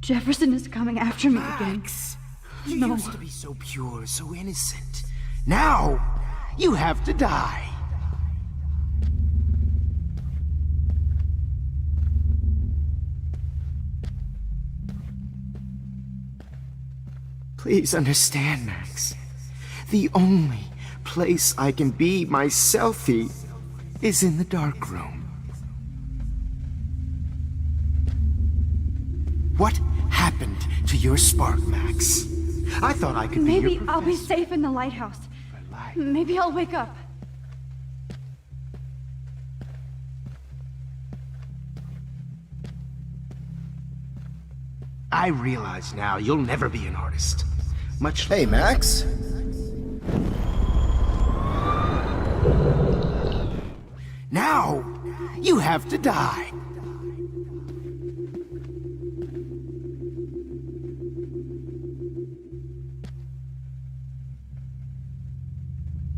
Jefferson is coming after me again. You used to be so pure, so innocent. Now, you have to die. Please understand, Max. The only place I can be myself is in the dark room. What happened to your spark, Max? I thought I could be your Maybe professor. I'll be safe in the lighthouse. Maybe I'll wake up. I realize now you'll never be an artist. Much. Hey, Max. Now, you have to die.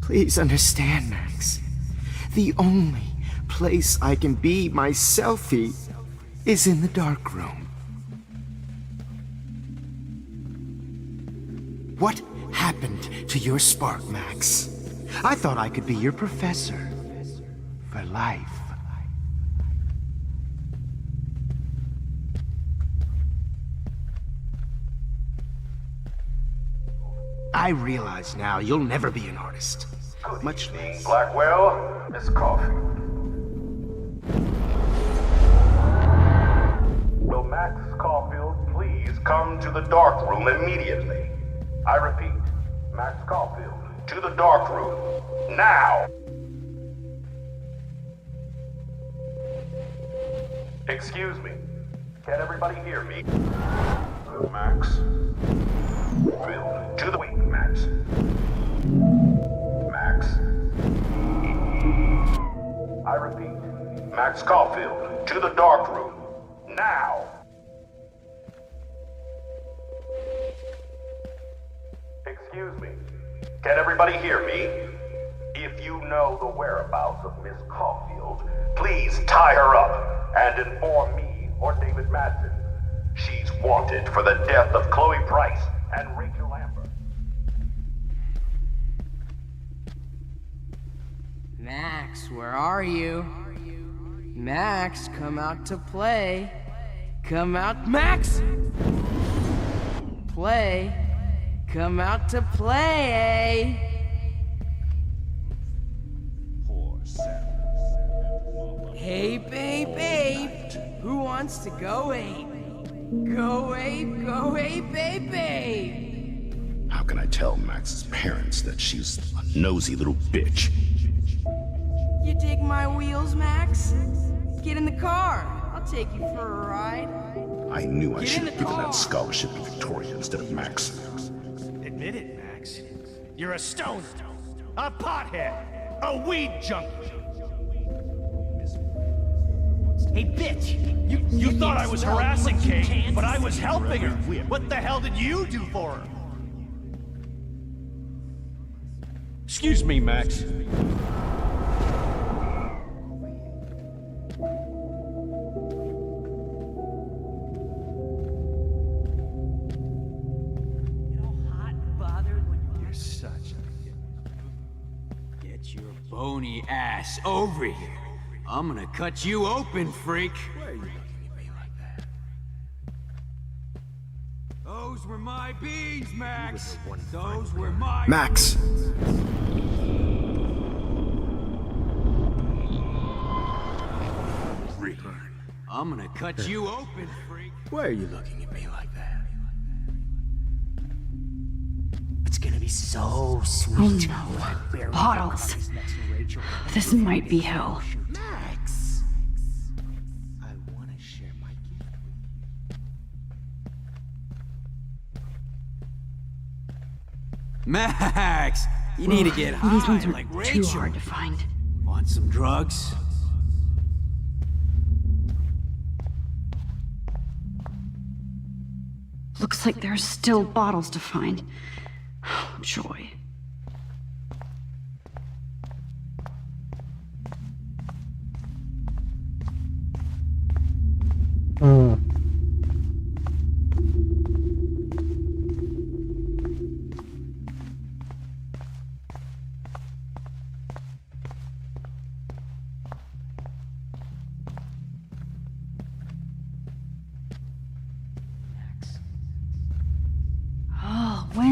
Please understand, Max. The only place I can be myself is in the dark room. What happened to your spark, Max? I thought I could be your professor for life. I realize now you'll never be an artist. Much less. Blackwell, Miss Coffee. Will Max Caulfield please come to the dark room immediately? I repeat, Max Caulfield, to the dark room, now! Excuse me, can everybody hear me? Max. Field, to the wing, Max. Max. I repeat, Max Caulfield, to the dark room, now! Excuse me, can everybody hear me? If you know the whereabouts of Miss Caulfield, please tie her up and inform me or David Madsen. She's wanted for the death of Chloe Price and Rachel Amber. Max, where are you? Max, come out to play. Come out, Max! Play. Come out to play. Hey, babe. Who wants to go ape? Go ape, babe. How can I tell Max's parents that she's a nosy little bitch? You dig my wheels, Max? Get in the car. I'll take you for a ride. I knew I should have given that scholarship to Victoria instead of Max. Admit it, Max. You're a stoner, a pothead, a weed junkie. Hey, bitch! You thought I was harassing Kate, but I was helping her. What the hell did you do for her? Excuse me, Max. Get your bony ass over here. I'm gonna cut you open, freak. Why are you looking at me like that? Those were my beans, Max. Those were my Max. I'm gonna cut you open, freak. Why are you looking at me like that? It's gonna be so sweet. Oh no. Bottles. This might be hell. Max! I want to share my gift with you. Max, you need to get high These ones are like too Rachel. hard to find. Want some drugs? Looks like there's still bottles to find. Oh, joy.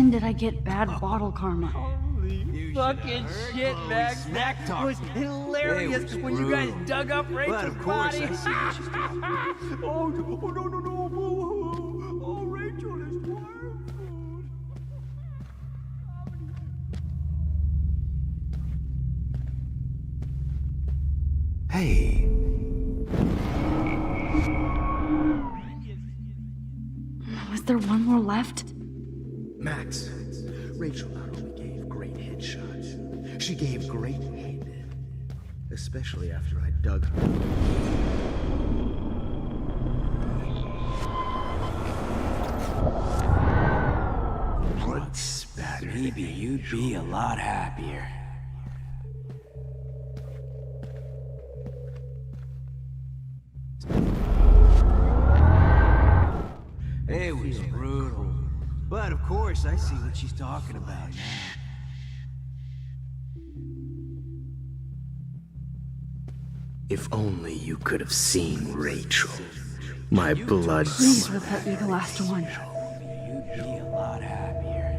When did I get bad bottle karma? Fucking shit, Max. That was hilarious when you guys dug up Rachel's body. Oh, no. Oh, Rachel is wild. Hey. Was there one more left? Max, Rachel not only gave great headshots, she gave great head. Especially after I dug her. What's better? Maybe you'd be a lot happier. It was brutal. But of course, I see what she's talking about now. If only you could have seen Rachel. My blood. Please let me the last one. You'd be a lot happier.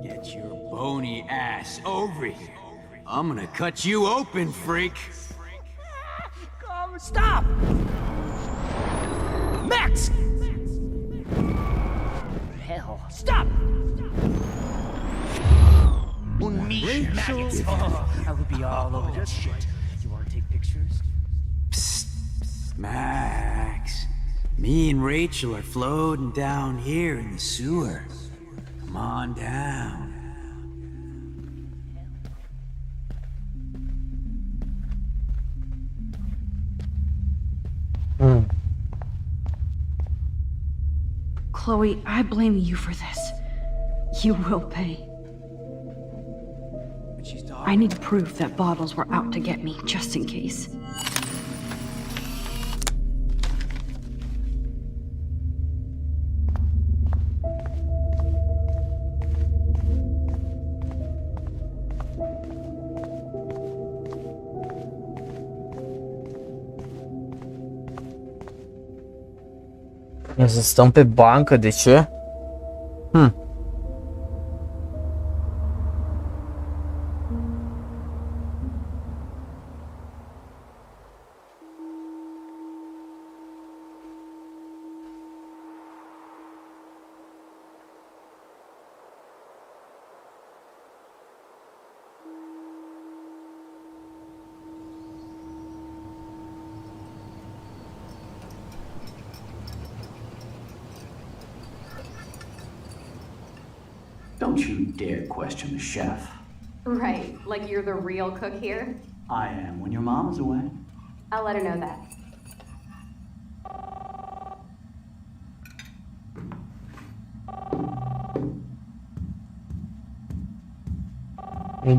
Get your bony ass over here. I'm gonna cut you open, freak. Stop! Max! Hell, stop! Me, Max. Oh, I would be all over this shit. You wanna take pictures? Psst, Max. Me and Rachel are floating down here in the sewer. Come on down. Chloe, I blame you for this. You will pay. I need proof that bottles were out to get me, just in case. Să stăm pe bancă, de ce? Don't you dare question the chef. Right, like you're the real cook here? I am when your mom is away. I'll let her know that.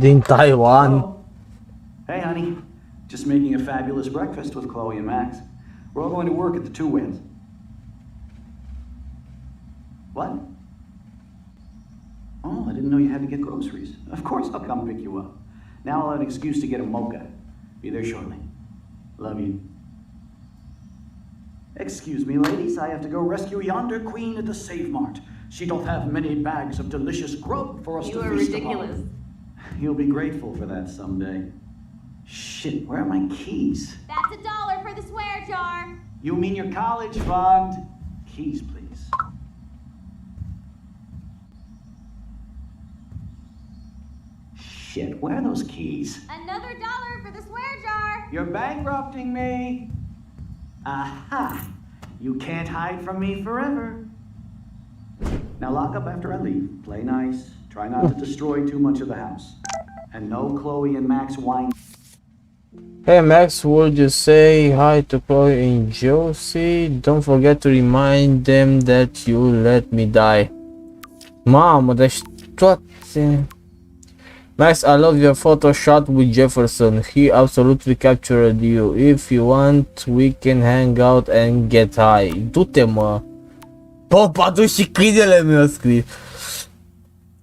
Din Taiwan. Oh. Hey, honey. Just making a fabulous breakfast with Chloe and Max. We're all going to work at the Two Winds. What? Oh, I didn't know you had to get groceries. Of course I'll come pick you up. Now I'll have an excuse to get a mocha. Be there shortly. Love you. Excuse me, ladies. I have to go rescue yonder queen at the Save Mart. She doth have many bags of delicious grub for us to feast upon. You are ridiculous. You'll be grateful for that someday. Shit, where are my keys? That's $1 for the swear jar. You mean your college fund? Keys, please. Shit, where are those keys? Another $1 for the swear jar. You're bankrupting me. Aha! You can't hide from me forever. Now lock up after I leave. Play nice. Try not to destroy too much of the house. And no Chloe and Max wine. Hey Max, would you say hi to Chloe and Josie? Don't forget to remind them that you let me die. Mamă, deci toate... Max, I love your photo shot with Jefferson. He absolutely captured you. If you want, we can hang out and get high. Du-te, mă! Popa, du și câinele mi-a scris.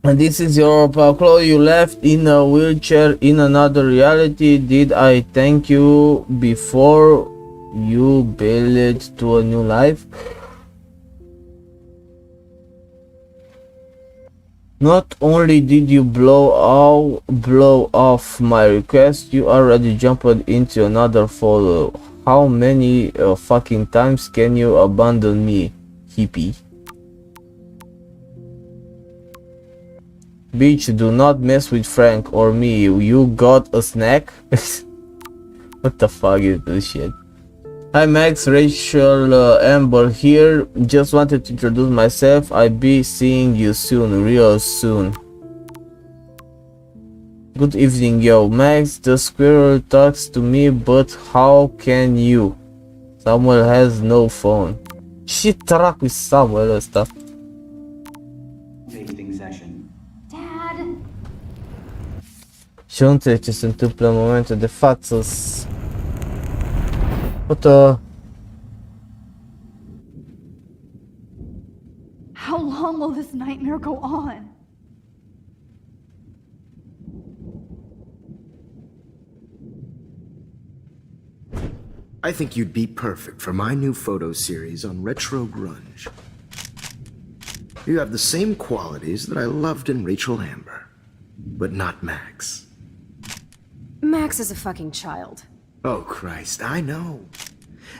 And this is your Chloe, you left in a wheelchair in another reality. Did I thank you before you bailed to a new life? Not only did you blow off my request, you already jumped into another follow. How many fucking times can you abandon me, hippie? Bitch, do not mess with Frank or me. You got a snack? What the fuck is this shit? Hi Max, Rachel, Amber here. Just wanted to introduce myself. I'll be seeing you soon, real soon. Good evening, yo. Max, the squirrel talks to me, but how can you? Samuel has no phone. Ce dracu Samuel ăsta? Tasting session. Dad. Și nu înțeleg ce se întâmplă în momentul de față. What the... How long will this nightmare go on? I think you'd be perfect for my new photo series on retro grunge. You have the same qualities that I loved in Rachel Amber, but not Max. Max is a fucking child. Oh Christ, I know.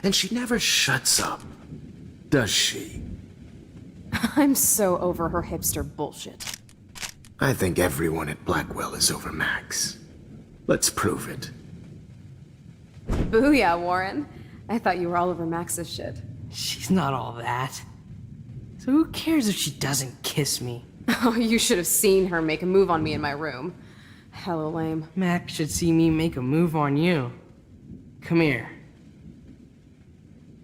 And she never shuts up, does she? I'm so over her hipster bullshit. I think everyone at Blackwell is over Max. Let's prove it. Booyah, Warren. I thought you were all over Max's shit. She's not all that. So who cares if she doesn't kiss me? Oh, you should have seen her make a move on me in my room. Hella lame. Max should see me make a move on you. Come here.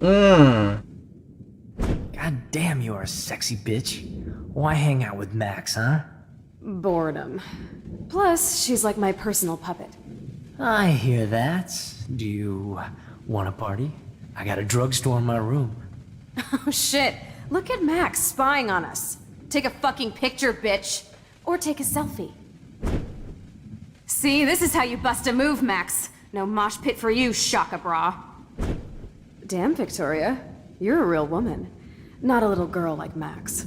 God damn, you're a sexy bitch. Why hang out with Max, huh? Boredom. Plus, she's like my personal puppet. I hear that. Do you want a party? I got a drugstore in my room. Oh shit. Look at Max spying on us. Take a fucking picture, bitch. Or take a selfie. See, this is how you bust a move, Max. No mosh pit for you, Shaka Bra. Damn, Victoria. You're a real woman. Not a little girl like Max.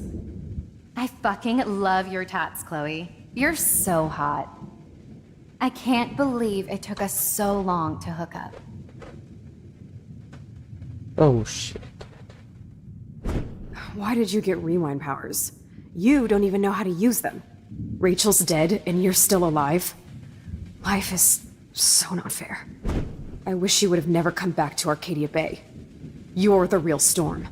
I fucking love your tats, Chloe. You're so hot. I can't believe it took us so long to hook up. Oh shit. Why did you get rewind powers? You don't even know how to use them. Rachel's dead and you're still alive. Life is so not fair. I wish you would have never come back to Arcadia Bay. You're the real Storm.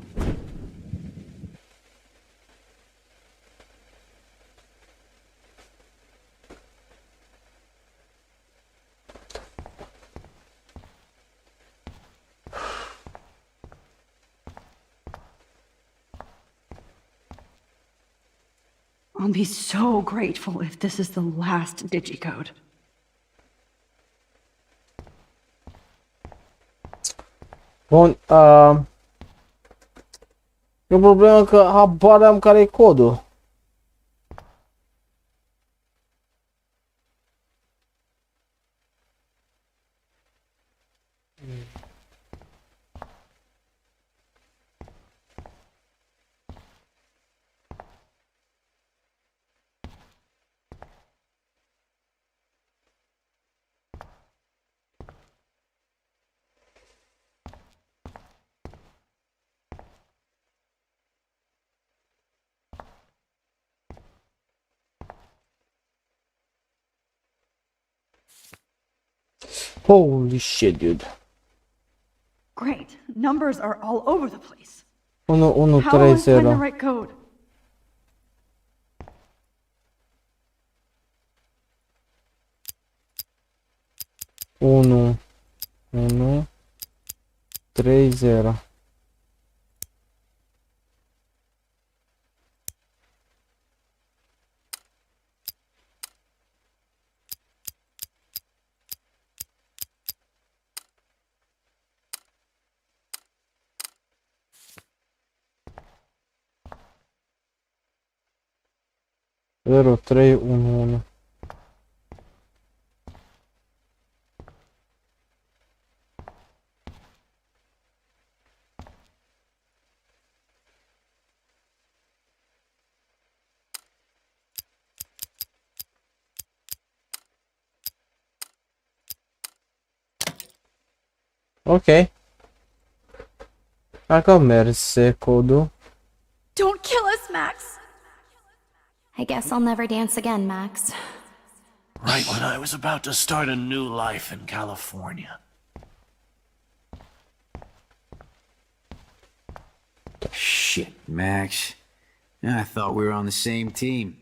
I'll be so grateful if this is the last digicode. Bun, e o problemă că habar am care e codul. Holy shit, dude. Great. Numbers are all over the place. 1, How do I 3, find the 0. right code? Unu, 3, 0. Zero, 3, 1, 1. Ok. Dacă merge codul. Don't kill us, Max! I guess I'll never dance again, Max. Right when I was about to start a new life in California. Shit, Max. I thought we were on the same team.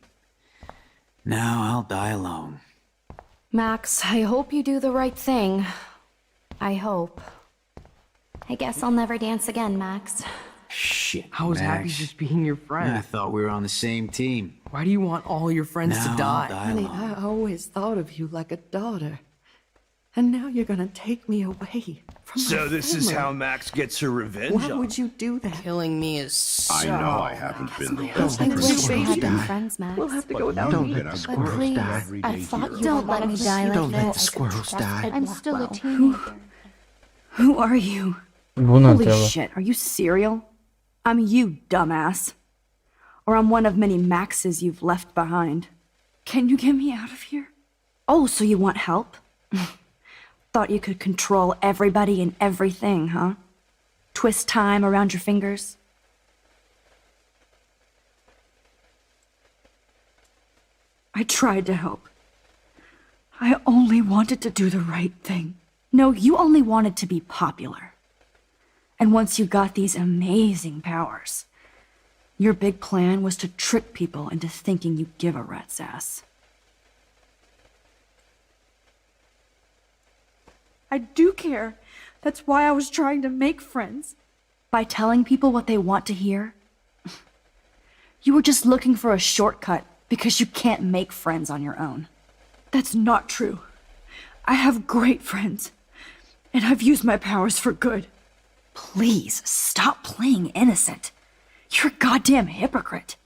Now I'll die alone. Max, I hope you do the right thing. I hope. I guess I'll never dance again, Max. Shit, I was happy Max. just being your friend. I thought we were on the same team. Why do you want all your friends Now to I'll die? die Honey, alone. I always thought of you like a daughter. And now you're gonna take me away from my So this is family. how Max gets her revenge Why on would you do that? Killing me is so... I know I haven't been the Don't best let I the wish we squirrels had been die. friends, Max. We'll have to But go without don't me. let the But squirrels please, die every I day thought here. you Don't would let let me me die like Don't let that. the squirrels die. I'm still a Well. teenager. Who are you? Bună Holy treabă. shit, are you serial? I'm you, dumbass. Or I'm one of many Maxes you've left behind. Can you get me out of here? Oh, so you want help? Thought you could control everybody and everything, huh? Twist time around your fingers? I tried to help. I only wanted to do the right thing. No, you only wanted to be popular. And once you got these amazing powers, your big plan was to trick people into thinking you give a rat's ass. I do care. That's why I was trying to make friends. By telling people what they want to hear? You were just looking for a shortcut because you can't make friends on your own. That's not true. I have great friends, and I've used my powers for good. Please, stop playing innocent. You're a goddamn hypocrite.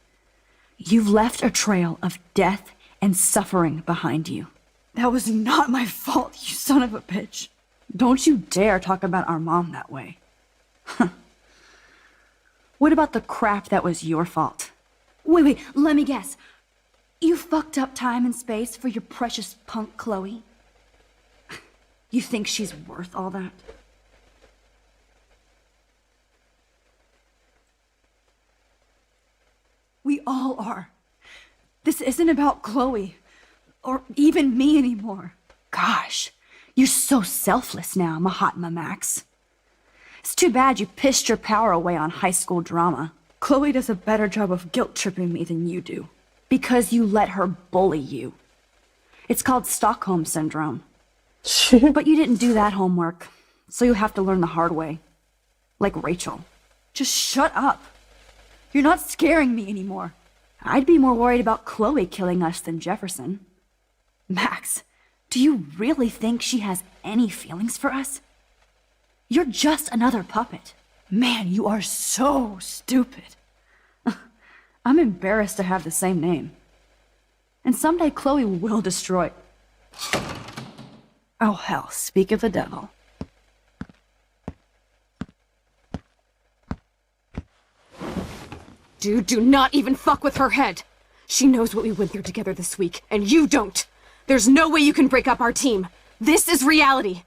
You've left a trail of death and suffering behind you. That was not my fault, you son of a bitch. Don't you dare talk about our mom that way. What about the crap that was your fault? Wait, let me guess. You fucked up time and space for your precious punk Chloe? You think she's worth all that? We all are. This isn't about Chloe, or even me anymore. Gosh, you're so selfless now, Mahatma Max. It's too bad you pissed your power away on high school drama. Chloe does a better job of guilt-tripping me than you do, because you let her bully you. It's called Stockholm Syndrome. But you didn't do that homework, so you'll have to learn the hard way. Like Rachel. Just shut up. You're not scaring me anymore. I'd be more worried about Chloe killing us than Jefferson. Max, do you really think she has any feelings for us? You're just another puppet. Man, you are so stupid. I'm embarrassed to have the same name. And someday Chloe will destroy... Oh hell, speak of the devil. Dude, do not even fuck with her head. She knows what we went through together this week, and you don't. There's no way you can break up our team. This is reality.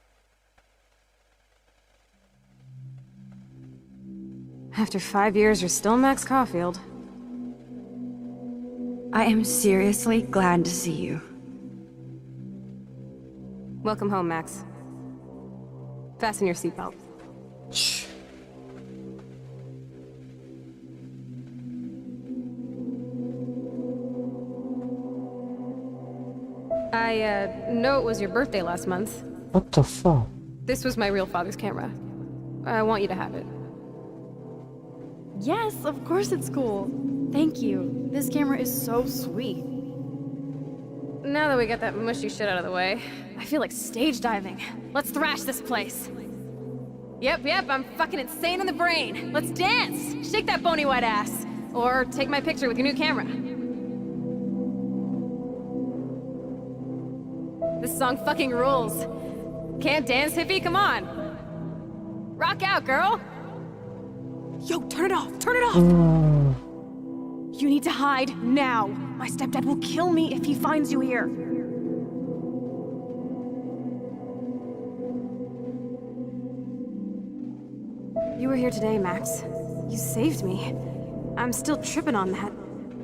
After 5 years, you're still Max Caulfield. I am seriously glad to see you. Welcome home, Max. Fasten your seatbelt. I know it was your birthday last month. What the fuck? This was my real father's camera. I want you to have it. Yes, of course it's cool. Thank you. This camera is so sweet. Now that we got that mushy shit out of the way, I feel like stage diving. Let's thrash this place. Yep, I'm fucking insane in the brain. Let's dance! Shake that bony white ass. Or take my picture with your new camera. This song fucking rules. Can't dance, hippie? Come on. Rock out, girl! Yo, turn it off! Turn it off! You need to hide now. My stepdad will kill me if he finds you here. You were here today, Max. You saved me. I'm still tripping on that.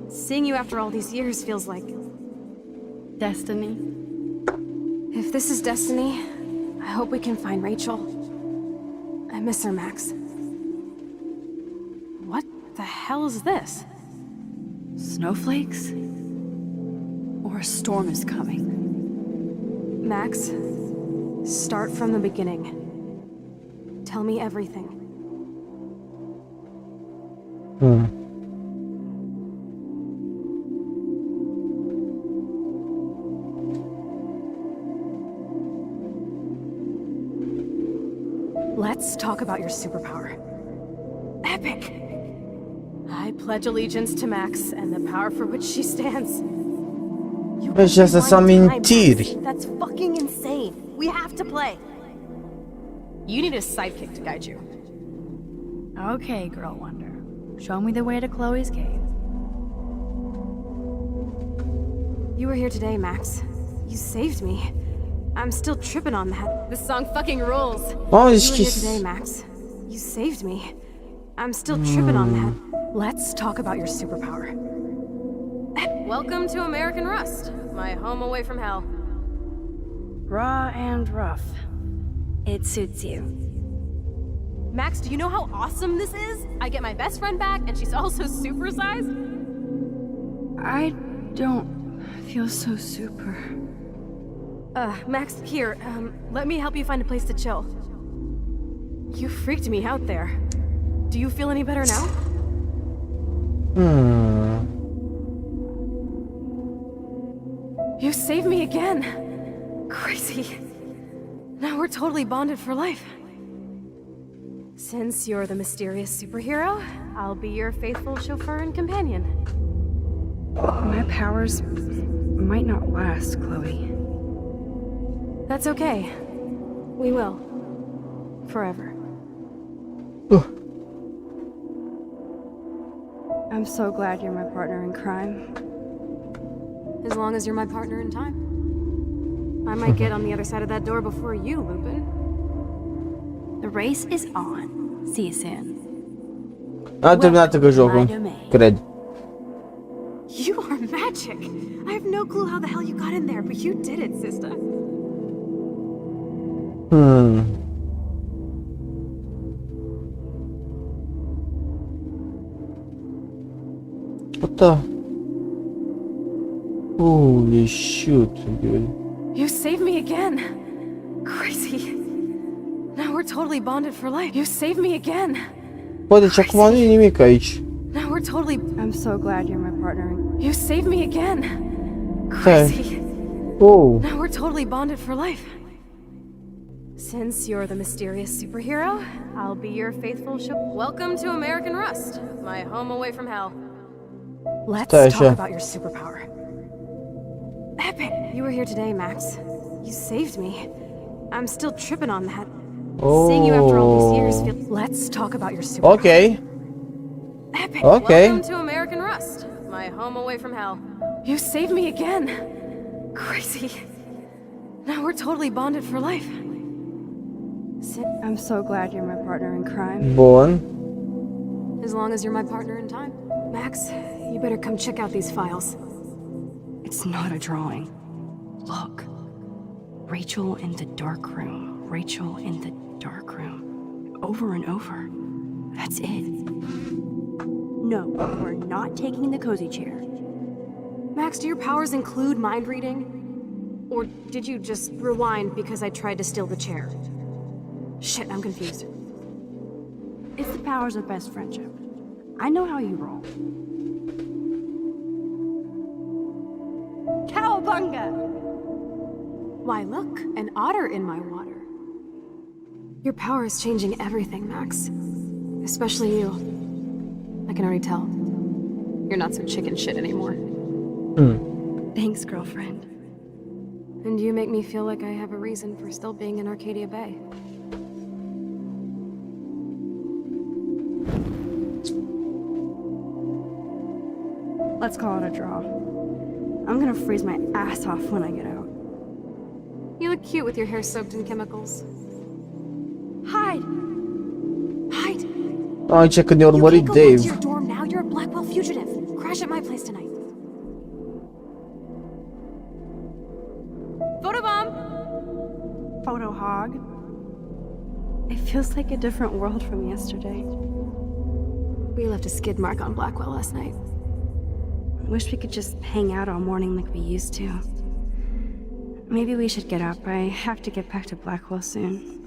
Seeing you after all these years feels like... Destiny. If this is destiny, I hope we can find Rachel. I miss her, Max. What the hell is this? Snowflakes? Or a storm is coming? Max, start from the beginning. Tell me everything. Let's talk about your superpower. Epic! I pledge allegiance to Max and the power for which she stands. Ăștia sunt amintiri. That's fucking insane. We have to play. You need a sidekick to guide you. Okay, Girl Wonder. Show me the way to Chloe's cave. You were here today, Max. You saved me. I'm still tripping on that. This song fucking rules. Oh, you were here today, Max. You saved me. I'm still tripping on that. Let's talk about your superpower. Welcome to American Rust, my home away from hell. Raw and rough. It suits you. Max, do you know how awesome this is? I get my best friend back, and she's also supersized. I don't feel so super. Max, here, let me help you find a place to chill. You freaked me out there. Do you feel any better now? You saved me again. Crazy. Now we're totally bonded for life. Since you're the mysterious superhero, I'll be your faithful chauffeur and companion. My powers might not last, Chloe. That's okay. We will. Forever. I'm so glad you're my partner in crime. As long as you're my partner in time. I might get on the other side of that door before you, Lupin. The race is on. See you soon. Am terminat încă jocul, cred. You are magic. I have no clue how the hell you got in there, but you did it, sister. What the? Holy shit, dude. You saved me again. Crazy. Now we're totally bonded for life. You saved me again. Bă, deci acum nu e nimic aici. Now we're totally... I'm so glad you're my partner. You saved me again. Crazy. Oh. Now we're totally bonded for life. Since you're the mysterious superhero, I'll be your faithful Welcome to American Rust, my home away from hell. Let's talk about your superpower. Epic! You were here today, Max. You saved me. I'm still tripping on that. Seeing you after all these years. Let's talk about your superpower. Okay. Epic! Okay. Welcome to American Rust, my home away from hell. You saved me again. Crazy. Now we're totally bonded for life. I'm so glad you're my partner in crime. Bun. As long as you're my partner in time. Max, you better come check out these files. It's not a drawing. Look. Rachel in the dark room. Rachel in the dark room. Over and over. That's it. No, we're not taking the cozy chair. Max, do your powers include mind reading? Or did you just rewind because I tried to steal the chair? Shit, I'm confused. It's the powers of best friendship. I know how you roll. Cowabunga! Why, look, an otter in my water. Your power is changing everything, Max. Especially you. I can already tell. You're not so chicken shit anymore. Thanks, girlfriend. And you make me feel like I have a reason for still being in Arcadia Bay. Let's call it a draw. I'm gonna freeze my ass off when I get out. You look cute with your hair soaked in chemicals. Hide! Hide! Aici când ne-a urmărit You can't go back to Dave. your dorm now. You're a Blackwell fugitive. Crash at my place tonight. Photobomb! Photo hog. It feels like a different world from yesterday. We left a skid mark on Blackwell last night. I wish we could just hang out all morning like we used to. Maybe we should get up. I have to get back to Blackwell soon.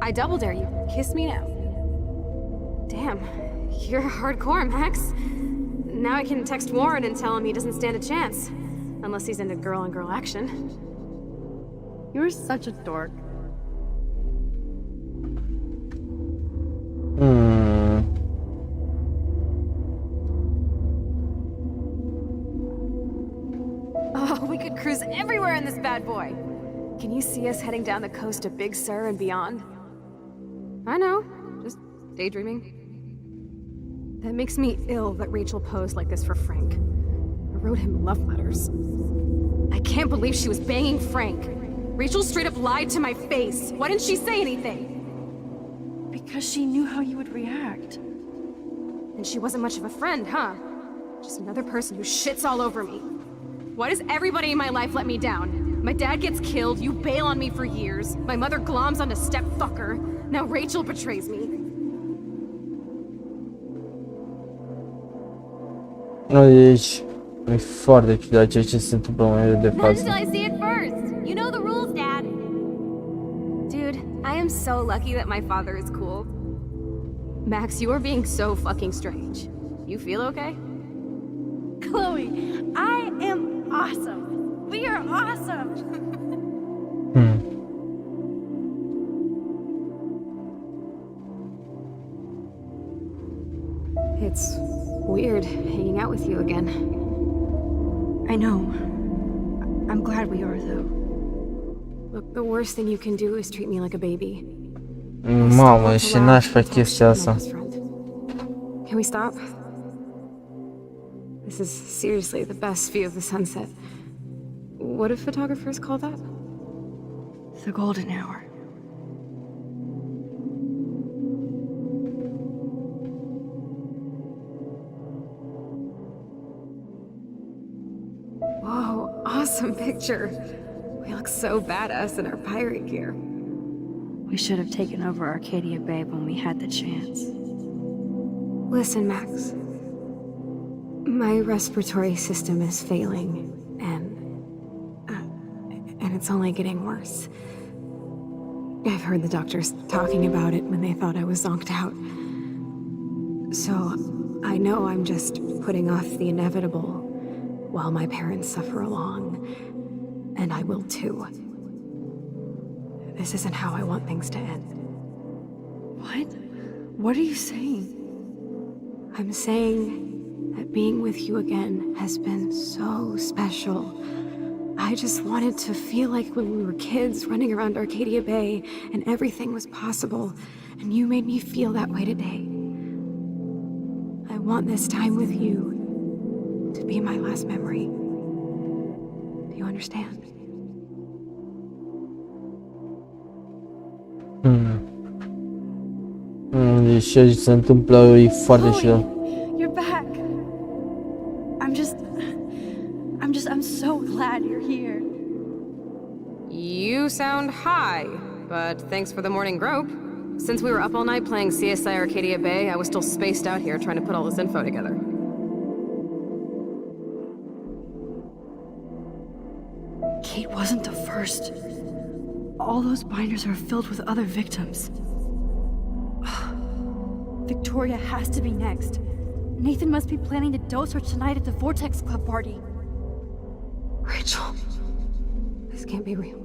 I double dare you. Kiss me now. Damn, you're hardcore, Max. Now I can text Warren and tell him he doesn't stand a chance. Unless he's into girl-on-girl action. You're such a dork. Oh, we could cruise everywhere in this bad boy. Can you see us heading down the coast to Big Sur and beyond? I know, just daydreaming. That makes me ill that Rachel posed like this for Frank. I wrote him love letters. I can't believe she was banging Frank. Rachel straight up lied to my face. Why didn't she say anything? Because she knew how you would react. And she wasn't much of a friend, huh? Just another person who shits all over me. Why does everybody in my life let me down? My dad gets killed, you bail on me for years. My mother gloms onto stepfucker. Now Rachel betrays me. Deci, e foarte ciudat ceea ce se întâmplă în momentul de Not until față. I see it first. You know the rules, Dad. Dude, I am so lucky that my father is cool. Max, you are being so fucking strange. You feel okay? Chloe, I am awesome. We are awesome. It's weird hanging out with you again. I know. I'm glad we are, though. Look, the worst thing you can do is treat me like a baby. Mamă, și n-aș face chestia asta. Can we stop? This is seriously the best view of the sunset. What do photographers call that? The golden hour. Whoa, awesome picture. We look so badass in our pirate gear. We should have taken over Arcadia Bay when we had the chance. Listen, Max. My respiratory system is failing, and it's only getting worse. I've heard the doctors talking about it when they thought I was zonked out. So, I know I'm just putting off the inevitable while my parents suffer along, and I will too. This isn't how I want things to end. What? What are you saying? I'm saying that being with you again has been so special. I just wanted to feel like when we were kids running around Arcadia Bay and everything was possible, and you made me feel that way today. I want this time with you to be my last memory. Do you understand? Deci ce se întâmplă e foarte ciudat. You're back. I'm so glad you're here. You sound high, but thanks for the morning grope. Since we were up all night playing CSI Arcadia Bay, I was still spaced out here trying to put all this info together. Kate wasn't the first. All those binders are filled with other victims. Victoria has to be next. Nathan must be planning to dose her tonight at the Vortex Club party. Rachel, this can't be real.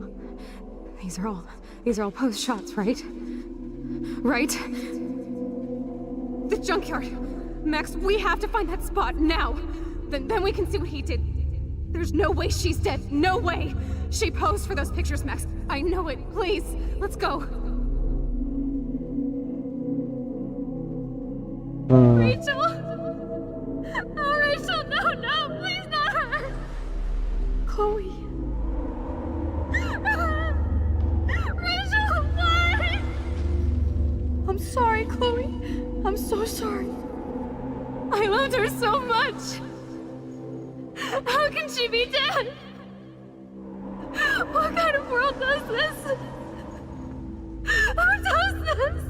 These are all post shots, right? Right? The junkyard. Max, we have to find that spot now. Then we can see what he did. There's no way she's dead. No way. She posed for those pictures, Max. I know it. Please, let's go. Rachel? Oh, Rachel, no, please not her. Chloe. Rachel, why? I'm sorry, Chloe. I'm so sorry. I loved her so much. How can she be dead? What kind of world does this? Who does this?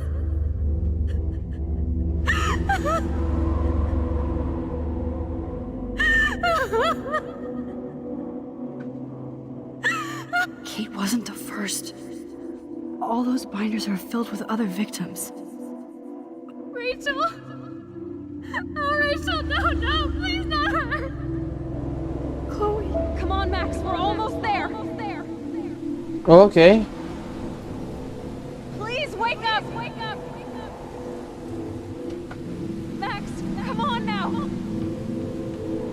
Kate wasn't the first. All those binders are filled with other victims. Rachel? Oh, Rachel, no, please not her. Chloe, come on, Max, we're almost there. Okay. Please wake up. Max, come on now.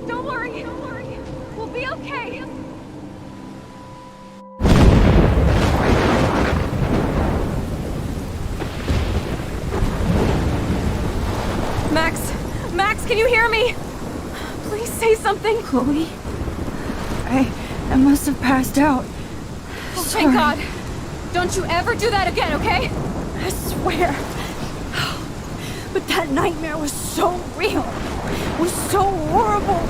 Don't worry. We'll be okay. Max, can you hear me? Please say something. Chloe? I must have passed out. Oh, Sorry. thank God. Don't you ever do that again, okay? I swear. But that nightmare was so real. It was so horrible.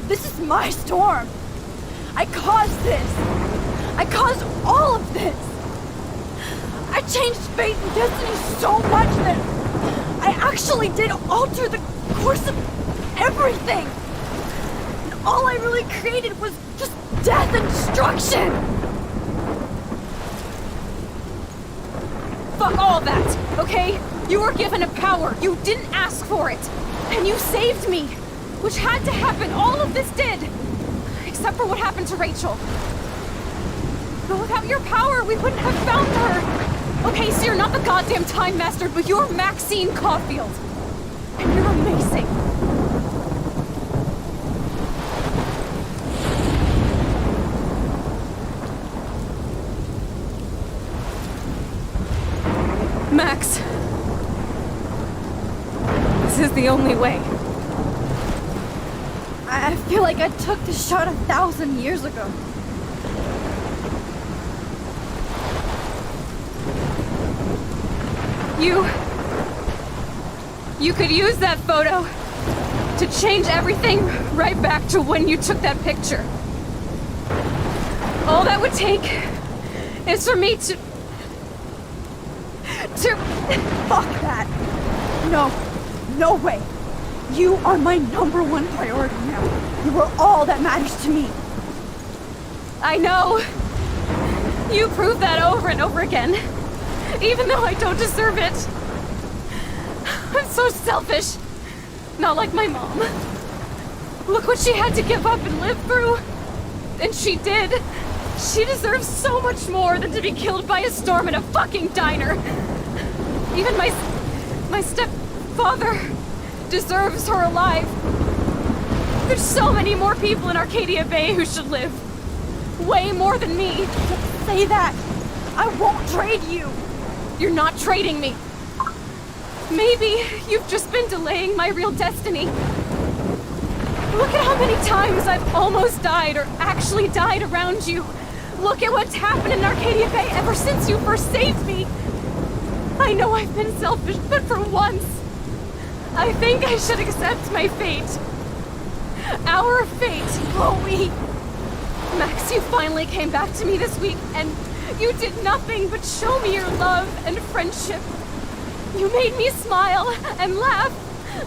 This is my storm. I caused this. I caused all of this. I changed fate and destiny so much that I actually did alter the course of everything. And all I really created was just death and destruction. Fuck all that, okay? You were given a power. You didn't ask for it. And you saved me. Which had to happen. All of this did. Except for what happened to Rachel. But without your power, we wouldn't have found her. Okay, so you're not the goddamn Time Master, but you're Maxine Caulfield. And you're amazing. Max. This is the only way. I feel like I took this shot 1,000 years ago. You could use that photo to change everything right back to when you took that picture. All that would take is for me to... Fuck that! No way! You are my #1 priority now. You are all that matters to me. I know. You prove that over and over again. Even though I don't deserve it. I'm so selfish. Not like my mom. Look what she had to give up and live through. And she did. She deserves so much more than to be killed by a storm in a fucking diner. Even my stepfather deserves her alive. There's so many more people in Arcadia Bay who should live. Way more than me. Don't say that. I won't trade you. You're not trading me. Maybe you've just been delaying my real destiny. Look at how many times I've almost died or actually died around you. Look at what's happened in Arcadia Bay ever since you first saved me. I know I've been selfish, but for once, I think I should accept my fate. Our fate, Chloe. Max, you finally came back to me this week, and you did nothing but show me your love and friendship. You made me smile and laugh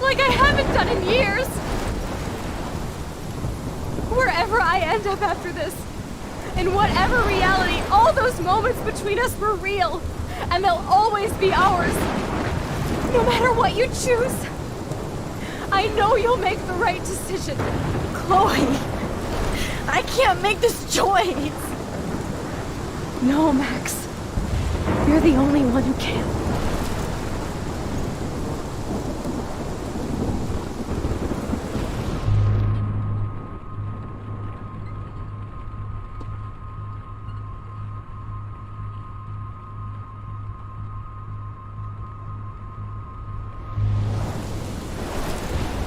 like I haven't done in years. Wherever I end up after this, in whatever reality, all those moments between us were real, and they'll always be ours. No matter what you choose, I know you'll make the right decision. Chloe, I can't make this choice. No, Max. You're the only one who can.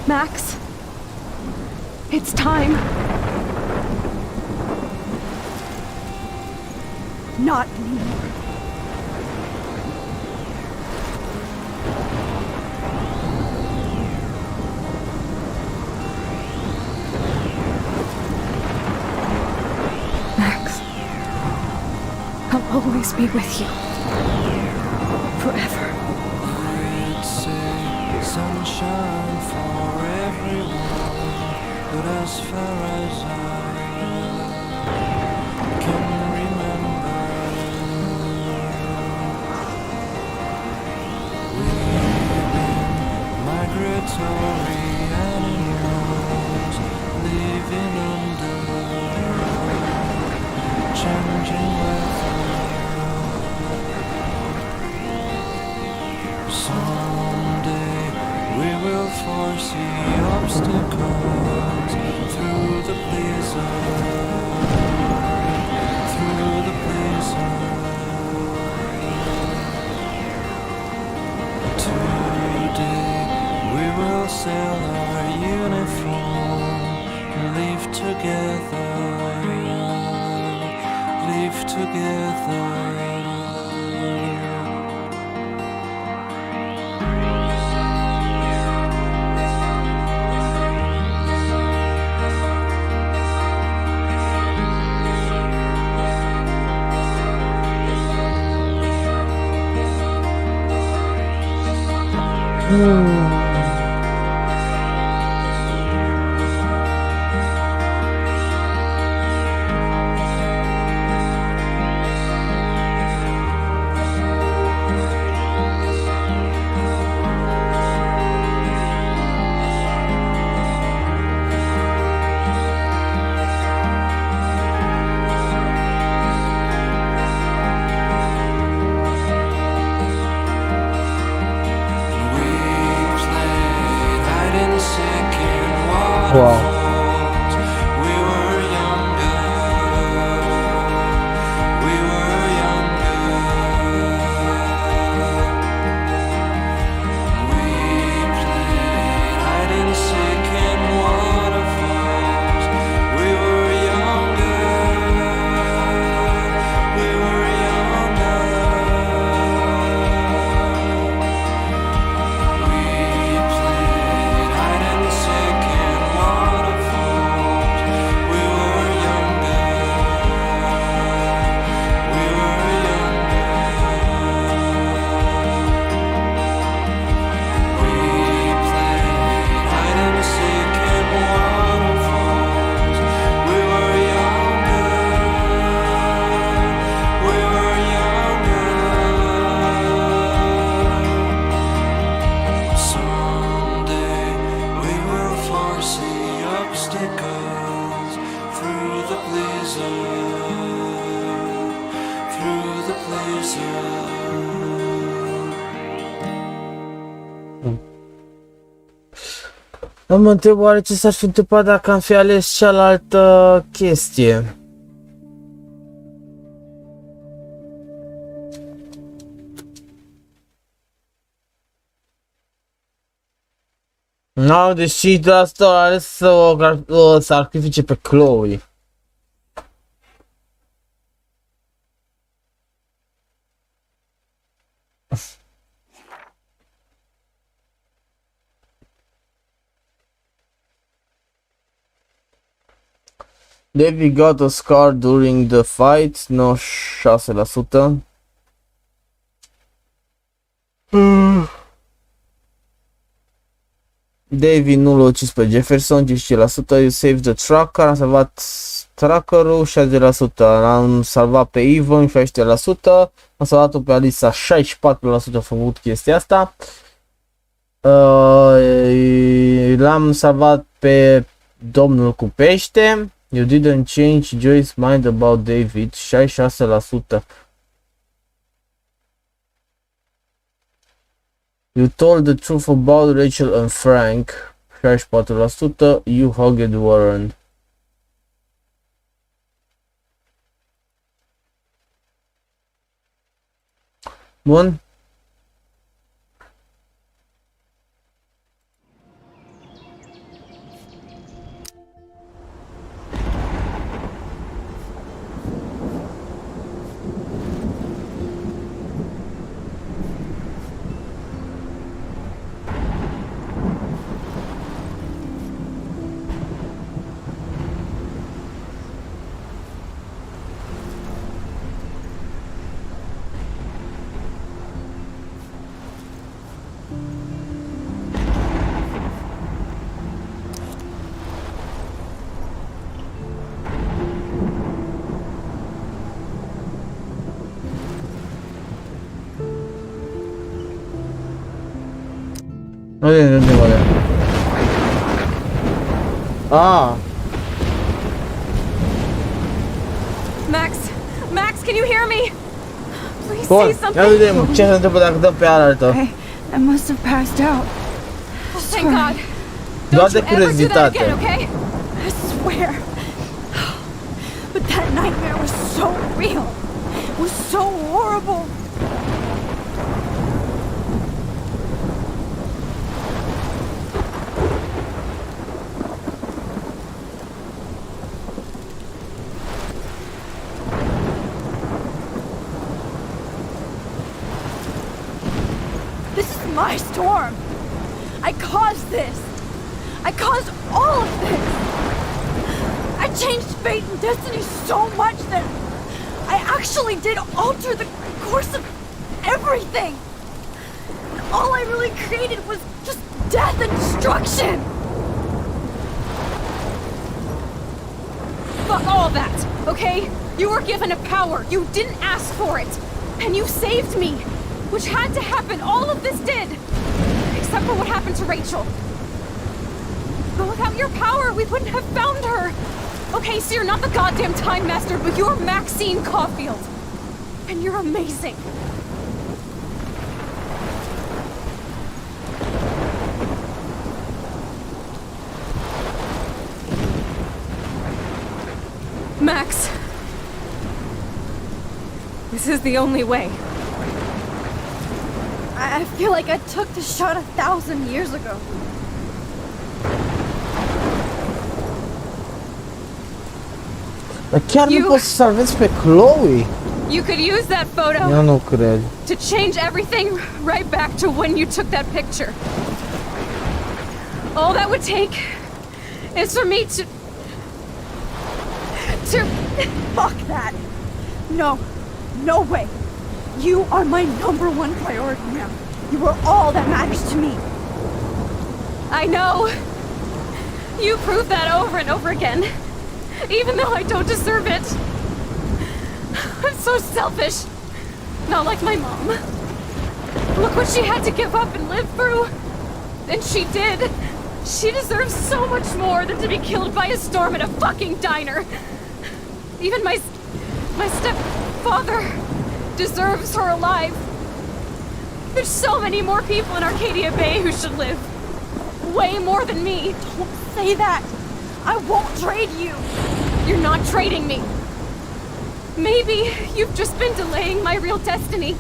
Max, it's time. Not anymore. Max, I'll always be with you. Forever. It's a sunshine for everyone, but as far as I can remember, we've been migratory animals living under changing weather. Someday we will foresee obstacles through the blizzard, through the blizzard. Today we will sell our uniform, live together, live together. Wow. Mă întreb oare ce s-ar fi întâmplat dacă am fi ales cealaltă chestie. No, deși de asta a ales să o sacrifice pe Chloe. David got a scar during the fight, 96%. David nu l-a ucis pe Jefferson, 10%. You saved the tracker, am salvat trackerul, 60%. L-am salvat pe Ivan, 60%. Am salvat-o pe Alisa, 64% a făcut chestia asta. L-am salvat pe domnul cu pește. You didn't change Joyce's mind about David, 66%. You told the truth about Rachel and Frank, 64%. You hugged Warren. Bun. Unde mă? Ah. Max, can you hear me? Please Bun, say something. ia vedem ce se întâmplă dacă dăm pe alaltă. I must have passed out. Thank God. Doar Don't de you ever do that curiozitate. again, okay? I swear. But that nightmare was so real. It was so horrible. This is my storm. I caused this. I caused all of this. I changed fate and destiny so much that I actually did alter the course of everything. And all I really created was just death and destruction. Fuck all that, okay? You were given a power. You didn't ask for it. And you saved me, which had to happen. All of this did. Except for what happened to Rachel. But without your power, we wouldn't have found her. Okay, so you're not the goddamn Time Master, but you're Maxine Caulfield. And you're amazing. Max. This is the only way. I feel like I took the shot 1,000 years ago. Dar chiar nu poți să salvezi pe Chloe? You could use that photo. Eu nu cred. To change everything right back to when you took that picture. All that would take is for me to Fuck that! No, no way! You are my #1 priority now. You are all that matters to me. I know. You proved that over and over again. Even though I don't deserve it. I'm so selfish. Not like my mom. Look what she had to give up and live through. And she did. She deserves so much more than to be killed by a storm at a fucking diner. Even my stepfather deserves her alive. There's so many more people in Arcadia Bay who should live. Way more than me. Don't say that. I won't trade you. You're not trading me. Maybe you've just been delaying my real destiny.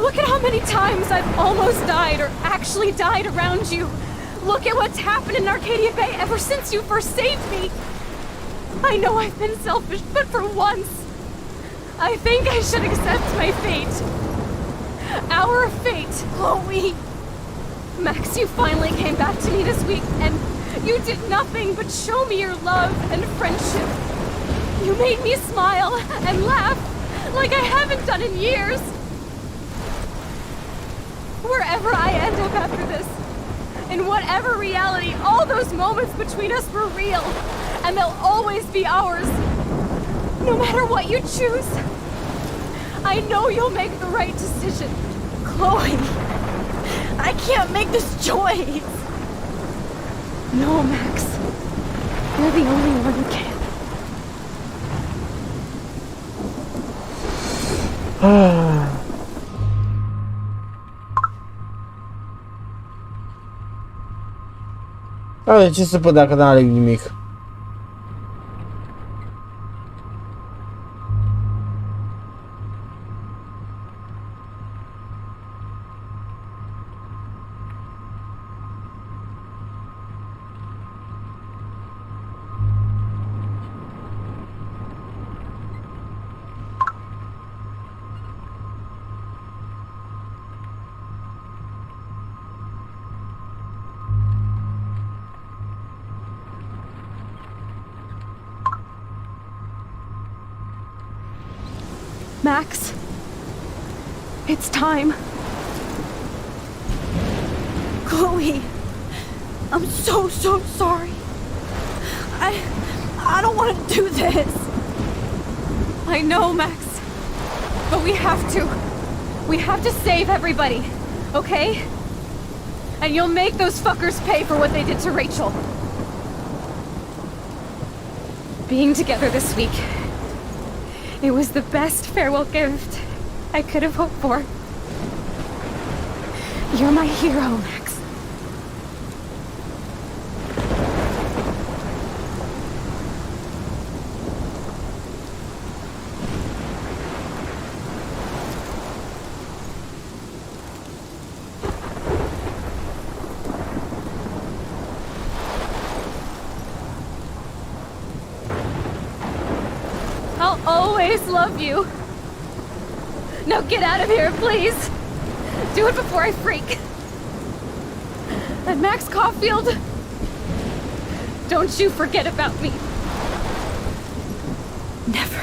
Look at how many times I've almost died or actually died around you. Look at what's happened in Arcadia Bay ever since you first saved me. I know I've been selfish, but for once, I think I should accept my fate. Our fate. Chloe! Max, you finally came back to me this week, and you did nothing but show me your love and friendship. You made me smile and laugh like I haven't done in years. Wherever I end up after this, in whatever reality, all those moments between us were real, and they'll always be ours. No matter what you choose, I know you'll make the right decision. Chloe! I can't make this choice! No, Max. You're the only one who can. De ce se pot dacă n-are nimic? Max, it's time. Chloe, I'm so sorry. I don't want to do this. I know, Max, but we have to. We have to save everybody, okay? And you'll make those fuckers pay for what they did to Rachel. Being together this week, it was the best farewell gift I could have hoped for. You're my hero, Max. I'll always love you. Now get out of here, please. Do it before I freak. And Max Caulfield, don't you forget about me. Never.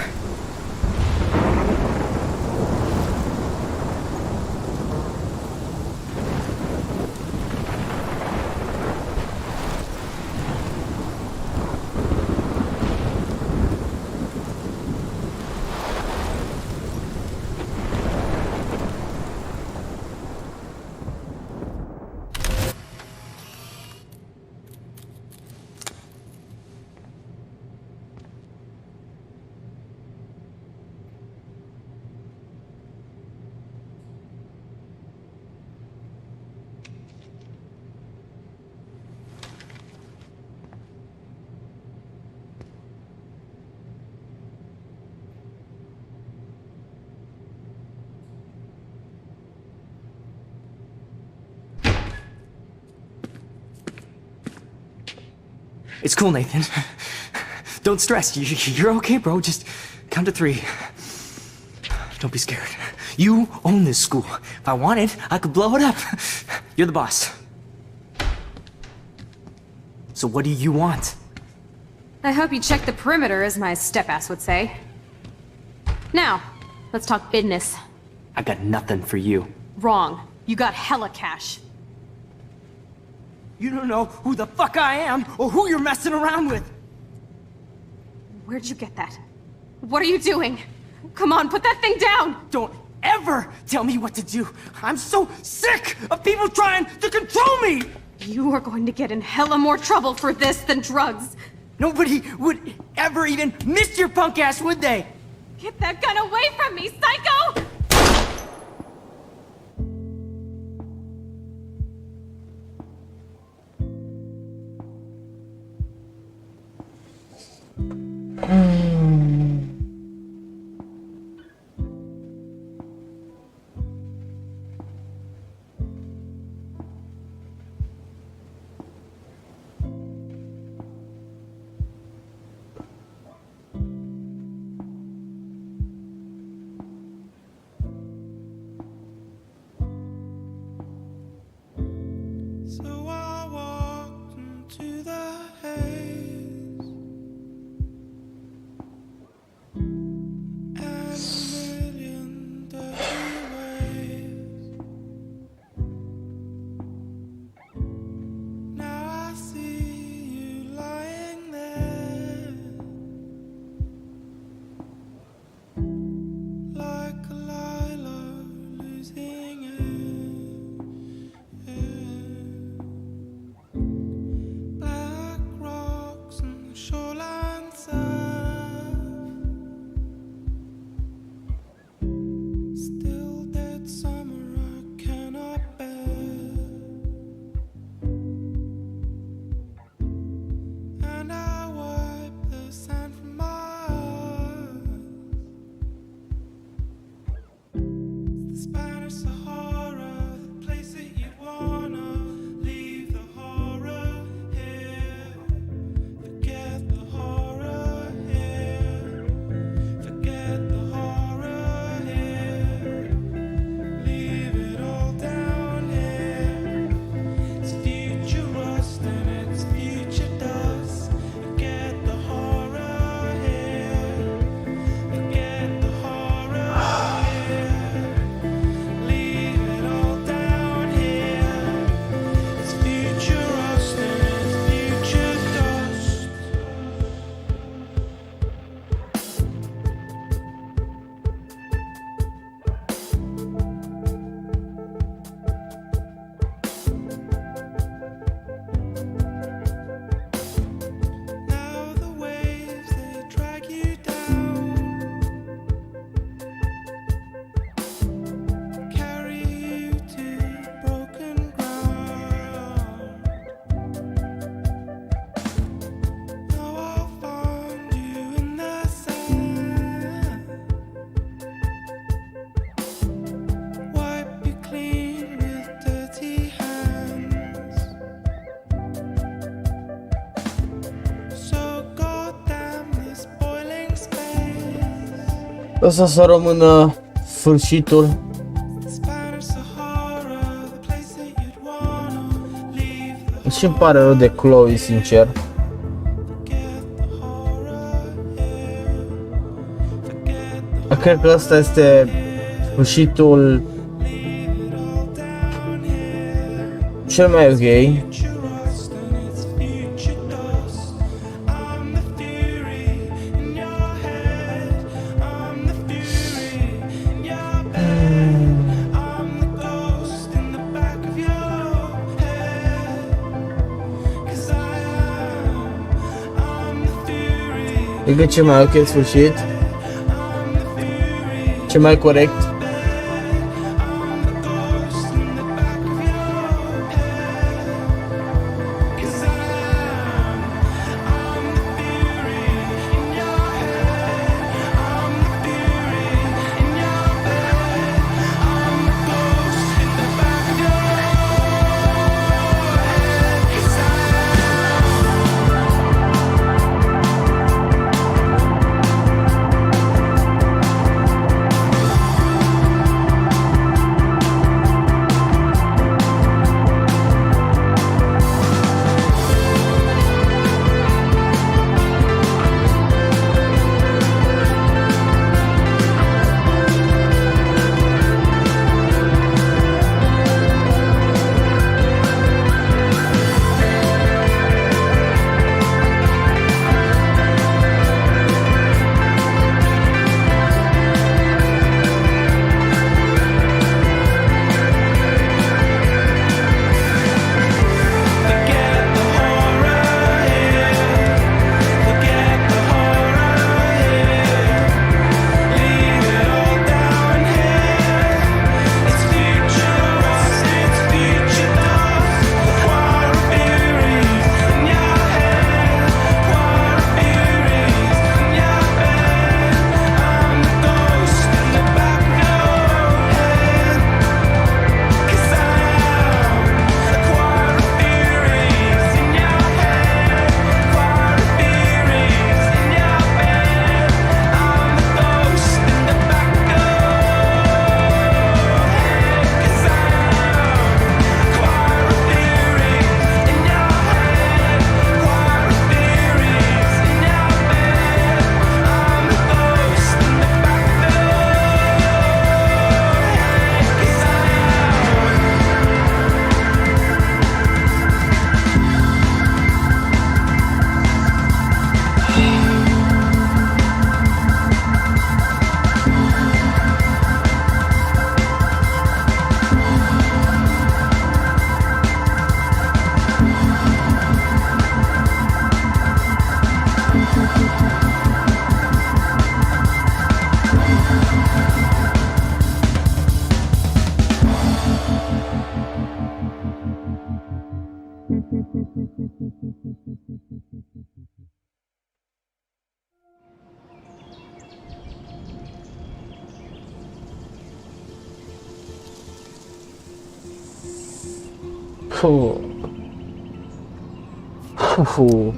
It's cool, Nathan. Don't stress. You're okay, bro. Just count to 3. Don't be scared. You own this school. If I wanted, I could blow it up. You're the boss. So what do you want? I hope you check the perimeter, as my step-ass would say. Now, let's talk business. I got nothing for you. Wrong. You got hella cash. You don't know who the fuck I am or who you're messing around with. Where'd you get that? What are you doing? Come on, put that thing down! Don't ever tell me what to do. I'm so sick of people trying to control me! You are going to get in hella more trouble for this than drugs. Nobody would ever even miss your punk ass, would they? Get that gun away from me, psycho! So I walked into the haze, and a million dirty ways. Now I see you lying there, like a lilo losing it. Black rocks and shoreline surf, still dead summer I cannot bear. And I wipe the sand from my eyes. It's the Spanish Sahara, the place that you'd wanna leave the horror here. Forget the horror here. Forget the horror here. Leave it all down here. It's future rust and it's future dust. Forget the horror here. Forget the horror here. Leave Ăsta să rămână sfârșitul. Și îmi pare rău de Chloe, sincer. Cred că ăsta este sfârșitul cel mai ok. Cred că cel mai ok sfârșit, cel mai corect. Puh. Puh.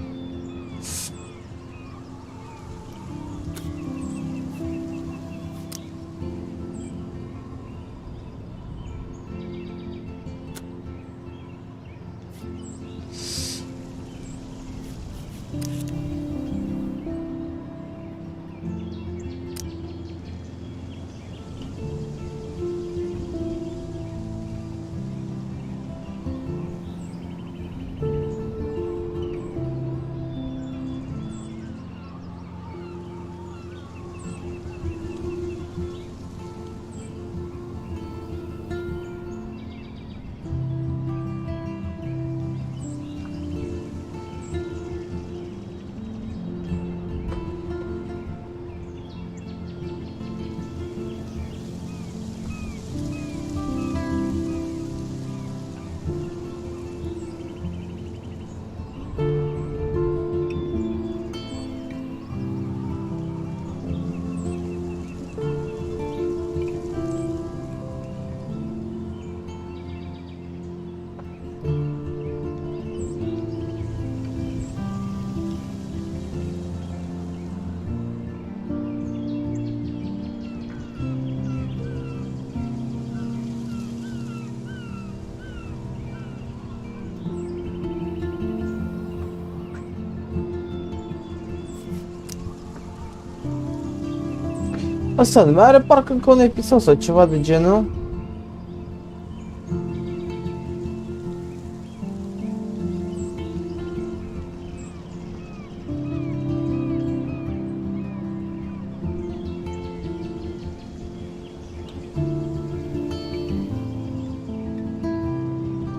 Asta nu mai are parcă încă un episod sau ceva de genul.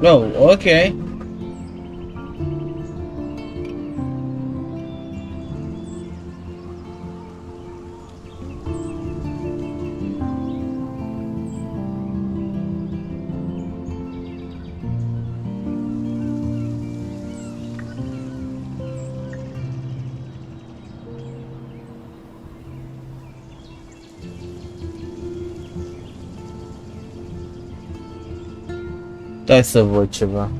Oh, ok. Hai să văd ceva.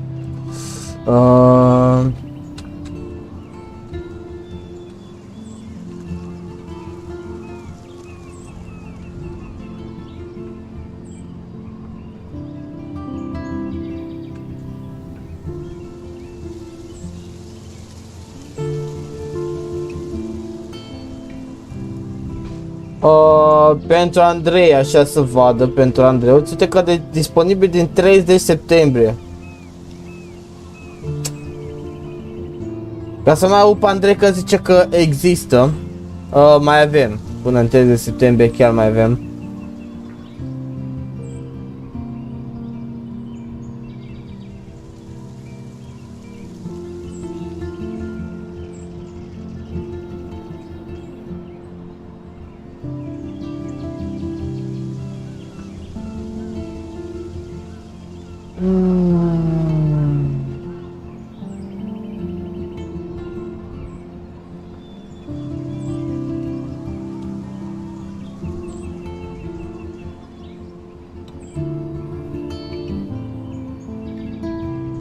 Pentru Andrei, așa să vadă, pentru Andrei. Uite că e disponibil din 30 septembrie. Ca să mai aud pe Andrei că zice că există, mai avem. Până în 30 septembrie chiar mai avem.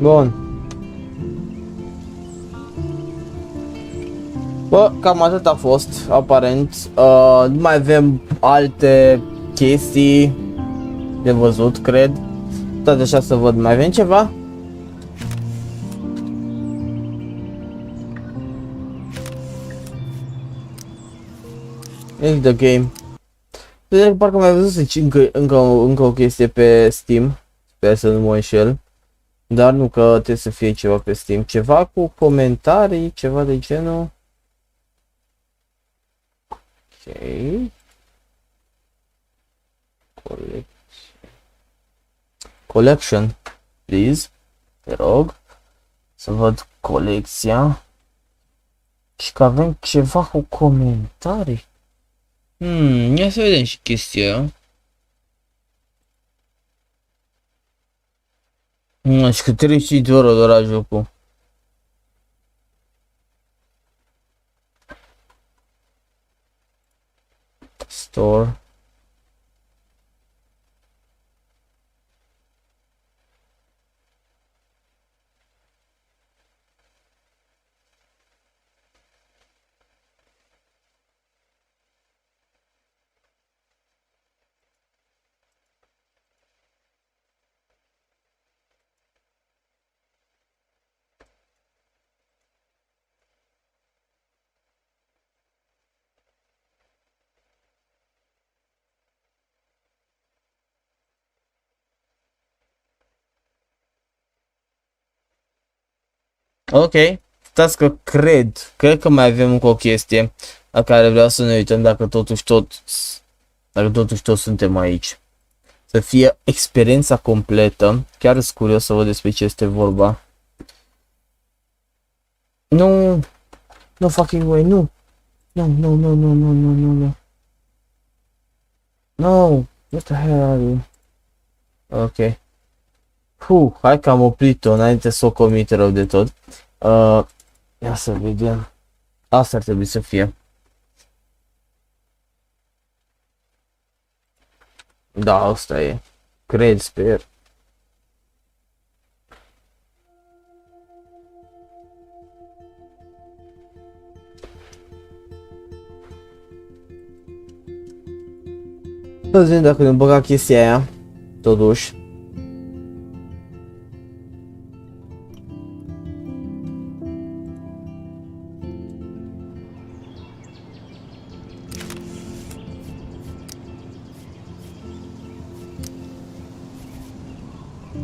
Bun. Bă, cam atât a fost, aparent. Nu mai avem alte chestii de văzut, cred. Tot așa să văd, mai avem ceva? End the game. Cred că parcă mai văzut încă o chestie pe Steam. Sper să nu mă înșel. Dar nu că trebuie să fie ceva pe Steam. Ceva cu comentarii, ceva de genul. Ok. Collection. Please. Te rog. Să văd colecția. Și că avem ceva cu comentarii. Ia să vedem și chestia. Și că 30 de ore doar jocul. Store. Ok, stați că cred că mai avem încă o chestie la care vreau să ne uităm dacă totuși tot suntem aici. Să fie experiența completă. Chiar sunt curios să văd despre ce este vorba. Nu, no fucking way, nu. No. No, what the hell are you? Ok. Hai că am oprit-o înainte să o comit rău de tot. Ia să vedem. Asta ar trebui să fie. Da, asta e. Cred, sper. Să vedem dacă ne băga chestia aia. Totuși. Okay.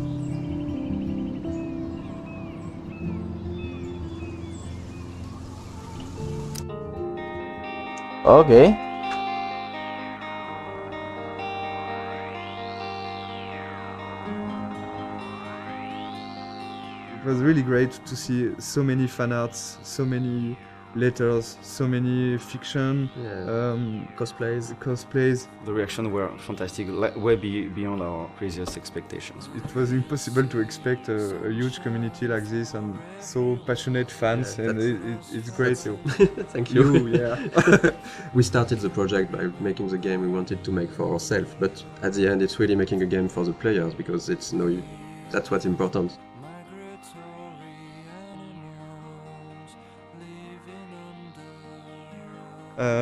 It was really great to see so many fan arts, so many letters, so many fiction, cosplays. The reactions were fantastic, way beyond our craziest expectations. It was impossible to expect a huge community like this and so passionate fans, and it's great. Thank you. Yeah. We started the project by making the game we wanted to make for ourselves, but at the end it's really making a game for the players, because that's what's important.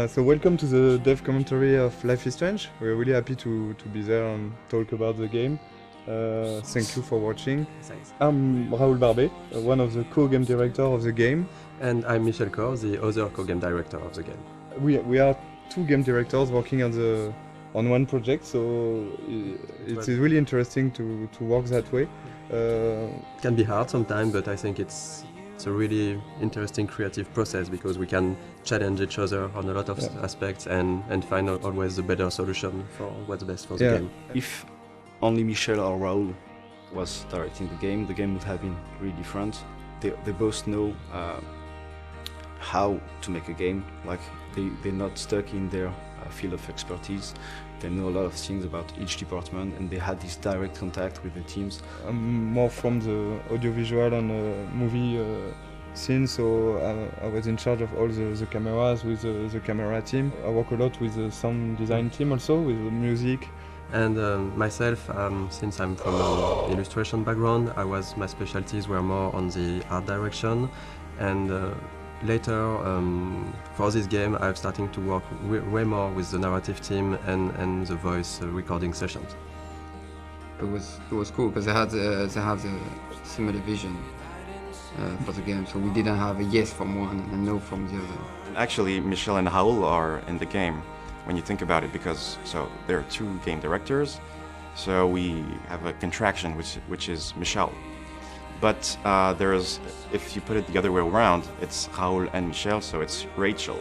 So welcome to the dev commentary of Life is Strange. We're really happy to be there and talk about the game. Thank you for watching. Thanks. I'm Raoul Barbet, one of the co-game director of the game. And I'm Michel Cor, the other co-game director of the game. We are two game directors working on one project, so it's really interesting to work that way. It can be hard sometimes, but I think it's a really interesting creative process, because we can challenge each other on a lot of aspects and find always the better solution for what's best for the game. If only Michel or Raoul was directing the game would have been really different. They both know how to make a game. Like they're not stuck in their field of expertise. They know a lot of things about each department, and they had this direct contact with the teams. I'm more from the audiovisual and movie scene, so I was in charge of all the cameras with the camera team. I work a lot with the sound design team also, with the music. And myself, since I'm from an illustration background, my specialties were more on the art direction, and later, for this game, I'm starting to work way more with the narrative team and the voice recording sessions. It was cool because they have the similar vision for the game, so we didn't have a yes from one and a no from the other. Actually, Michel and Raoul are in the game when you think about it, because there are two game directors, so we have a contraction which is Michel. But if you put it the other way around, it's Raoul and Michel, so it's Rachel.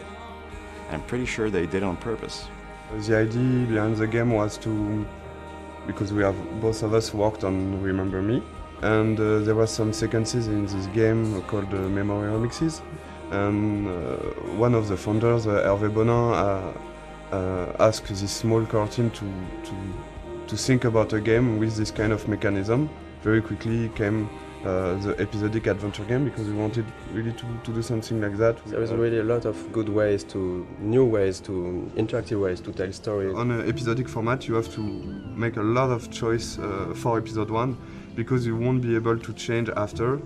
And I'm pretty sure they did it on purpose. The idea behind the game was because both of us worked on Remember Me, and there were some sequences in this game called Memory Remixes. And one of the founders, Hervé Buna, asked this small core team to think about a game with this kind of mechanism. Very quickly came the episodic adventure game, because we wanted really to do something like that. There is really a lot of good ways new ways, interactive ways to tell stories. On an episodic format, you have to make a lot of choice for episode 1, because you won't be able to change after.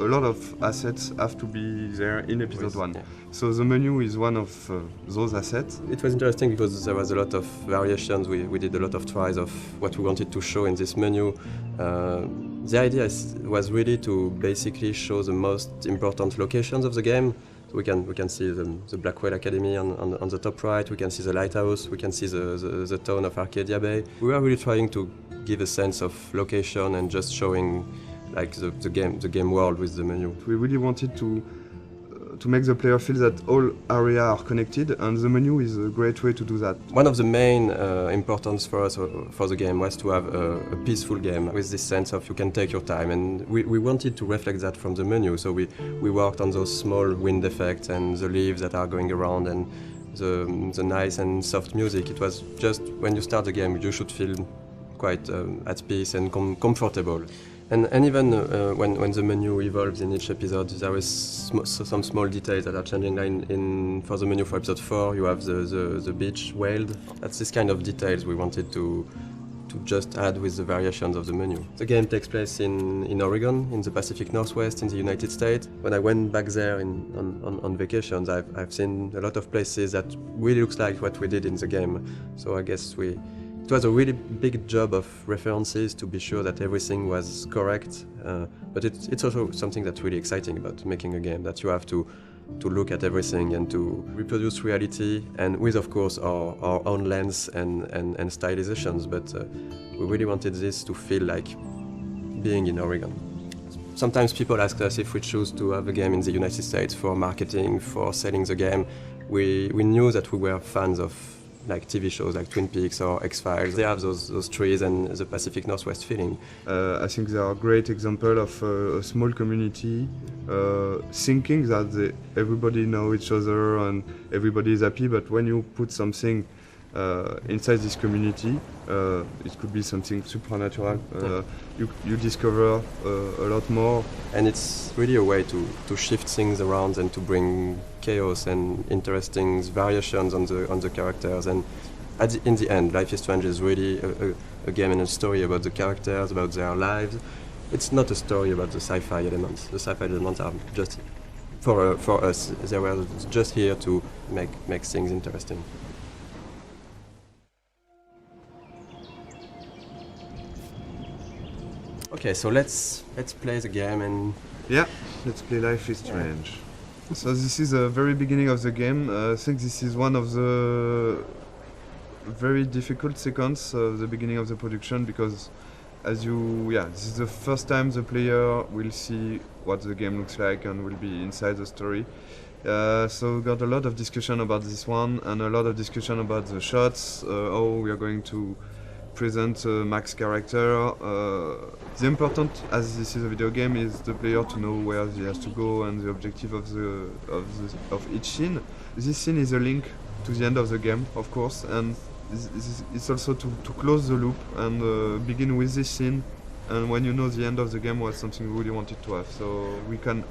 A lot of assets have to be there in episode 1. Yeah. So the menu is one of those assets. It was interesting because there was a lot of variations. We did a lot of tries of what we wanted to show in this menu. The idea was really to basically show the most important locations of the game. So we can see the Blackwell Academy on the top right, we can see the lighthouse, we can see the town of Arcadia Bay. We were really trying to give a sense of location and just showing like the game world with the menu. We really wanted to make the player feel that all areas are connected, and the menu is a great way to do that. One of the main importance for us for the game was to have a peaceful game with this sense of you can take your time, and we wanted to reflect that from the menu. So we worked on those small wind effects and the leaves that are going around and the nice and soft music. It was just when you start the game you should feel quite at peace and comfortable. And even when the menu evolves in each episode, there is some small details that are changing. Like for the menu for episode 4, you have the beach whaled. That's this kind of details we wanted to just add with the variations of the menu. The game takes place in Oregon, in the Pacific Northwest, in the United States. When I went back there on vacations, I've seen a lot of places that really looks like what we did in the game. So I guess it was a really big job of references to be sure that everything was correct, but it's also something that's really exciting about making a game, that you have to look at everything and to reproduce reality, and with, of course, our own lens and stylizations, but we really wanted this to feel like being in Oregon. Sometimes people ask us if we choose to have a game in the United States for marketing, for selling the game. We knew that we were fans of like TV shows like Twin Peaks or X-Files. They have those trees and the Pacific Northwest feeling. I think they are a great example of a small community thinking that everybody know each other and everybody is happy, but when you put something inside this community, it could be something supernatural. You discover a lot more. And it's really a way to shift things around and to bring chaos and interesting variations on the characters. And in the end, Life is Strange is really a game and a story about the characters, about their lives. It's not a story about the sci-fi elements. The sci-fi elements are just, for us, they were just here to make things interesting. Okay, so let's play the game and... Yeah, let's play Life is Strange. So this is the very beginning of the game. I think this is one of the very difficult sequences of the beginning of the production, because this is the first time the player will see what the game looks like and will be inside the story. So we got a lot of discussion about this one and a lot of discussion about the shots, how we are going to present Mac's character. The important, as this is a video game, is the player to know where he has to go and the objective of each scene. This scene is a link to the end of the game, of course, and it's also to close the loop and begin with this scene. And when you know the end of the game was something we really wanted to have, so we can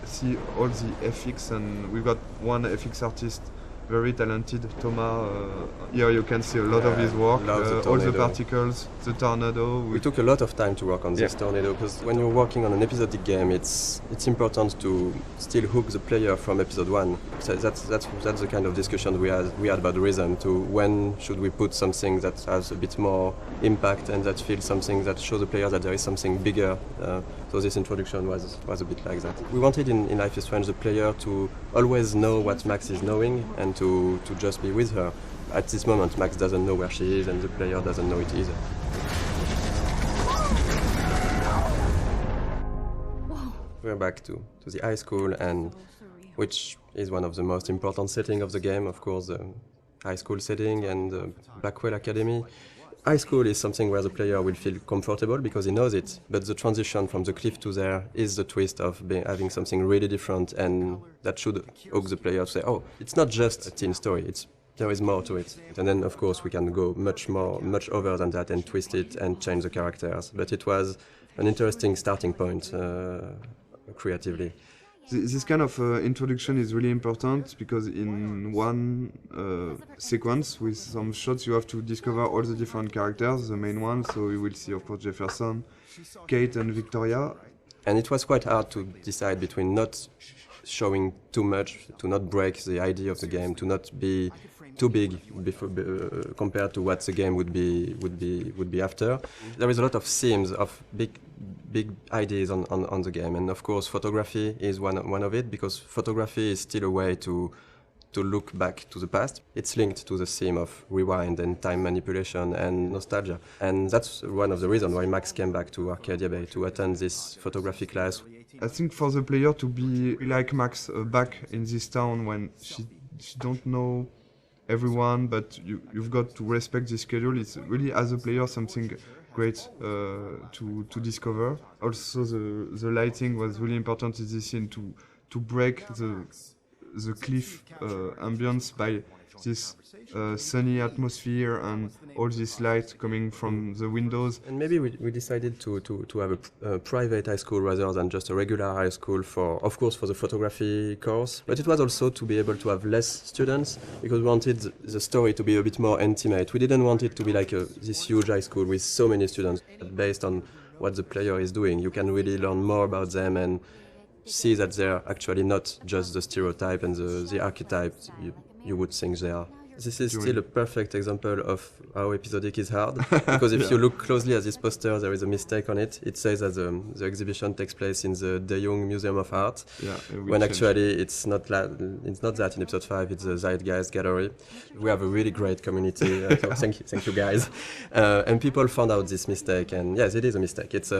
see all the FX, and we've got one FX artist, very talented, Thomas. Here you can see a lot of his work, all the particles, the tornado. We took a lot of time to work on this tornado, because when you're working on an episodic game, it's important to still hook the player from episode 1. So that's the kind of discussion we had about the rhythm, to when should we put something that has a bit more impact and that feels something that shows the player that there is something bigger. So this introduction was a bit like that. We wanted in Life is Strange the player to always know what Max is knowing and to just be with her. At this moment, Max doesn't know where she is and the player doesn't know it either. We're back to the high school, and which is one of the most important settings of the game, of course, the high school setting and the Blackwell Academy. High school is something where the player will feel comfortable because he knows it, but the transition from the cliff to there is the twist of having something really different, and that should hook the player to say, oh, it's not just a teen story, there is more to it. And then, of course, we can go much over than that and twist it and change the characters. But it was an interesting starting point creatively. This kind of introduction is really important, because in one sequence with some shots you have to discover all the different characters, the main ones. So we will see, of course, Jefferson, Kate and Victoria. And it was quite hard to decide between not showing too much, to not break the idea of the game, to not be too big compared to what the game would be after. There is a lot of themes of big ideas on the game, and of course photography is one of it, because photography is still a way to look back to the past. It's linked to the theme of rewind and time manipulation and nostalgia, and that's one of the reasons why Max came back to Arcadia Bay to attend this photography class. I think for the player to be like Max back in this town when she don't know everyone, but you've got to respect the schedule. It's really, as a player, something great to discover. Also, the lighting was really important in this scene to break the cliff ambience by this sunny atmosphere and all this light coming from the windows. And maybe we decided to have a private high school rather than just a regular high school, of course for the photography course, but it was also to be able to have less students, because we wanted the story to be a bit more intimate. We didn't want it to be like this huge high school with so many students. Based on what the player is doing, you can really learn more about them and see that they're actually not just the stereotype and the archetype you would think they are. This is during- still a perfect example of how episodic is hard, because if you look closely at this poster, there is a mistake on it. It says that the exhibition takes place in the De Jong Museum of Art, when actually it's not that in episode 5, it's the Zeitgeist Gallery. We have a really great community, so thank you guys. And people found out this mistake, and yes, it is a mistake. It's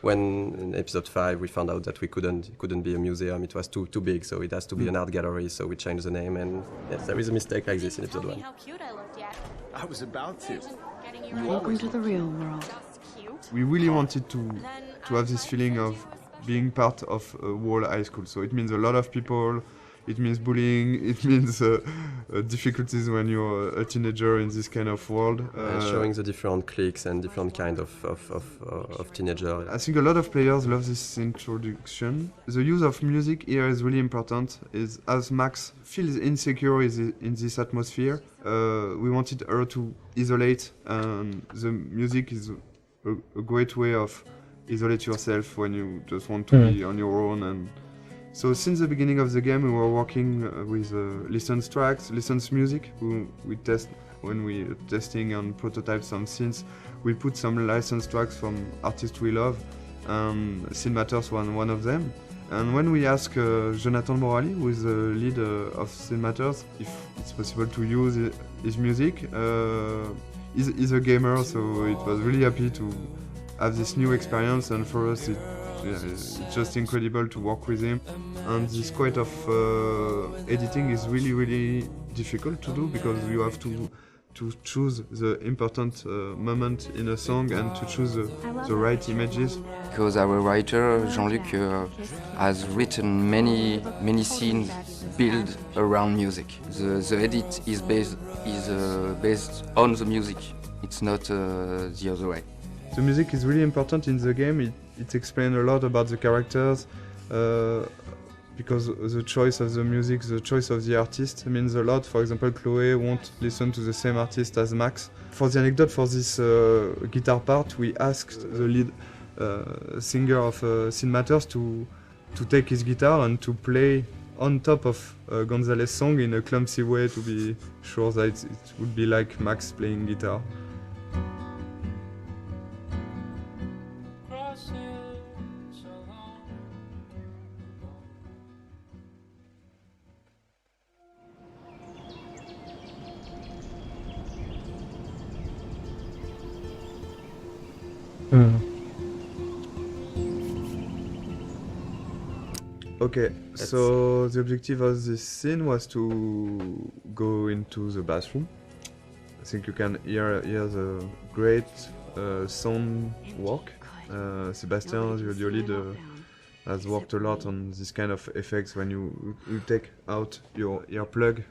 when in episode 5 we found out that we couldn't be a museum, it was too big, so it has to be an art gallery, so we changed the name, and yes, there is a mistake like this in episode 1. How cute I looked yet. I was about to. Welcome to the real world. We really wanted to have this feeling of being part of a whole high school. So it means a lot of people, it means bullying, it means difficulties when you're a teenager in this kind of world. And showing the different cliques and different kind of teenager. I think a lot of players love this introduction. The use of music here is really important. Is as Max feels insecure in this atmosphere, we wanted her to isolate, and the music is a great way of isolate yourself when you just want to be on your own. And so since the beginning of the game, we were working with licensed tracks, licensed music. We test when we testing and prototype some scenes. We put some licensed tracks from artists we love, and Sin Matters one of them. And when we asked Jonathan Morali, who is the lead of Sin Matters, if it's possible to use his music, he's a gamer, so it was really happy to have this new experience, and for us it's just incredible to work with him. And this kind of editing is really difficult to do, because you have to choose the important moment in a song and to choose the right images. Because our writer, Jean-Luc, has written many scenes built around music. The edit is based on the music. It's not the other way. The music is really important in the game. It explains a lot about the characters, because the choice of the music, the choice of the artist means a lot. For example, Chloe won't listen to the same artist as Max. For the anecdote, for this guitar part, we asked the lead singer of Sin Matters to take his guitar and to play on top of Gonzalez's song in a clumsy way, to be sure that it would be like Max playing guitar. Okay, so the objective of this scene was to go into the bathroom. I think you can hear the great sound work. Sebastian, the audio lead, has worked a lot on this kind of effects. When you take out your earplug,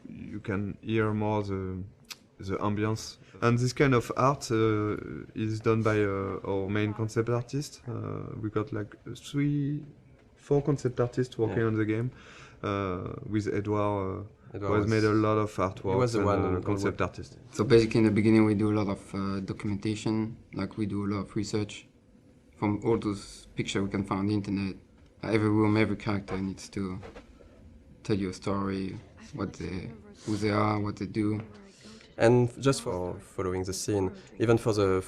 you can hear more the ambience. And this kind of art is done by our main concept artist. We got like 4 concept artists working on the game, with Edouard, who has made a lot of artwork. He was the one concept artist. So basically in the beginning we do a lot of documentation, like we do a lot of research. From all those pictures we can find on the internet, every room, every character needs to tell you a story, who they are, what they do. And just for following the scene, even for the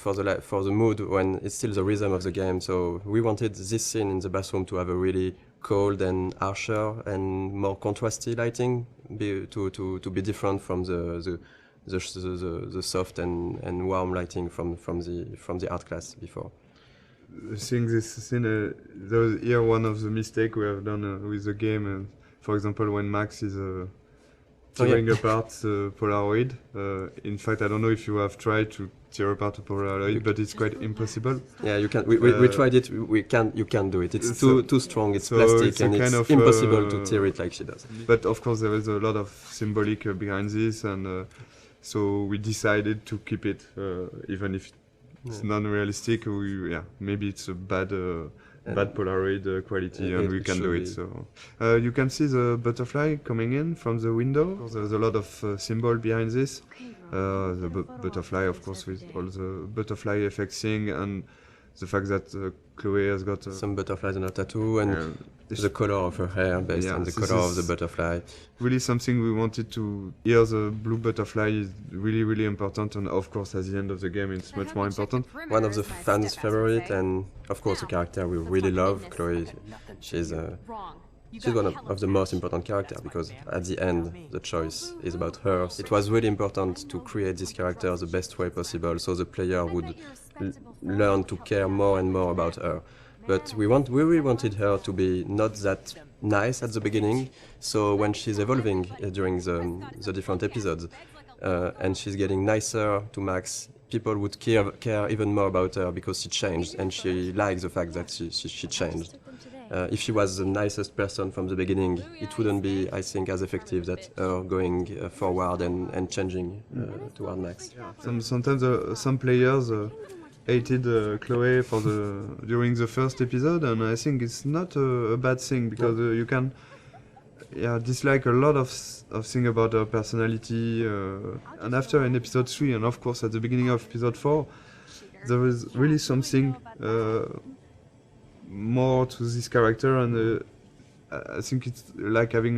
mood, when it's still the rhythm of the game. So we wanted this scene in the bathroom to have a really cold and harsher and more contrasty lighting, to be different from the soft and warm lighting from the art class before. Seeing this scene, there was here one of the mistakes we have done with the game. For example, when Max is tearing apart the Polaroid. In fact, I don't know if you have tried to tear apart a Polaroid, but it's quite impossible. Yeah, you can. We tried it. You can't do it. It's too strong. It's plastic, and it's impossible to tear it like she does. But of course, there is a lot of symbolic behind this, and so we decided to keep it, even if it's non-realistic. Maybe it's a bad Polaroid quality, and we can do it. So you can see the butterfly coming in from the window. There's a lot of symbol behind this. The butterfly, of course, with all the butterfly effects thing, and the fact that Chloe has got some butterflies on her tattoo and the color of her hair based on the color of the butterfly. Really something we wanted to hear. The blue butterfly is really, really important, and of course at the end of the game it's much more important. One of the fans' favorite, and of course a character we really love, Chloe. She's one of the most important characters because at the end the choice is about her. It was really important to create this character the best way possible so the player would learn to care more and more about her. But we really wanted her to be not that nice at the beginning, so when she's evolving during the different episodes and she's getting nicer to Max, people would care even more about her because she changed, and she likes the fact that she changed. If she was the nicest person from the beginning, it wouldn't be, I think, as effective that her going forward and changing toward Max. Sometimes some players hated Chloe during the first episode, and I think it's not a bad thing because you can dislike a lot of things about her personality. And after in episode 3, and of course at the beginning of episode 4, there is really something more to this character, and I think it's like having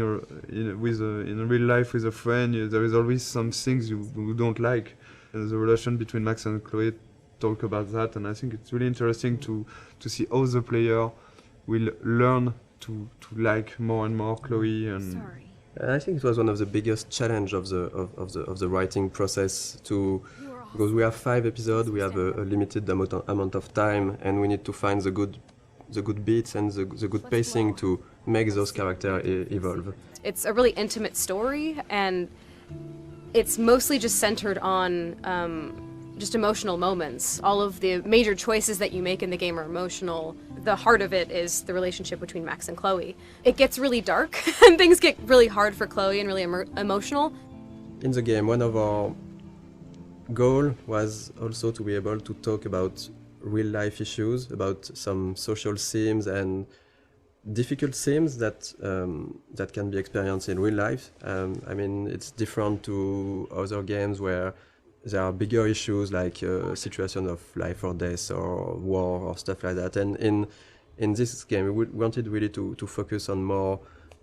in real life with a friend. There is always some things you don't like. And the relation between Max and Chloe talk about that, and I think it's really interesting to see how the player will learn to like more and more Chloe. And I think it was one of the biggest challenge of the writing process because we have 5 episodes, we have a limited amount of time, and we need to find the good beats and the good pacing to make those characters evolve. It's a really intimate story, and it's mostly just centered on just emotional moments. All of the major choices that you make in the game are emotional. The heart of it is the relationship between Max and Chloe. It gets really dark and things get really hard for Chloe and really emotional. In the game, one of our goals was also to be able to talk about real-life issues, about some social themes and difficult themes that can be experienced in real life. I mean, it's different to other games where there are bigger issues like situation of life or death or war or stuff like that. And in this game, we wanted really to focus on more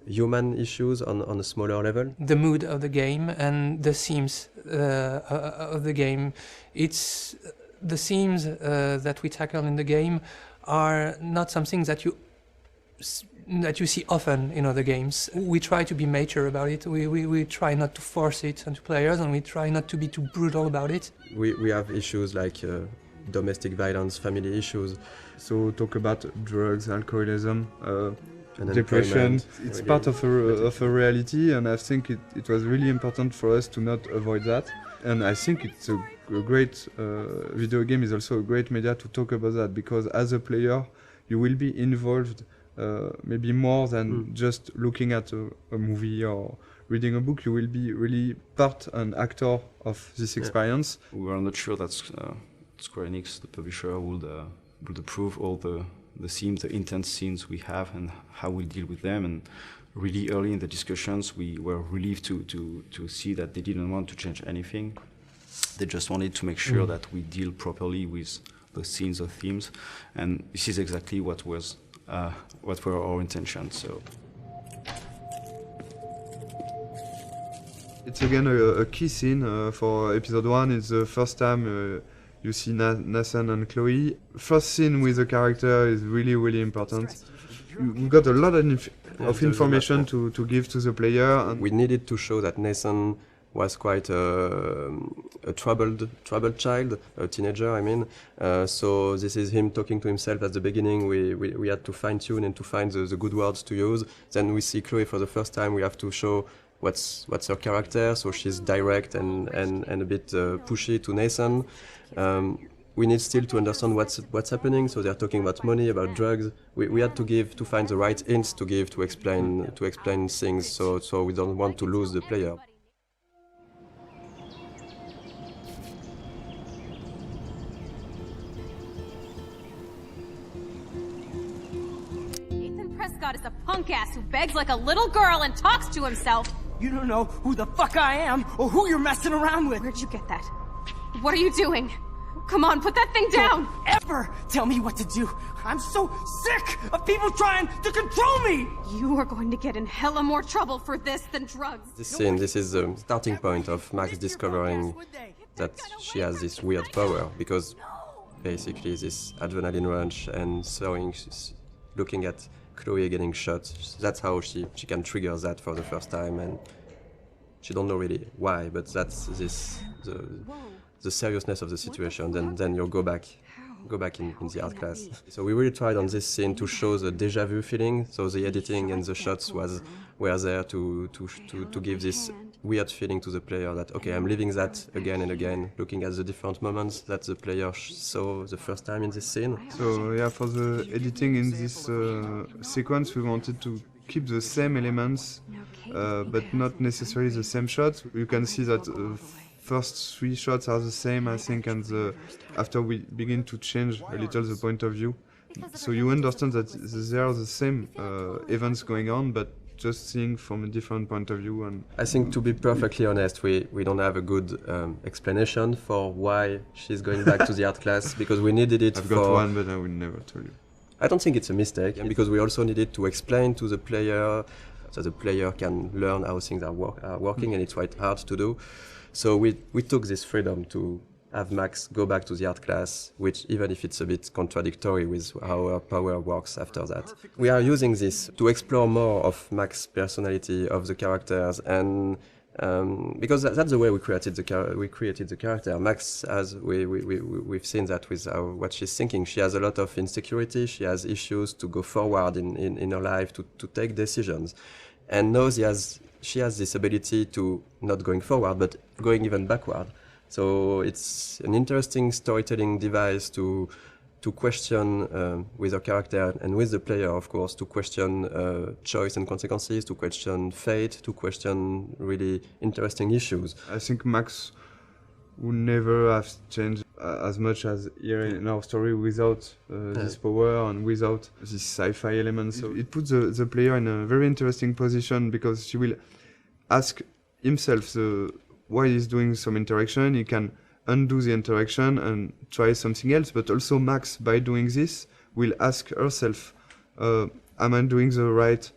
human issues on a smaller level. The mood of the game and the themes of the game. It's the themes that we tackle in the game are not something that you see often in other games. We try to be mature about it. We try not to force it onto players, and we try not to be too brutal about it. We have issues like domestic violence, family issues. So talk about drugs, alcoholism, and depression. It's part of a reality, and I think it was really important for us to not avoid that. And I think it's a great video game is also a great media to talk about that, because as a player you will be involved maybe more than just looking at a movie or reading a book. You will be really part and actor of this experience. We were not sure that Square Enix, the publisher, would approve all the themes, the intense scenes we have and how we deal with them. And really early in the discussions, we were relieved to see that they didn't want to change anything. They just wanted to make sure that we deal properly with the scenes or themes, and this is exactly what were our intentions. So it's again a key scene for episode 1. It's the first time you see Nathan and Chloe. First scene with the character is really, really important. We got a lot of information to give to the player. And we needed to show that Nathan was quite a troubled child, a teenager, I mean. So this is him talking to himself at the beginning. We had to fine-tune and to find the good words to use. Then we see Chloe for the first time. We have to show what's her character, so she's direct and a bit pushy to Nathan. We need still to understand what's happening. So they're talking about money, about drugs. We had to find the right hints to give to explain things. So we don't want to lose the player. Scott is a punk ass who begs like a little girl and talks to himself. You don't know who the fuck I am or who you're messing around with. Where'd you get that? What are you doing? Come on, put that thing down! Ever tell me what to do. I'm so sick of people trying to control me. You are going to get in hella more trouble for this than drugs. This scene, this is the starting point of Max discovering that she has this weird power, because basically this adrenaline rush and looking at Chloe getting shot, that's how she can trigger that for the first time, and she don't know really why, but that's the seriousness of the situation. Then you go back in the art class. So we really tried on this scene to show the deja vu feeling. So the editing and the shots were there to give this weird feeling to the player that, okay, I'm living that again and again, looking at the different moments that the player saw the first time in this scene. So yeah, for the editing in this sequence, we wanted to keep the same elements, but not necessarily the same shots. You can see that first 3 shots are the same, I think, and after we begin to change a little the point of view, so you understand that there are the same events going on, but just seeing from a different point of view. And I think, to be perfectly honest, we don't have a good explanation for why she's going back to the art class, because we needed it. I've got one, but I will never tell you. I don't think it's a mistake, and because we also needed to explain to the player so the player can learn how things are working, and it's quite hard to do. So we took this freedom to have Max go back to the art class, which, even if it's a bit contradictory with how her power works after that. We are using this to explore more of Max's personality, of the characters, and because that's the way we created the character. Max, as we've seen that with what she's thinking, she has a lot of insecurity, she has issues to go forward in her life, to take decisions. And now she has this ability to not going forward, but going even backward. So it's an interesting storytelling device to question with her character and with the player, of course, to question choice and consequences, to question fate, to question really interesting issues. I think Max would never have changed as much as here in our story without this power and without this sci-fi element. So it puts the player in a very interesting position, because she will ask himself why he's doing some interaction. He can undo the interaction and try something else, but also Max, by doing this, will ask herself, am I doing the right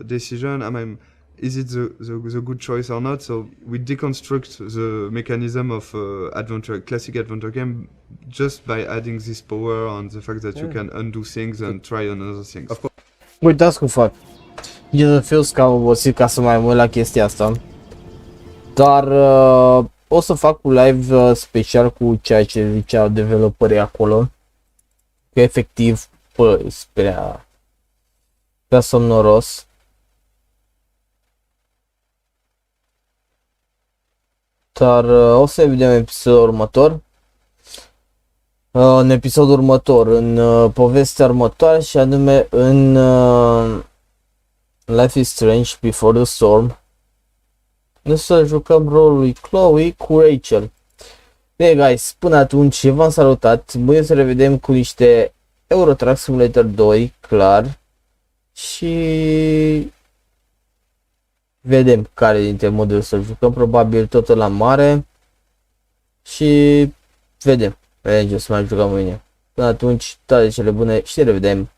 decision? Is it the good choice or not? So we deconstruct the mechanism of classic adventure game just by adding this power and the fact that you can undo things and try another things. Uitați cum fac. Eu să fiu cam obosit ca să mai mă uit la chestia asta. Dar o să fac un live special cu ceea ce ziceau developerii acolo. Că efectiv, prea somnoros. Dar o să vedem episodul următor. În episodul următor, în povestea următoare, și anume în Life is Strange Before the Storm. Noi să jucăm rolul lui Chloe cu Rachel. Bine, guys, până atunci v-am salutat. Mâine să revedem cu niște Euro Truck Simulator 2, clar. Și vedem care dintre moduri să jucăm, probabil totul la mare. Și vedem ce să mai jucăm mâine. Până atunci, toate cele bune și ne revedem.